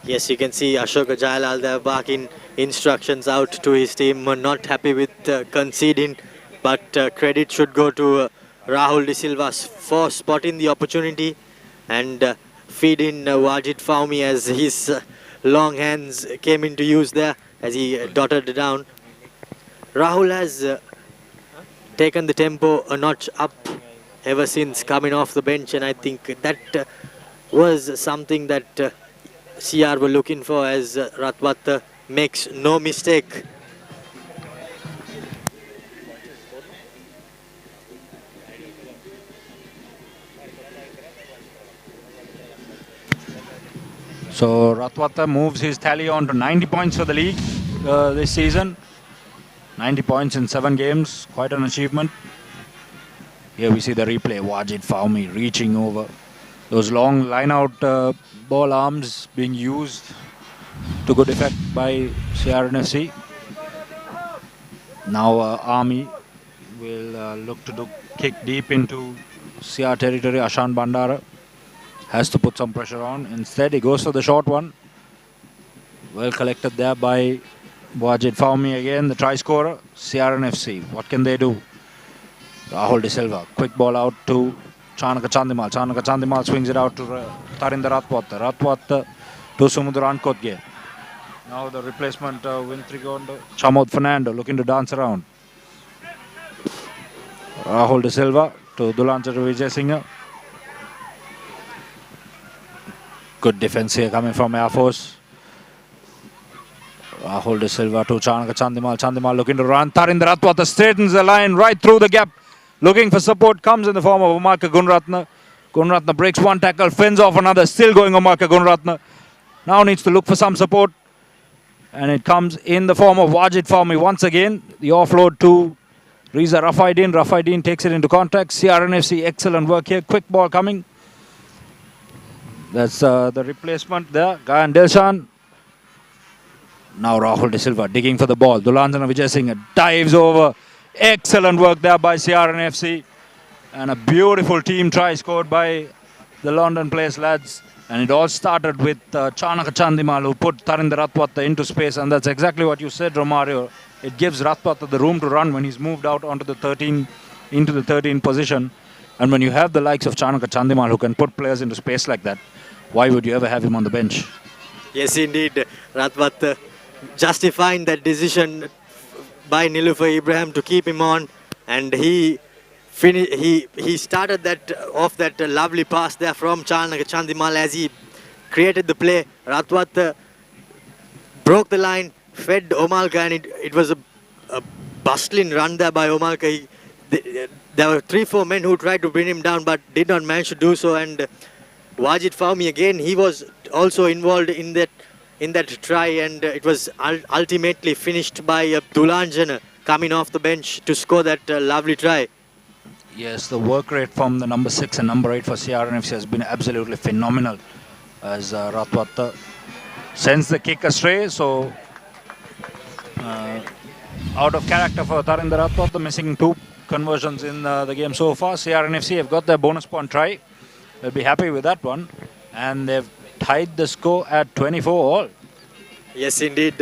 Speaker 1: yes, you can see Ashoka Jayalal there barking instructions out to his team. Not happy with conceding, but credit should go to Rahul De Silva for spotting the opportunity and feeding Wajid Fahmy as his long hands came into use there as he dotted down. Rahul has taken the tempo a notch up ever since coming off the bench, and I think that was something that CR were looking for, as Ratwata makes no mistake.
Speaker 2: So Ratwata moves his tally on to 90 points for the league this season. 90 points in 7 games, quite an achievement. Here we see the replay, Wajid Fahmy reaching over. Those long line-out ball arms being used to good effect by CRNFC. Now Army will look to kick deep into CR territory. Ashan Bandara has to put some pressure on. Instead, he goes for the short one. Well collected there by Wajid Fahmy again, the try scorer. CRNFC, what can they do? Rahul De Silva, quick ball out to Chanaka Chandimal. Chanaka Chandimal swings it out to Tharendra Ratwata. Ratwata to Samudran Kotge. Now the replacement, Wintrigondo, Chamod Fernando looking to dance around. Rahul De Silva to Dulancha to Vijay Singh. Good defense here coming from Air Force. Rahul De Silva to Chanaka Chandimal. Chandimal looking to run. Tharendra Ratwata straightens the line right through the gap. Looking for support, comes in the form of Omarka Gunratna. Gunaratne breaks one tackle, fends off another, still going Omarka Gunaratne. Now needs to look for some support. And it comes in the form of Wajid Fahmy once again. The offload to Riza Rafaidin. Rafaidin takes it into contact. CRNFC, excellent work here. Quick ball coming. That's the replacement there. Gayan Dilshan. Now Rahul De Silva digging for the ball. Dulanjana Vijay Singh dives over. Excellent work there by CRNFC. And a beautiful team try scored by the London Place lads. And it all started with Chanaka Chandimal, who put Tarinder Ratwata into space. And that's exactly what you said, Romario. It gives Ratwata the room to run when he's moved out onto the 13, into the 13 position. And when you have the likes of Chanaka Chandimal, who can put players into space like that, why would you ever have him on the bench?
Speaker 1: Yes, indeed. Ratwata justifying that decision by Nilufar Ibrahim to keep him on. And he started that off that lovely pass there from Chanaka Chandimal as he created the play. Ratwat broke the line, fed Omalka, and it was a bustling run there by Omalka. There were 3-4 men who tried to bring him down but did not manage to do so. And Wajid Fahmy again, he was also involved in that try, and it was ultimately finished by Dulanjana coming off the bench to score that lovely try.
Speaker 2: Yes, the work rate from the number 6 and number 8 for CRNFC has been absolutely phenomenal as Ratwata sends the kick astray. So out of character for Tarinder Ratwata, missing 2 conversions in the game so far. CRNFC have got their bonus point try. They'll be happy with that one. And they've tied the score at 24 all.
Speaker 1: Yes, indeed.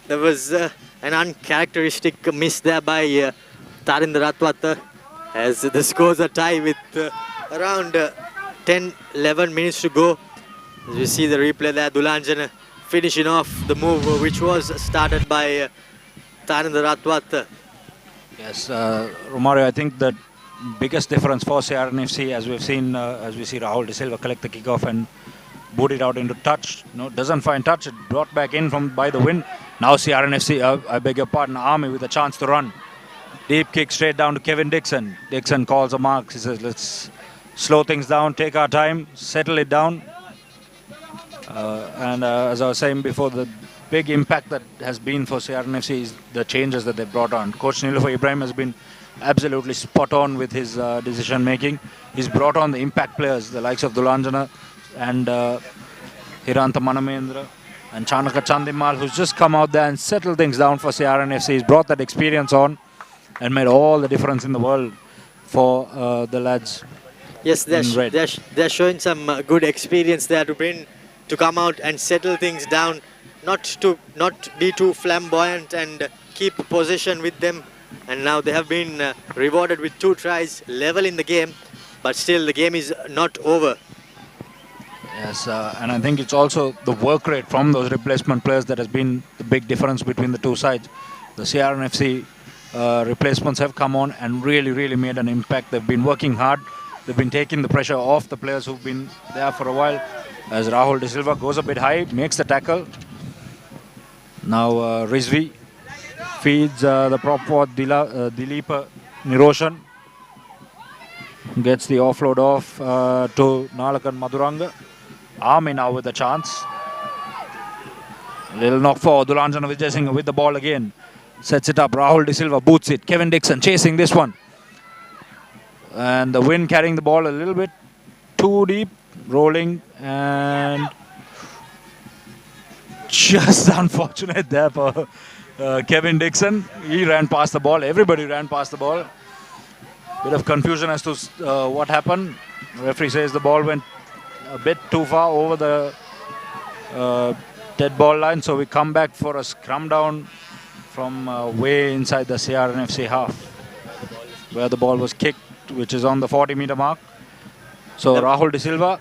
Speaker 1: There was an uncharacteristic miss there by Tarinder Ratwata, as the scores are tied with around 10-11 minutes to go. As we see the replay there, Dulanjana finishing off the move which was started by Tarinder Ratwata.
Speaker 2: Yes, Romario, I think the biggest difference for CRNFC, as we've seen, as we see Rahul De Silva collect the kickoff and boot it out into touch. No, doesn't find touch. It brought back in by the wind. Now CRNFC, I beg your pardon, Army with a chance to run. Deep kick straight down to Kevin Dixon. Dixon calls a mark. He says, let's slow things down, take our time, settle it down. And as I was saying before, the big impact that has been for CRNFC is the changes that they've brought on. Coach Nilufar Ibrahim has been absolutely spot on with his decision making. He's brought on the impact players, the likes of Dulanjana and Hiranta Manamendra and Chanaka Chandimal, who's just come out there and settled things down for CRNFC. He's brought that experience on and made all the difference in the world for the lads.
Speaker 1: Yes, they're showing some good experience there to come out and settle things down, not be too flamboyant and keep possession with them. And now they have been rewarded with 2 tries, level in the game, but still the game is not over.
Speaker 2: Yes, and I think it's also the work rate from those replacement players that has been the big difference between the two sides. The CRNFC replacements have come on and really made an impact. They've been working hard. They've been taking the pressure off the players who've been there for a while. As Rahul De Silva goes a bit high, makes the tackle. Now Rizvi feeds the prop for Dilip Niroshan. Gets the offload off to Nalakan Maduranga. Army now with a chance. Little knock for Dulanjana Vijay Singh with the ball again. Sets it up. Rahul De Silva boots it. Kevin Dixon chasing this one. And the wind carrying the ball a little bit too deep. Rolling and just unfortunate there for Kevin Dixon. He ran past the ball. Everybody ran past the ball. Bit of confusion as to what happened. The referee says the ball went a bit too far over the dead ball line. So we come back for a scrum down from way inside the CRNFC half, where the ball was kicked, which is on the 40-meter mark. So Rahul De Silva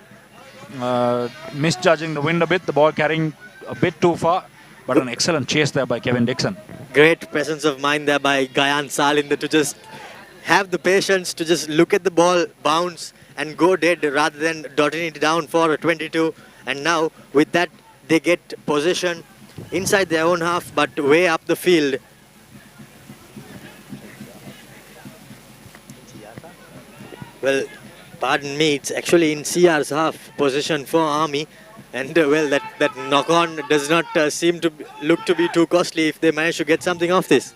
Speaker 2: misjudging the wind a bit, the ball carrying a bit too far, but an excellent chase there by Kevin Dixon.
Speaker 1: Great presence of mind there by Gayan Salinder to just have the patience to just look at the ball bounce and go dead rather than dotting it down for a 22. And now with that they get possession inside their own half but way up the field. Well, Pardon me, it's actually in CR's half position for Army. And well, that knock-on does not seem to look to be too costly if they manage to get something off this.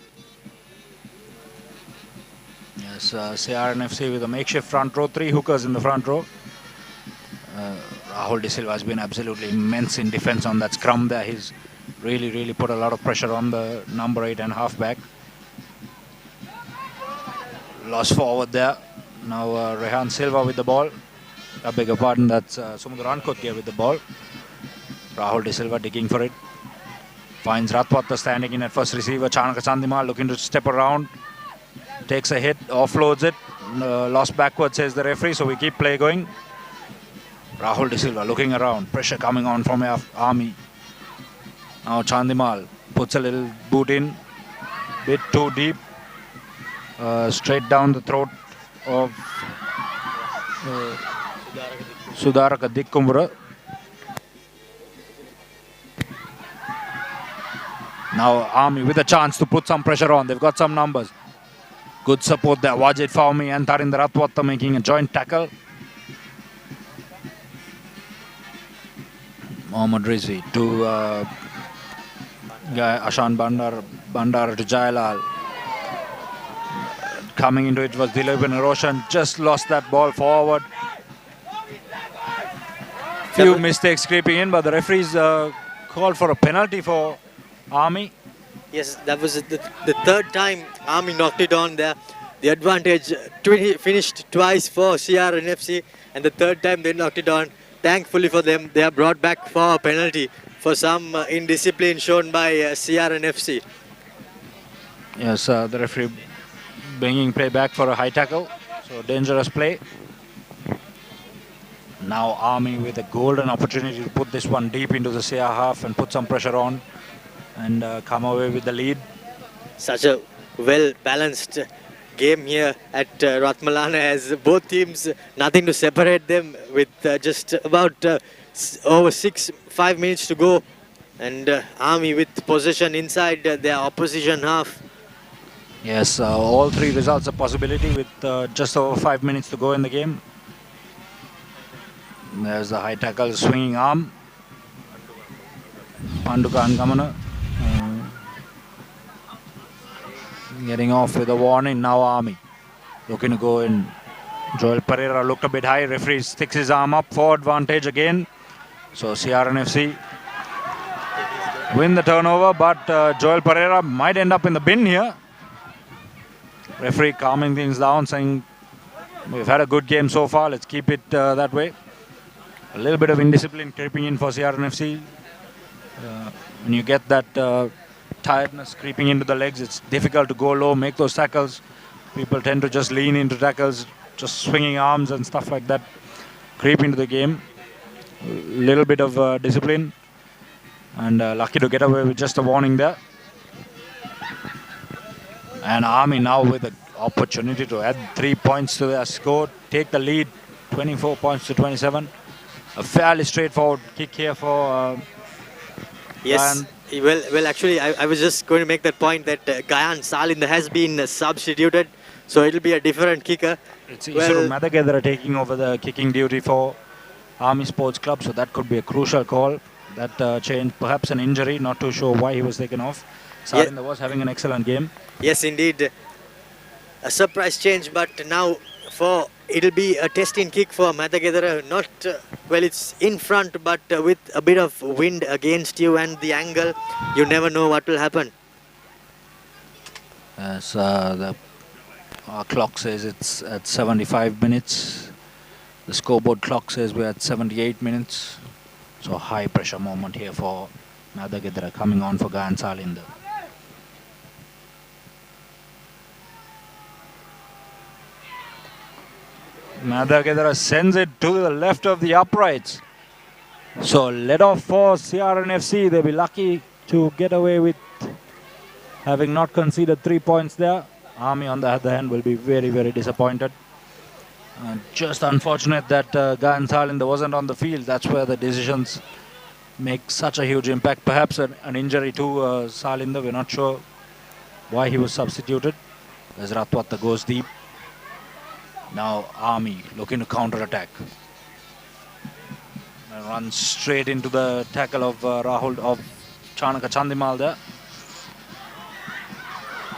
Speaker 2: Yes, CRNFC with a makeshift front row, 3 hookers in the front row. Rahul De Silva has been absolutely immense in defense on that scrum there. He's really put a lot of pressure on the number 8 and halfback. Lost forward there. Now Rehan Silva with the ball. I beg your pardon, that's Sumudra Ankotia with the ball. Rahul De Silva digging for it. Finds Ratwatta standing in at first receiver. Chanaka Chandimal looking to step around. Takes a hit, offloads it. Lost backward, says the referee, so we keep play going. Rahul De Silva looking around. Pressure coming on from Army. Now Chandimal puts a little boot in. Bit too deep. Straight down the throat of Sudaraka Dikkumbura. Now Army with a chance to put some pressure on. They've got some numbers. Good support there. Wajid Fawmi and Tarinder Ratwatta making a joint tackle. Mohammad Rizvi to Ashan Bandar to Jailal. Coming into it was Dilip and Roshan. Just lost that ball forward. Few mistakes creeping in, but the referees called for a penalty for Army.
Speaker 1: Yes, that was the third time Army knocked it on there. The advantage finished twice for CRNFC, and the third time they knocked it on. Thankfully for them, they are brought back for a penalty for some indiscipline shown by CRNFC.
Speaker 2: Yes, the referee bringing play back for a high tackle. So dangerous play. Now Army with a golden opportunity to put this one deep into the CR half and put some pressure on and come away with the lead.
Speaker 1: Such a well-balanced game here at Ratmalana, as both teams, nothing to separate them, with just about over 5 minutes to go, and Army with possession inside their opposition half.
Speaker 2: Yes, all 3 results a possibility with just over 5 minutes to go in the game. There's the high tackle, swinging arm. Panduka Angamana getting off with a warning. Now Army looking to go in. Joel Pereira looked a bit high. Referee sticks his arm up for advantage again. So CRNFC win the turnover, but Joel Pereira might end up in the bin here. Referee calming things down, saying we've had a good game so far, let's keep it that way. A little bit of indiscipline creeping in for CRNFC. When you get that tiredness creeping into the legs, it's difficult to go low, make those tackles. People tend to just lean into tackles, just swinging arms and stuff like that, creep into the game. A little bit of discipline, and lucky to get away with just a warning there. And Army now with the opportunity to add 3 points to their score, take the lead, 24 points to 27. A fairly straightforward kick here for
Speaker 1: Yes, well actually I was just going to make that point that Gayan Salinder has been substituted, so it'll be a different kicker.
Speaker 2: It's Isuru Madagedra taking over the kicking duty for Army Sports Club, so that could be a crucial call. That change, perhaps an injury, not too sure why he was taken off. Salinder was having an excellent game.
Speaker 1: Yes, indeed. A surprise change, but now it'll be a testing kick for Madagedara. Not, well, it's in front, but with a bit of wind against you and the angle, you never know what will happen.
Speaker 2: As the clock says it's at 75 minutes. The scoreboard clock says we're at 78 minutes. So high pressure moment here for Madagedara, coming on for Gayan Salinder. Madagedara sends it to the left of the uprights. So let off for CRNFC. They'll be lucky to get away with having not conceded 3 points there. Army on the other hand will be very disappointed. Just unfortunate that Gayan Salinder wasn't on the field. That's where the decisions make such a huge impact. Perhaps an injury to Salinder. We're not sure why he was substituted. As Ratwatta goes deep. Now Army looking to counter-attack. Runs straight into the tackle of Rahul of Chanaka Chandimal there.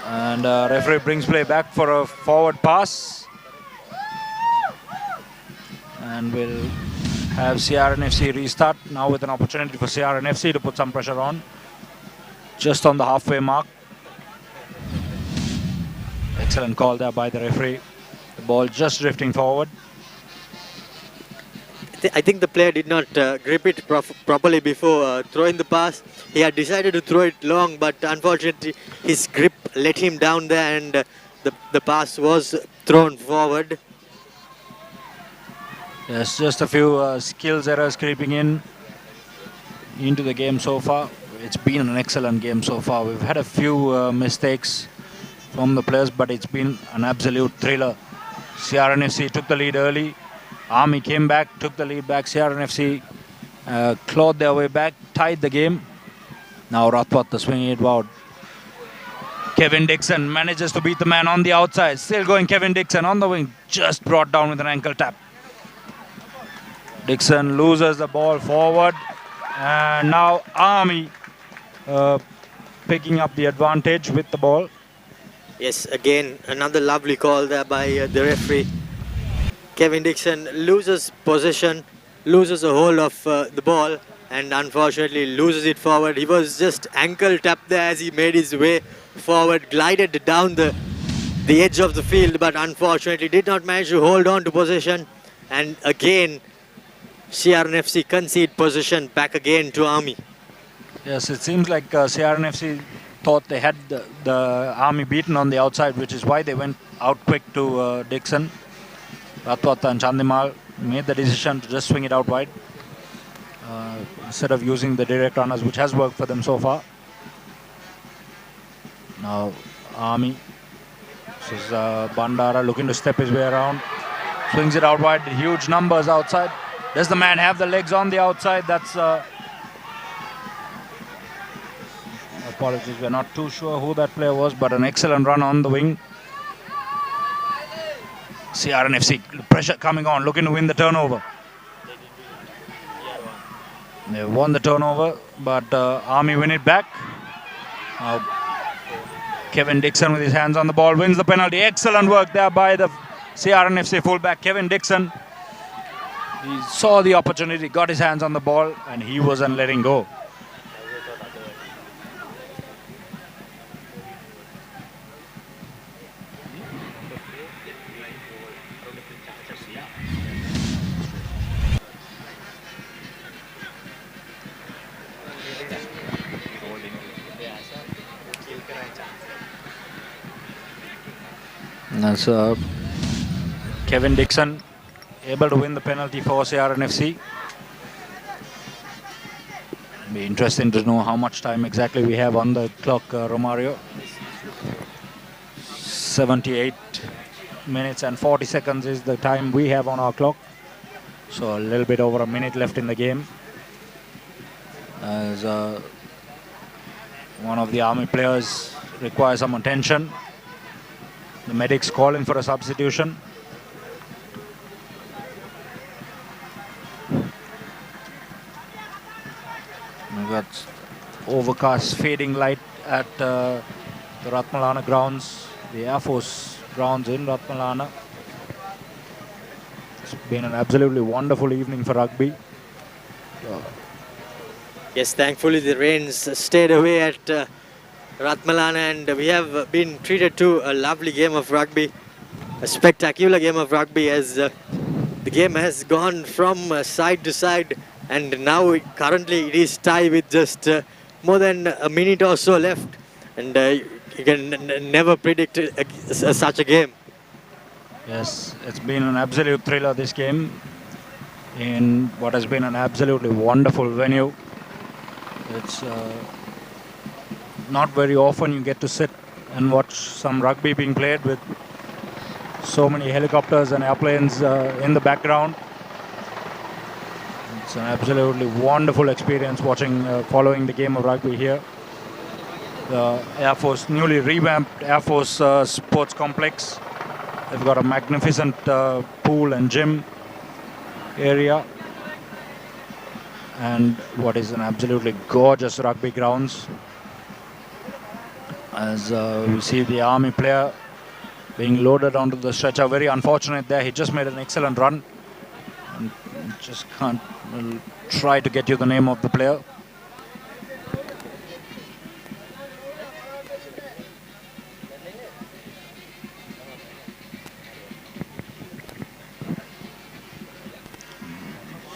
Speaker 2: And referee brings play back for a forward pass. And we'll have CRNFC restart now with an opportunity for CRNFC to put some pressure on. Just on the halfway mark. Excellent call there by the referee. The ball just drifting forward.
Speaker 1: I think the player did not grip it properly before throwing the pass. He had decided to throw it long, but unfortunately his grip let him down there, and the pass was thrown forward.
Speaker 2: There's just a few skills errors creeping into the game so far. It's been an excellent game so far. We've had a few mistakes from the players, but it's been an absolute thriller. CRNFC took the lead early. Army came back, took the lead back. CRNFC clawed their way back, tied the game. Now Rathwat swinging it out. Kevin Dixon manages to beat the man on the outside. Still going Kevin Dixon on the wing. Just brought down with an ankle tap. Dixon loses the ball forward. And now Army picking up the advantage with the ball.
Speaker 1: Yes, again, another lovely call there by the referee. Kevin Dixon loses possession, loses a hold of the ball, and unfortunately loses it forward. He was just ankle tapped there as he made his way forward, glided down the edge of the field, but unfortunately did not manage to hold on to possession. And again, CRNFC concede possession back again to Army.
Speaker 2: Yes, it seems like CRNFC thought they had the Army beaten on the outside, which is why they went out quick to Dixon. Rathwat and Chandimal made the decision to just swing it out wide instead of using the direct runners, which has worked for them so far. Now Army, this is Bandara looking to step his way around, swings it out wide, huge numbers outside. Does the man have the legs on the outside? That's apologies, we're not too sure who that player was, but an excellent run on the wing. CRNFC, pressure coming on, looking to win the turnover. They won the turnover, but Army win it back. Now Kevin Dixon with his hands on the ball wins the penalty. Excellent work there by the CRNFC fullback Kevin Dixon. He saw the opportunity, got his hands on the ball, and he wasn't letting go. That's Kevin Dixon able to win the penalty for CRNFC. Be interesting to know how much time exactly we have on the clock, Romario. 78 minutes and 40 seconds is the time we have on our clock. So a little bit over a minute left in the game. As one of the Army players requires some attention. The medics calling for a substitution. We've got overcast fading light at the Ratmalana grounds, the Air Force grounds in Ratmalana. It's been an absolutely wonderful evening for rugby.
Speaker 1: Yes, thankfully the rains stayed away at Ratmalana, and we have been treated to a lovely game of rugby, a spectacular game of rugby, as the game has gone from side to side, and now currently it is tied with just more than a minute or so left, and you can never predict such a game.
Speaker 2: Yes, it's been an absolute thriller, this game, in what has been an absolutely wonderful venue. It's not very often you get to sit and watch some rugby being played with so many helicopters and airplanes in the background. It's an absolutely wonderful experience watching, following the game of rugby here. The Air Force, newly revamped Air Force Sports Complex. They've got a magnificent pool and gym area, and what is an absolutely gorgeous rugby grounds. As we see the Army player being loaded onto the stretcher. Very unfortunate there. He just made an excellent run. And just can't try to get you the name of the player.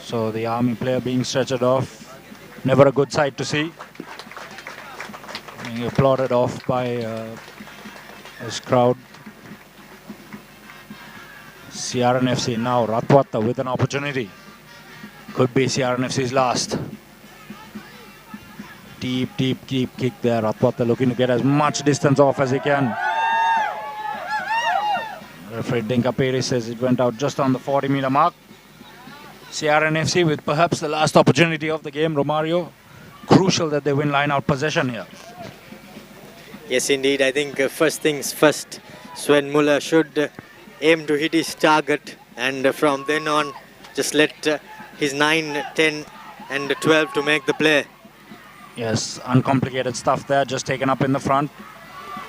Speaker 2: So the Army player being stretchered off. Never a good sight to see. Being applauded off by his crowd. CRNFC now, Ratwata with an opportunity. Could be CRNFC's last. Deep kick there. Ratwata looking to get as much distance off as he can. Referee ThePapare says it went out just on the 40-meter mark. CRNFC with perhaps the last opportunity of the game, Romario. Crucial that they win line-out possession here.
Speaker 1: Yes, indeed. I think first things first, Sven Muller should aim to hit his target, and from then on just let his 9, 10 and 12 to make the play.
Speaker 2: Yes, uncomplicated stuff there, just taken up in the front.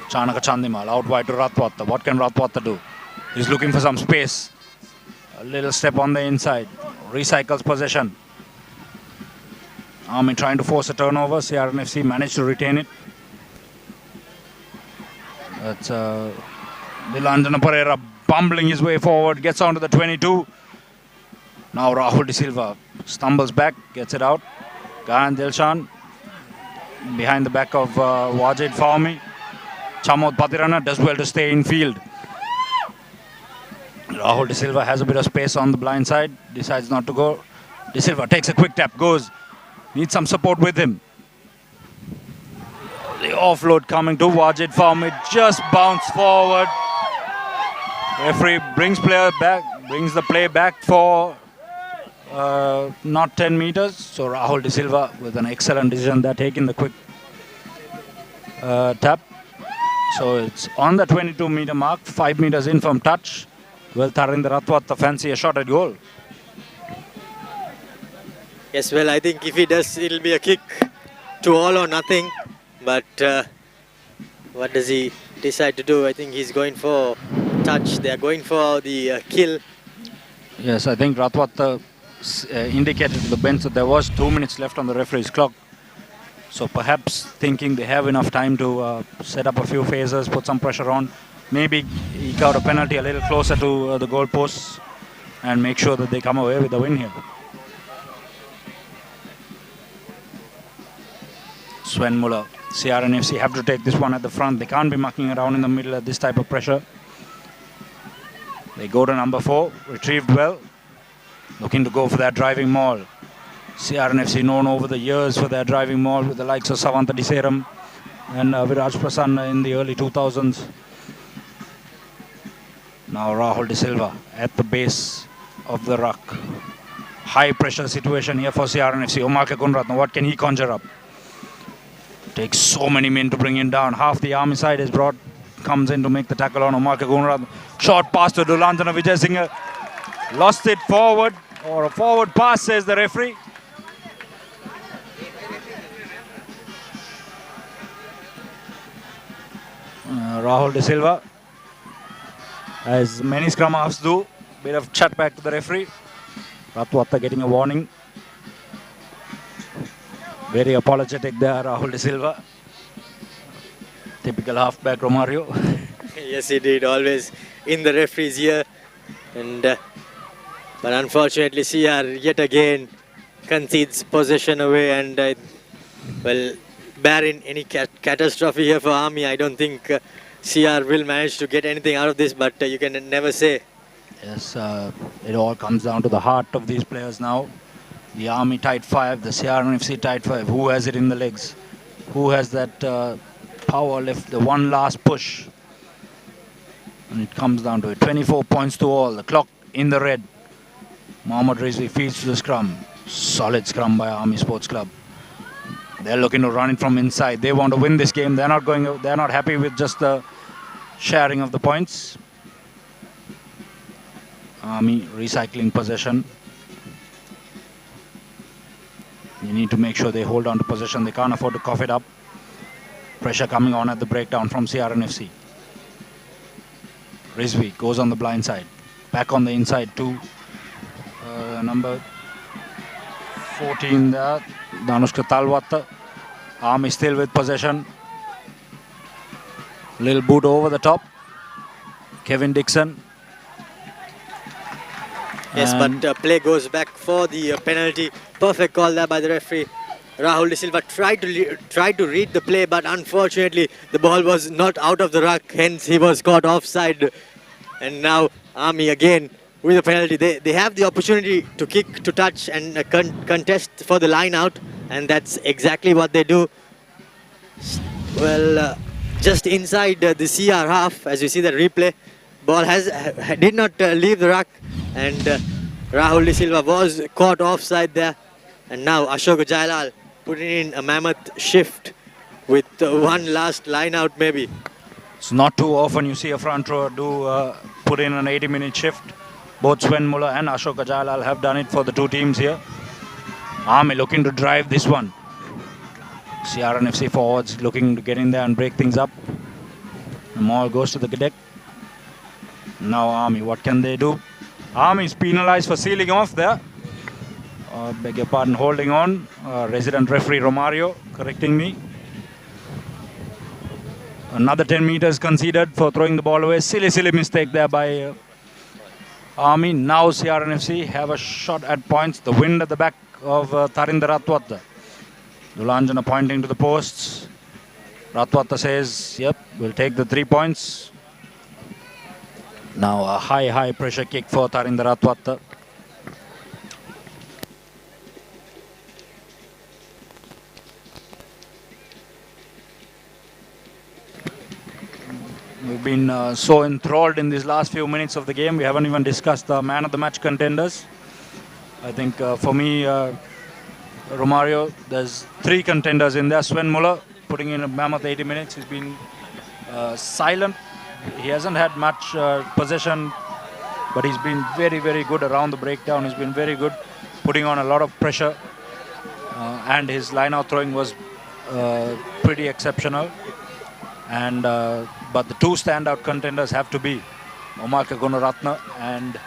Speaker 2: Chanaka Chandimal out wide to Ratwata. What can Ratwata do? He's looking for some space. A little step on the inside. Recycles possession. Army trying to force a turnover. CRNFC managed to retain it. That's Nilanjana Pereira bumbling his way forward, gets onto the 22. Now Rahul De Silva stumbles back, gets it out. Gahan Dilshan behind the back of Wajid Fahmi. Chamod Patirana does well to stay in field. Rahul De Silva has a bit of space on the blind side, decides not to go. De Silva takes a quick tap, goes. Needs some support with him. The offload coming to Wajid Fahmi, just bounced forward. Referee brings the play back for not 10 meters. So Rahul De Silva with an excellent decision there, taking the quick tap. So it's on the 22-meter mark, 5 meters in from touch. Well, Tarinder Ratwata fancy a shot at goal.
Speaker 1: Yes, well, I think if he does, it'll be a kick to all or nothing. But what does he decide to do? I think he's going for touch. They are going for the kill.
Speaker 2: Yes, I think Ratwata indicated to the bench that there was 2 minutes left on the referee's clock. So perhaps thinking they have enough time to set up a few phases, put some pressure on, maybe eke out a penalty a little closer to the goal posts and make sure that they come away with the win here. Sven Muller, CRNFC have to take this one at the front. They can't be mucking around in the middle at this type of pressure. They go to number 4, retrieved well, looking to go for that driving maul. CRNFC known over the years for their driving maul with the likes of Savanta Diseram and Viraj Prasanna in the early 2000s. Now Rahul De Silva at the base of the ruck. High pressure situation here for CRNFC. Omar Kunratna, what can he conjure up? Takes so many men to bring him down. Half the Army side is brought, comes in to make the tackle on Omar Kunratna. Short pass to Dulanjana Vijay Singh. Lost it forward, or a forward pass, says the referee. Rahul De Silva, as many scrum halves do, bit of chat back to the referee. Ratwata getting a warning. Very apologetic there, Rahul De Silva. Typical halfback Romario.
Speaker 1: Yes, he did, always in the referee's ear. And but unfortunately, CR yet again concedes possession away, and well, barring any catastrophe here for Army, I don't think CR will manage to get anything out of this, but you can never say.
Speaker 2: Yes, it all comes down to the heart of these players now. The Army tight 5, the CRNFC tight 5. Who has it in the legs? Who has that power lift, the one last push? And it comes down to it. 24 points to all. The clock in the red. Mohammad Rizvi feeds to the scrum. Solid scrum by Army Sports Club. They're looking to run it from inside. They want to win this game. They're not happy with just the sharing of the points. Army recycling possession. You need to make sure they hold on to possession. They can't afford to cough it up. Pressure coming on at the breakdown from CRNFC. Rizvi goes on the blind side. Back on the inside to number 14 there. Danushka Talwata. Army still with possession. Little boot over the top. Kevin Dixon.
Speaker 1: Yes,
Speaker 2: And
Speaker 1: but play goes back for the penalty. Perfect call there by the referee. Rahul De Silva tried to read the play, but unfortunately the ball was not out of the ruck. Hence he was caught offside. And now Army again with a penalty. They have the opportunity to kick, to touch, and contest for the line out, and that's exactly what they do. Well, just inside the CR half, as you see the replay, ball did not leave the ruck, and Rahul De Silva was caught offside there. And now Ashok Jailal putting in a mammoth shift with one last line out maybe.
Speaker 2: it's not too often you see a front rower do put in an 80-minute shift. Both Sven Muller and Ashok Jailal have done it for the two teams here. Army looking to drive this one. CRNFC forwards looking to get in there and break things up. The ball goes to the deck. Now Army, what can they do? Army is penalized for sealing off there. Beg your pardon, holding on. Resident referee Romario correcting me. Another 10 meters conceded for throwing the ball away. Silly mistake there by Army. Now CRNFC have a shot at points. The wind at the back of Tarinder Ratwata. Dulanjana pointing to the posts. Ratwata says, yep, we'll take the 3 points. Now a high pressure kick for Tarinder Ratwata. We've been so enthralled in these last few minutes of the game. We haven't even discussed the man of the match contenders. I think for me, Romario, there's 3 contenders in there. Sven Muller putting in a mammoth 80 minutes. He's been silent. He hasn't had much possession, but he's been very good around the breakdown. He's been very good, putting on a lot of pressure, and his line-out throwing was pretty exceptional. And but the 2 standout contenders have to be Omar Gunaratna and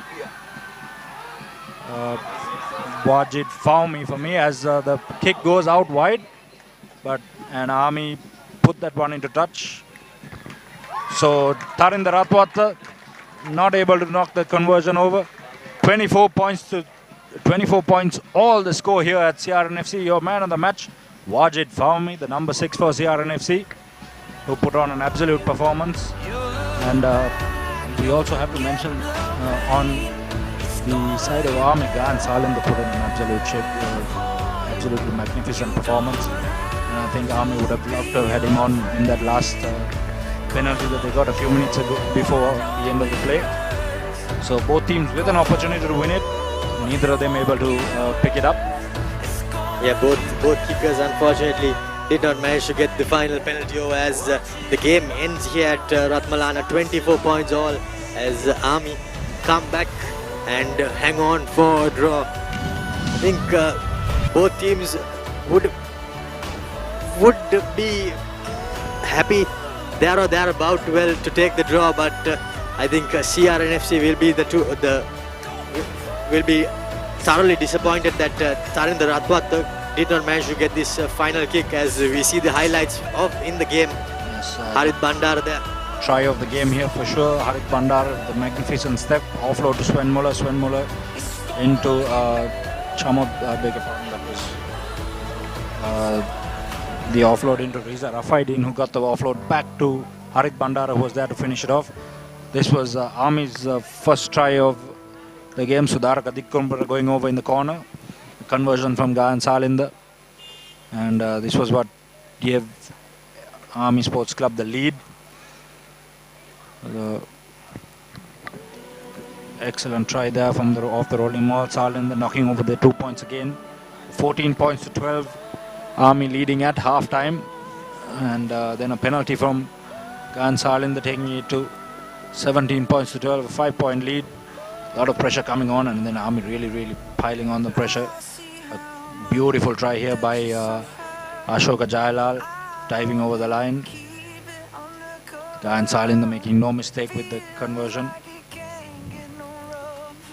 Speaker 2: Wajid Faumi for me, as the kick goes out wide, but an Army put that one into touch. So Tarinder Ratwata not able to knock the conversion over. 24 points all the score here at CRNFC. Your man of the match, Wajid Faumi, the number 6 for CRNFC, who put on an absolute performance. And we also have to mention on the side of Army, Gan Salinda put in an absolutely magnificent performance. And I think Army would have loved to have had him on in that last penalty that they got a few minutes ago before the end of the play. So both teams with an opportunity to win it, neither of them able to pick it up.
Speaker 1: Yeah, both kickers unfortunately did not manage to get the final penalty over, as the game ends here at Ratmalana. 24 points all, as Army come back and hang on for a draw. I think both teams would be happy there or thereabout to take the draw, but I think CRNFC will be thoroughly disappointed that Tarinder Ratwata did not manage to get this final kick, as we see the highlights in the game.
Speaker 2: Yes,
Speaker 1: Harit Bandar there.
Speaker 2: Try of the game here for sure. Harit Bandar, the magnificent step, offload to Sven Muller into Chamod, beg your pardon, that was the offload into Riza Rafaidin, who got the offload back to Harit Bandar, who was there to finish it off. This was Army's first try of the game. Sudhar Kadikkumbara going over in the corner. Conversion from Gayan Salinda, and this was what gave Army Sports Club the lead. Excellent try there from off the rolling ball. Salinda knocking over the 2 points again. 14 points to 12. Army leading at half time, and then a penalty from Gayan Salinda taking it to 17 points to 12. A 5-point lead. A lot of pressure coming on, and then Army really piling on the pressure. A beautiful try here by Ashoka Jayalal, diving over the line. Gayan Salinda making no mistake with the conversion.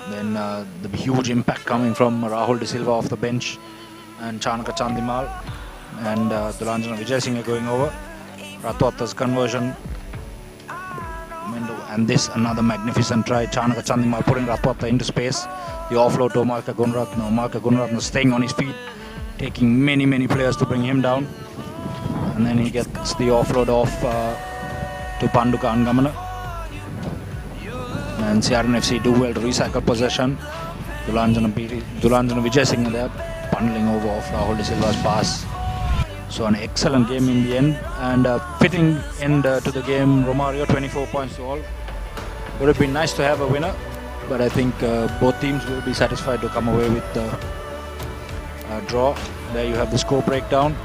Speaker 2: Then the huge impact coming from Rahul De Silva off the bench and Chanaka Chandimal, and Dulanjana Vijayasinghe going over. Ratwata's conversion, and this another magnificent try. Chanaka Chandimal putting Ratwata into space. The offload to Omarka Gunratna. Omarka Gunratna staying on his feet, taking many players to bring him down, and then he gets the offload off to Panduka Angamana. And CRNFC do well to recycle possession. Dulanjana Vijayasinghe there, bundling over off Rahul De Silva's pass. So an excellent game in the end, and fitting end to the game. Romario 24 points to all. Would have been nice to have a winner, but I think both teams will be satisfied to come away with the draw. There you have the score breakdown.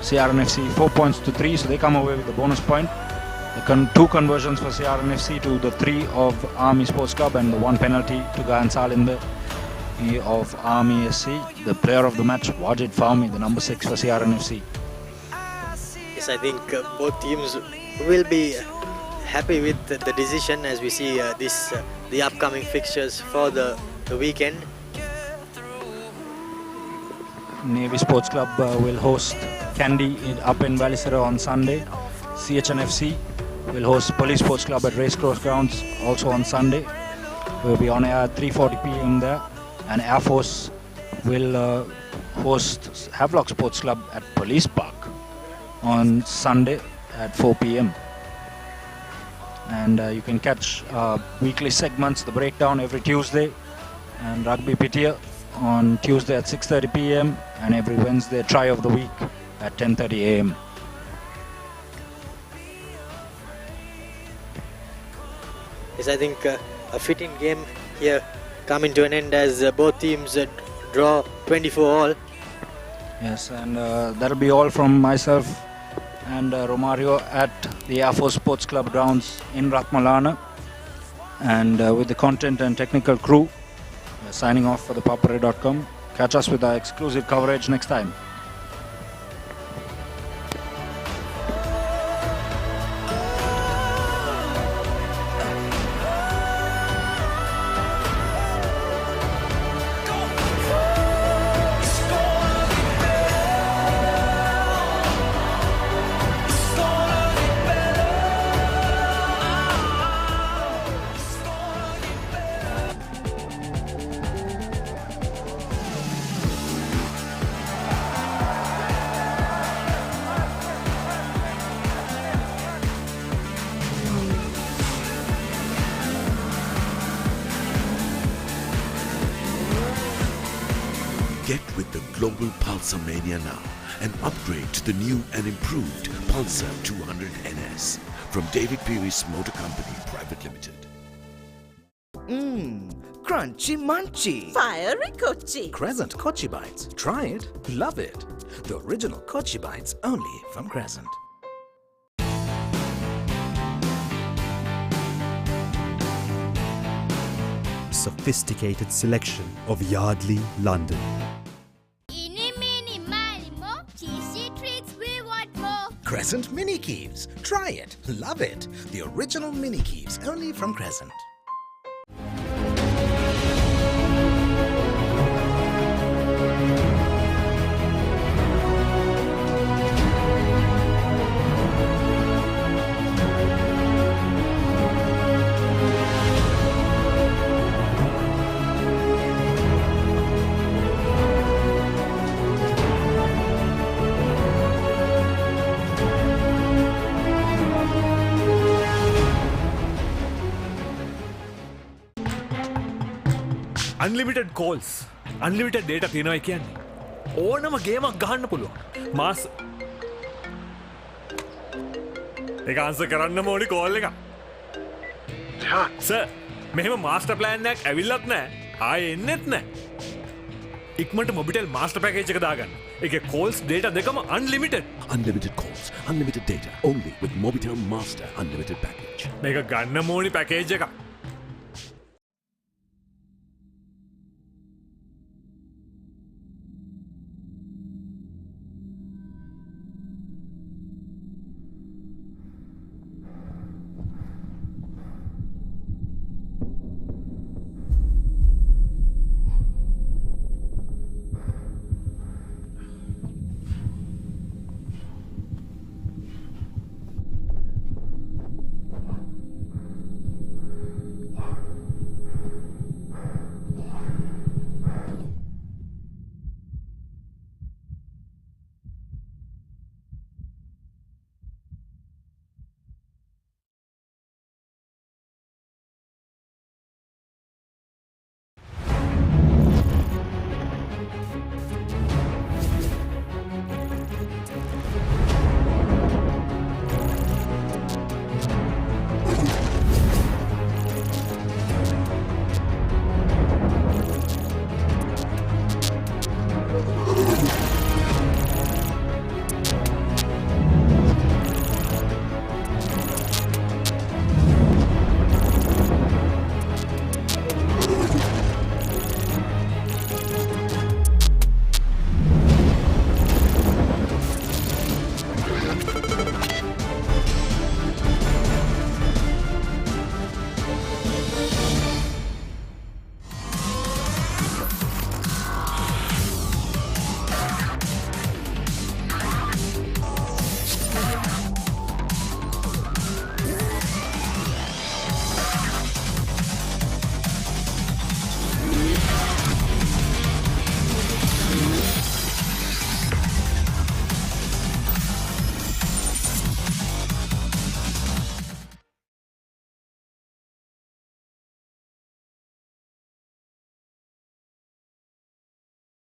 Speaker 2: CRNFC 4 points to 3, so they come away with the bonus point. The two conversions for CRNFC to the 3 of Army Sports Club, and the 1 penalty to Gayan Salinda of Army SC. The player of the match, Wajid Fahmy, the number 6 for CRNFC.
Speaker 1: Yes, I think both teams will be happy with the decision as we see the upcoming fixtures for the weekend.
Speaker 2: Navy Sports Club will host Kandy up in Valisara on Sunday. CHNFC will host Police Sports Club at Racecourse Grounds also on Sunday. We'll be on air at 3:40 p.m. there. And Air Force will host Havelock Sports Club at Police Park on Sunday at 4 p.m. And you can catch weekly segments, the breakdown every Tuesday, and Rugby Pitia on Tuesday at 6:30 p.m. and every Wednesday try of the week at 10:30 a.m.
Speaker 1: Yes, I think a fitting game here coming to an end as both teams draw 24 all.
Speaker 2: Yes, and that'll be all from myself and Romario at the Air Force Sports Club grounds in Ratmalana, and with the content and technical crew, signing off for ThePapare.com. Catch us with our exclusive coverage next time.
Speaker 5: Get with the global Pulsar mania now and upgrade to the new and improved Pulsar 200 NS from David Peary's Motor Company Private Limited.
Speaker 3: Crunchy munchy.
Speaker 11: Fiery Kochi.
Speaker 3: Crescent Kochi Bites. Try it. Love it. The original Kochi Bites only from Crescent.
Speaker 6: Sophisticated selection of Yardley, London.
Speaker 7: Eeny, meeny, miny, mo. Cheesy treats, we want more.
Speaker 3: Crescent Mini Keeves. Try it. Love it. The original Mini Keeves only from Crescent.
Speaker 4: Unlimited calls, unlimited data තියෙනවා කියන්නේ ඕනම ගේමක් ගහන්න පුළුවන්. මාස් ඒක answer කරන්නම ඕනි call එක. Sir, මෙහෙම master plan එකක් ඇවිල්ලත් නැහැ. ආයේ එන්නෙත් නැහැ. ඉක්මනට මොබිටෙල් මාස්ටර් පැකේජ් එක දාගන්න. ඒකේ calls data දෙකම unlimited.
Speaker 5: Unlimited calls, unlimited data, only with Mobitel Master Unlimited Package.
Speaker 4: මේක ගන්නම ඕනි පැකේජ් එකක්.